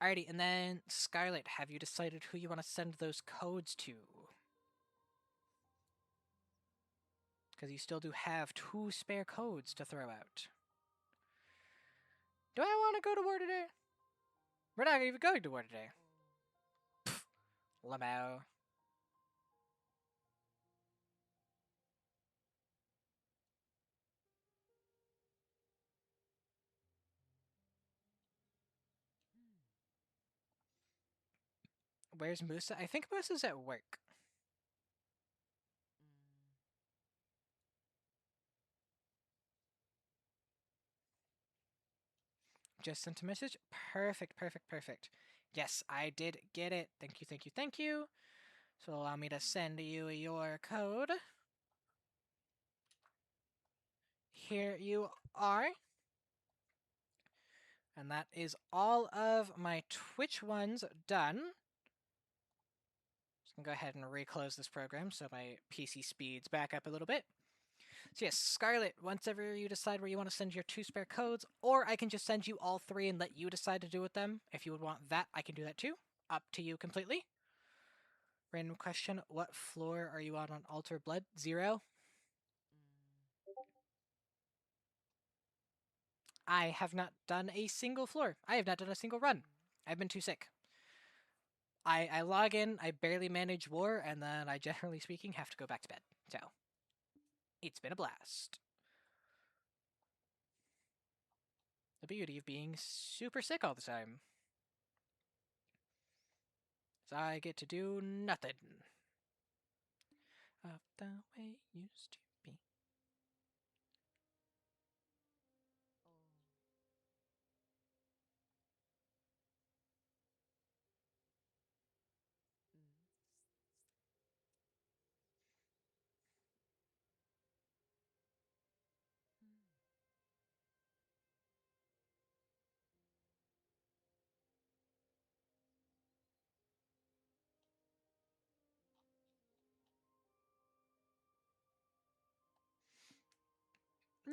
S1: Alrighty, and then Scarlet, have you decided who you want to send those codes to? Because you still do have 2 spare codes to throw out. Do I want to go to war today? We're not even going to war today. Pfft, Lamau. Where's Musa? I think Musa's at work. Just sent a message. Perfect, perfect, perfect. Yes, I did get it. Thank you, thank you, thank you. So allow me to send you your code. Here you are. And that is all of my Twitch ones done. Just gonna go ahead and reclose this program so my PC speeds back up a little bit. So yes, Scarlet, once ever you decide where you want to send your 2 spare codes, or I can just send you all 3 and let you decide to do with them. If you would want that, I can do that too. Up to you completely. Random question, what floor are you on Altar Blood? 0? I have not done a single floor. I have not done a single run. I've been too sick. I log in, I barely manage war, and then I, generally speaking, have to go back to bed. So, it's been a blast. The beauty of being super sick all the time. So I get to do nothing. Of the way it used to be.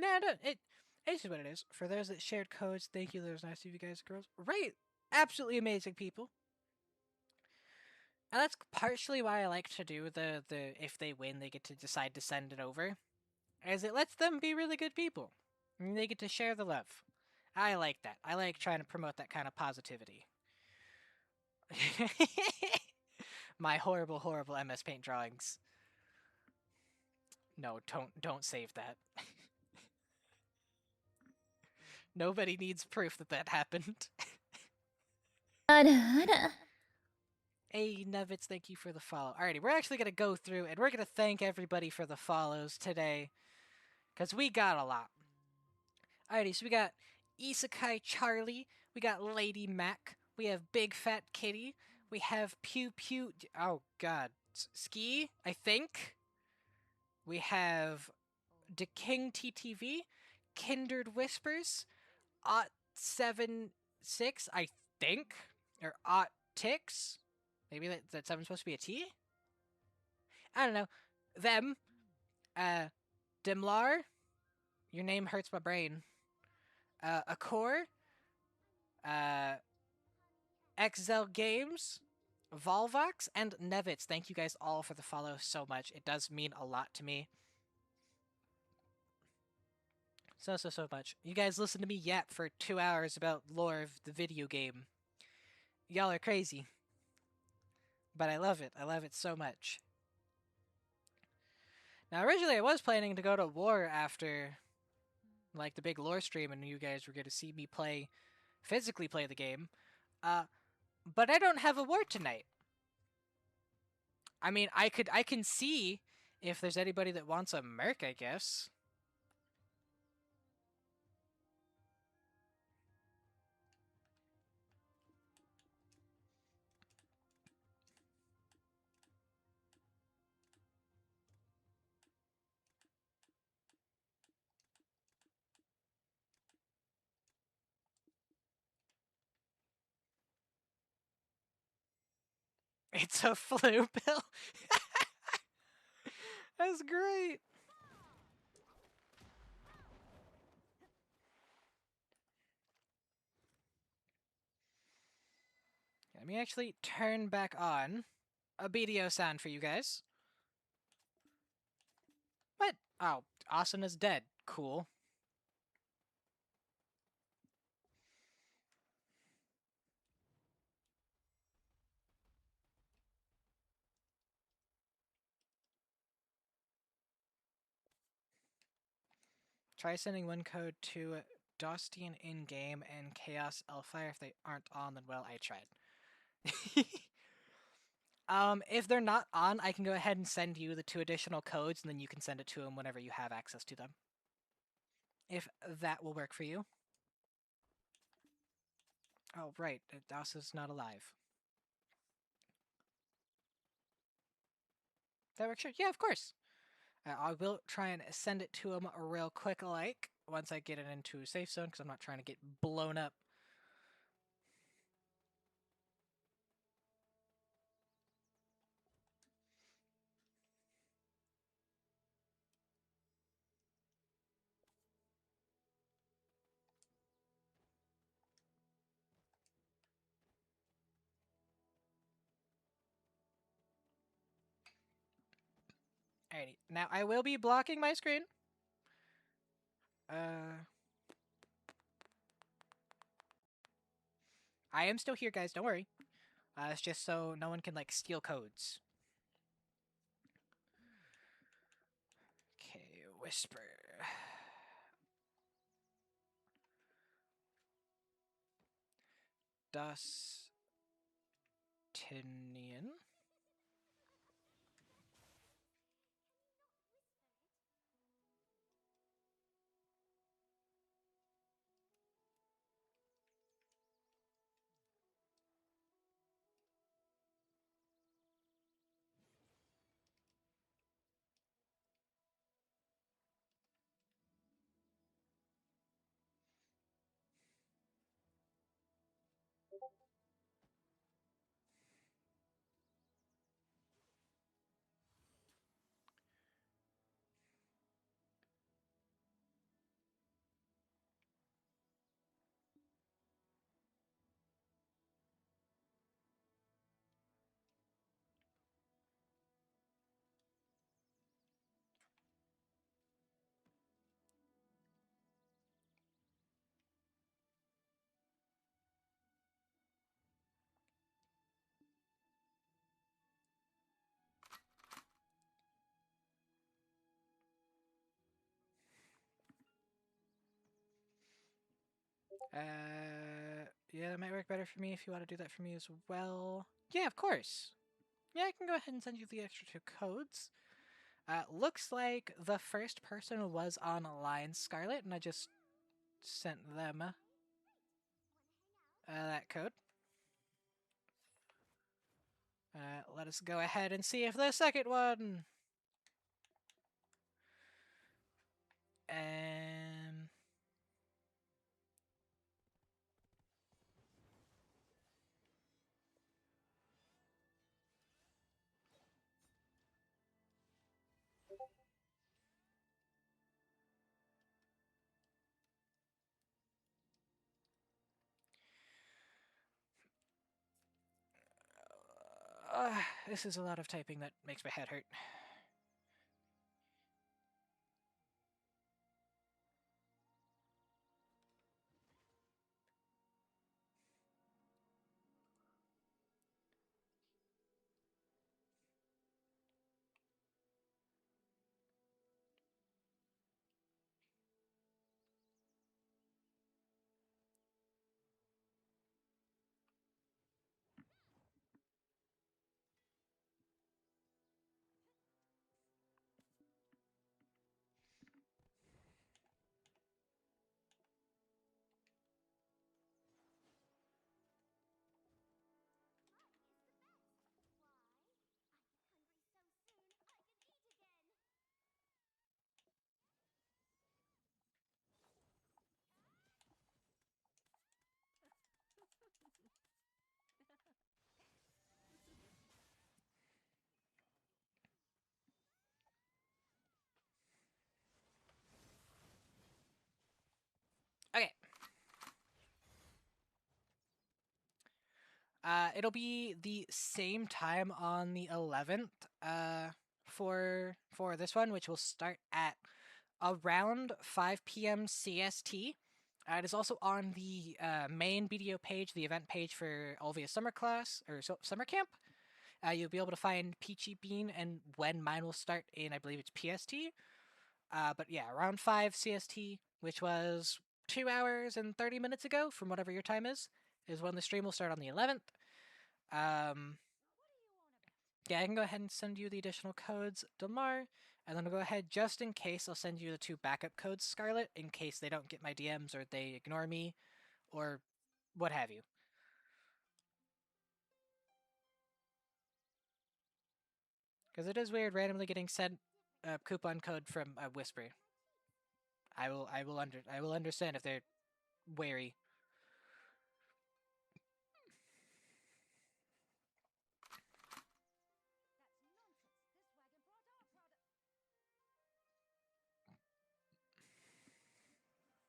S1: No, no, it's just what it is. For those that shared codes, thank you. Those nice of you guys, girls. Right, absolutely amazing people. And that's partially why I like to do the if they win, they get to decide to send it over, as it lets them be really good people, and they get to share the love. I like that. I like trying to promote that kind of positivity. My horrible, horrible MS Paint drawings. No, don't save that. Nobody needs proof that that happened.
S2: あらあら。
S1: Hey, Nevitz, thank you for the follow. Alrighty, we're actually gonna go through and we're gonna thank everybody for the follows today, cause we got a lot. Alrighty, so we got Isekai Charlie, we got Lady Mac, we have Big Fat Kitty, we have Pew Pew. Oh God, Ski, I think. We have The King TTV, Kindred Whispers, Ot76, I think, or Ottix. Maybe that seven's supposed to be a T. I don't know. Them, Dimlar, your name hurts my brain. Accor, uh, XL Games, Volvox, and Nevitz. Thank you guys all for the follow so much. It does mean a lot to me. So much. You guys listen to me yap for 2 hours about lore of the video game. Y'all are crazy. But I love it. I love it so much. Now, originally I was planning to go to war after, like, the big lore stream, and you guys were going to see me physically play the game. But I don't have a war tonight. I mean, I can see if there's anybody that wants a merc, I guess. It's a flu pill. That's great. Let me actually turn back on a BDO sound for you guys. What? Oh, Asuna's dead. Cool. Try sending one code to Dostian in-game and Chaos Elfire. If they aren't on, then well, I tried. If they're not on, I can go ahead and send you the 2 additional codes, and then you can send it to them whenever you have access to them. If that will work for you. Oh, right. Dawson's not alive. That works, sure. Yeah, of course. I will try and send it to him real quick, like, once I get it into a safe zone, because I'm not trying to get blown up. Alrighty, now I will be blocking my screen. I am still here, guys, don't worry. It's just so no one can, like, steal codes. Okay, Whisper. Dustinian. Yeah, that might work better for me if you want to do that for me as well. Yeah, of course. Yeah, I can go ahead and send you the extra 2 codes. Looks like the first person was online, Scarlet, and I just sent them that code. Let us go ahead and see if the second one. This is a lot of typing that makes my head hurt. Okay. It'll be the same time on the 11th for this one, which will start at around 5 p.m. CST. It is also on the main video page, the event page for Olvia summer class or summer camp. You'll be able to find Peachy Bean and when mine will start in, I believe it's PST. But yeah, around 5 CST, which was 2 hours and 30 minutes ago, from whatever your time is when the stream will start on the 11th. Yeah, I can go ahead and send you the additional codes, Delmar, and then I'll go ahead, just in case, I'll send you the 2 backup codes, Scarlet, in case they don't get my DMs or they ignore me, or what have you. Because it is weird randomly getting sent a coupon code from a Whisper. I will understand if they're wary.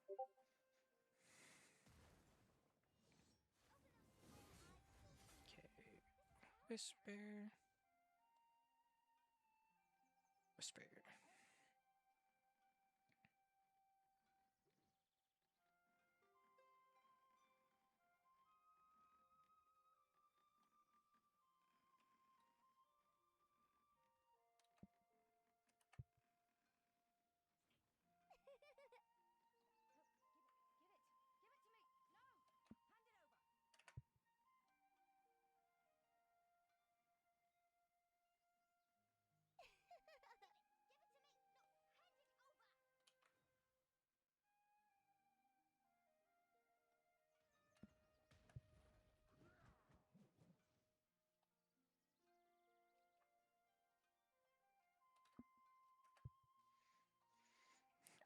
S1: Okay, Whisper, Whisper.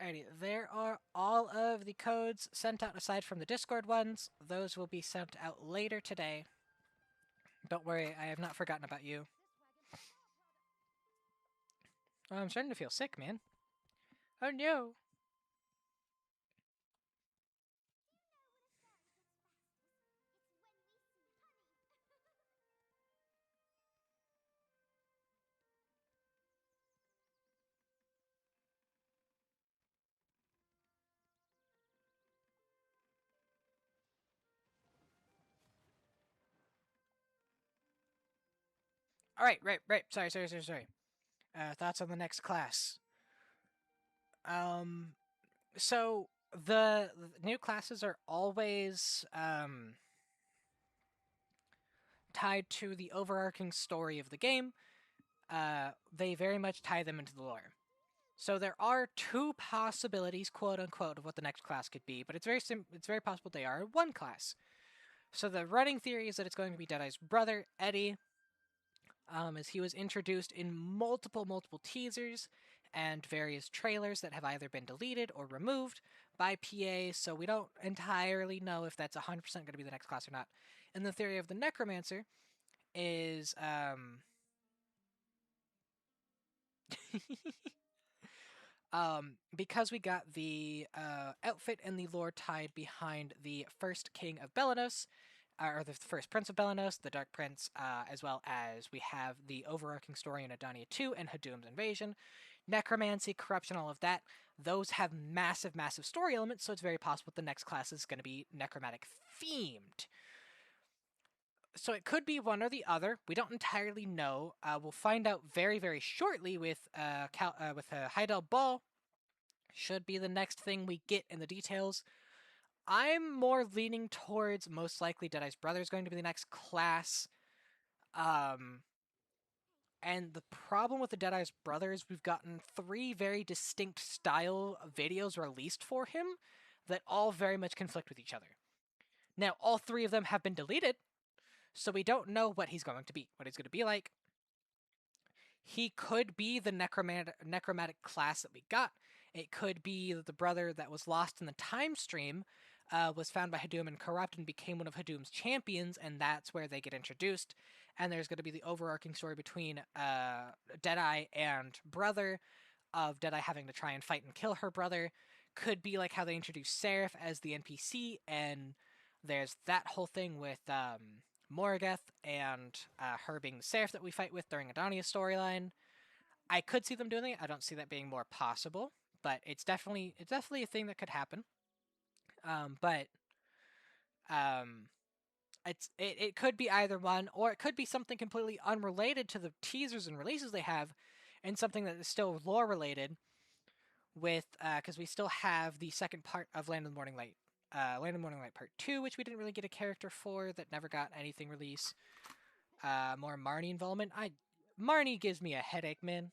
S1: Alrighty, there are all of the codes sent out aside from the Discord ones. Those will be sent out later today. Don't worry, I have not forgotten about you. Oh, I'm starting to feel sick, man. Oh no. Alright, right. Sorry. Thoughts on the next class. So the new classes are always tied to the overarching story of the game. They very much tie them into the lore. So there are two possibilities, quote unquote, of what the next class could be, but it's very possible they are one class. So the running theory is that it's going to be Deadeye's brother, Eddie, as he was introduced in multiple teasers and various trailers that have either been deleted or removed by PA, so we don't entirely know if that's 100% going to be the next class or not. And the theory of the Necromancer is because we got the outfit and the lore tied behind the first king of Belanos, or the first prince of Belanos, the Dark Prince, as well as we have the overarching story in Adania 2 and Hadum's invasion, necromancy, corruption, all of that. Those have massive story elements, so it's very possible the next class is going to be necromantic themed. So it could be one or the other. We don't entirely know. We'll find out very shortly with Heidel Ball. Should be the next thing we get in the details. I'm more leaning towards most likely Deadeye's brother is going to be the next class. Um, and the problem with the Deadeye's brother is we've gotten 3 very distinct style videos released for him that all very much conflict with each other. Now, all 3 of them have been deleted, so we don't know what he's going to be, what he's going to be like. He could be the necromantic class that we got. It could be the brother that was lost in the time stream, was found by Hadum and corrupted and became one of Hadum's champions, and that's where they get introduced. And there's going to be the overarching story between Deadeye and brother, of Deadeye having to try and fight and kill her brother. Could be like how they introduced Seraph as the NPC, and there's that whole thing with Morgoth and her being the Seraph that we fight with during Adonia's storyline. I could see them doing it. I don't see that being more possible, but it's definitely a thing that could happen. But it could be either one, or it could be something completely unrelated to the teasers and releases they have, and something that is still lore related. With because we still have the second part of Land of the Morning Light, Land of the Morning Light Part 2, which we didn't really get a character for, that never got anything released. More Marnie involvement. Marnie gives me a headache, man.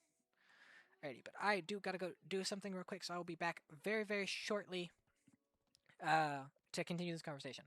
S1: Alrighty, but I do gotta go do something real quick, so I will be back very shortly to continue this conversation.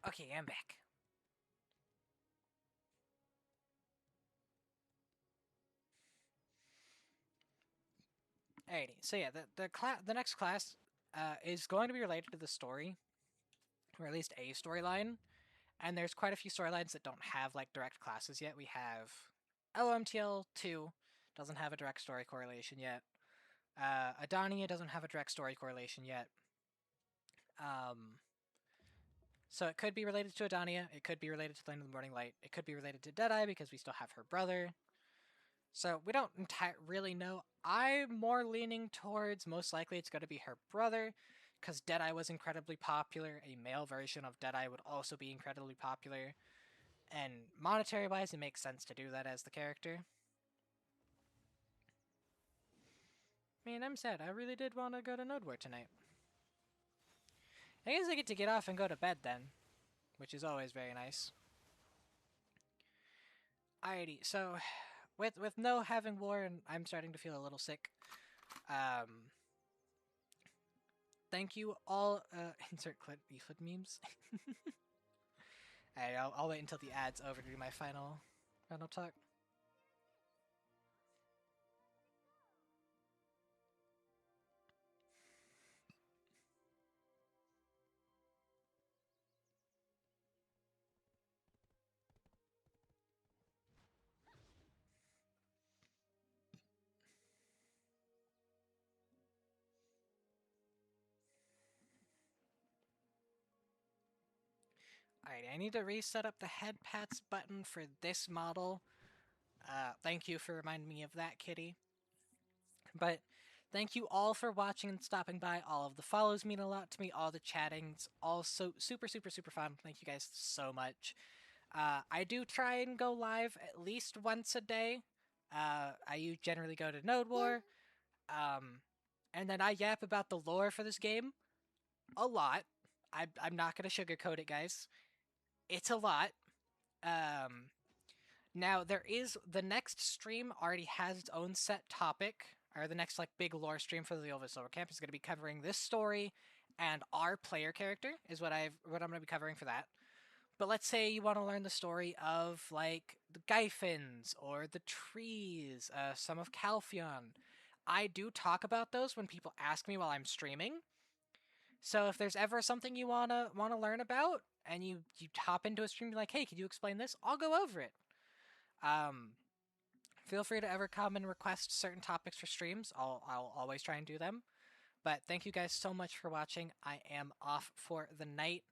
S1: Okay, I'm back. Alrighty, so yeah, the next class is going to be related to the story, or at least a storyline. And there's quite a few storylines that don't have like direct classes yet. We have LMTL 2 doesn't have a direct story correlation yet. Adania doesn't have a direct story correlation yet. Um, so it could be related to Adania. It could be related to Land of the Morning Light. It could be related to Deadeye because we still have her brother. So we don't really know. I'm more leaning towards most likely it's going to be her brother because Deadeye was incredibly popular. A male version of Deadeye would also be incredibly popular. And monetary wise, it makes sense to do that as the character. Man, I'm sad. I really did want to go to Node War tonight. I guess I get to get off and go to bed then, which is always very nice. Alrighty, so with no having war and I'm starting to feel a little sick. Thank you all. Insert clip EFUD memes. Alright, I'll wait until the ad's over to do my final talk. Alright, I need to reset up the head pats button for this model. Thank you for reminding me of that, Kitty. But thank you all for watching and stopping by. All of the follows mean a lot to me. All the chatting's also super, super, super fun. Thank you guys so much. I do try and go live at least once a day. I generally go to Node War. And then I yap about the lore for this game a lot. I'm not going to sugarcoat it, guys. It's a lot. Um, Now there is the next stream already has its own set topic, or the next like big lore stream for the Olvia Silver Camp is going to be covering this story and our player character is what I'm going to be covering for that. But let's say you want to learn the story of like the Gyphins or the trees, some of Calphion. I do talk about those when people ask me while I'm streaming. So if there's ever something you wanna learn about and you hop into a stream and be like, hey, could you explain this? I'll go over it. Um, Feel free to ever come and request certain topics for streams. I'll always try and do them. But thank you guys so much for watching. I am off for the night.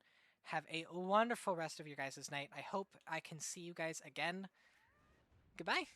S1: Have a wonderful rest of your guys' night. I hope I can see you guys again. Goodbye.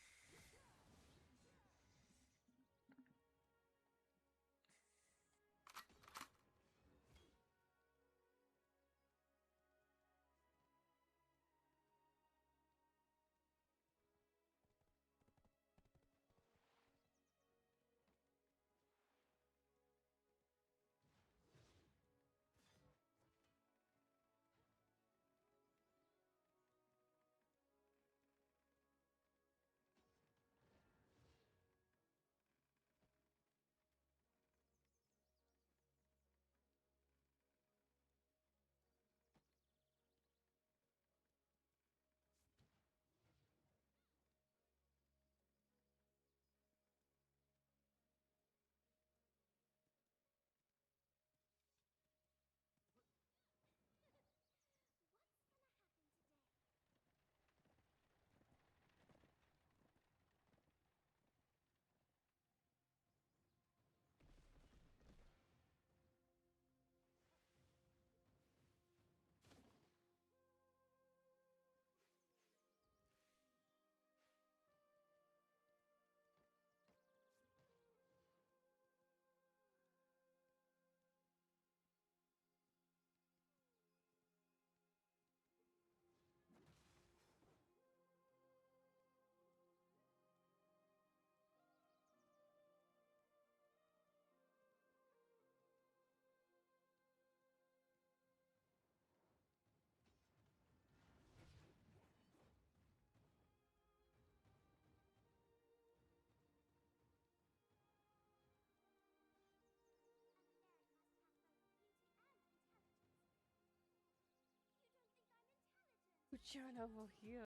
S4: You're an overheal.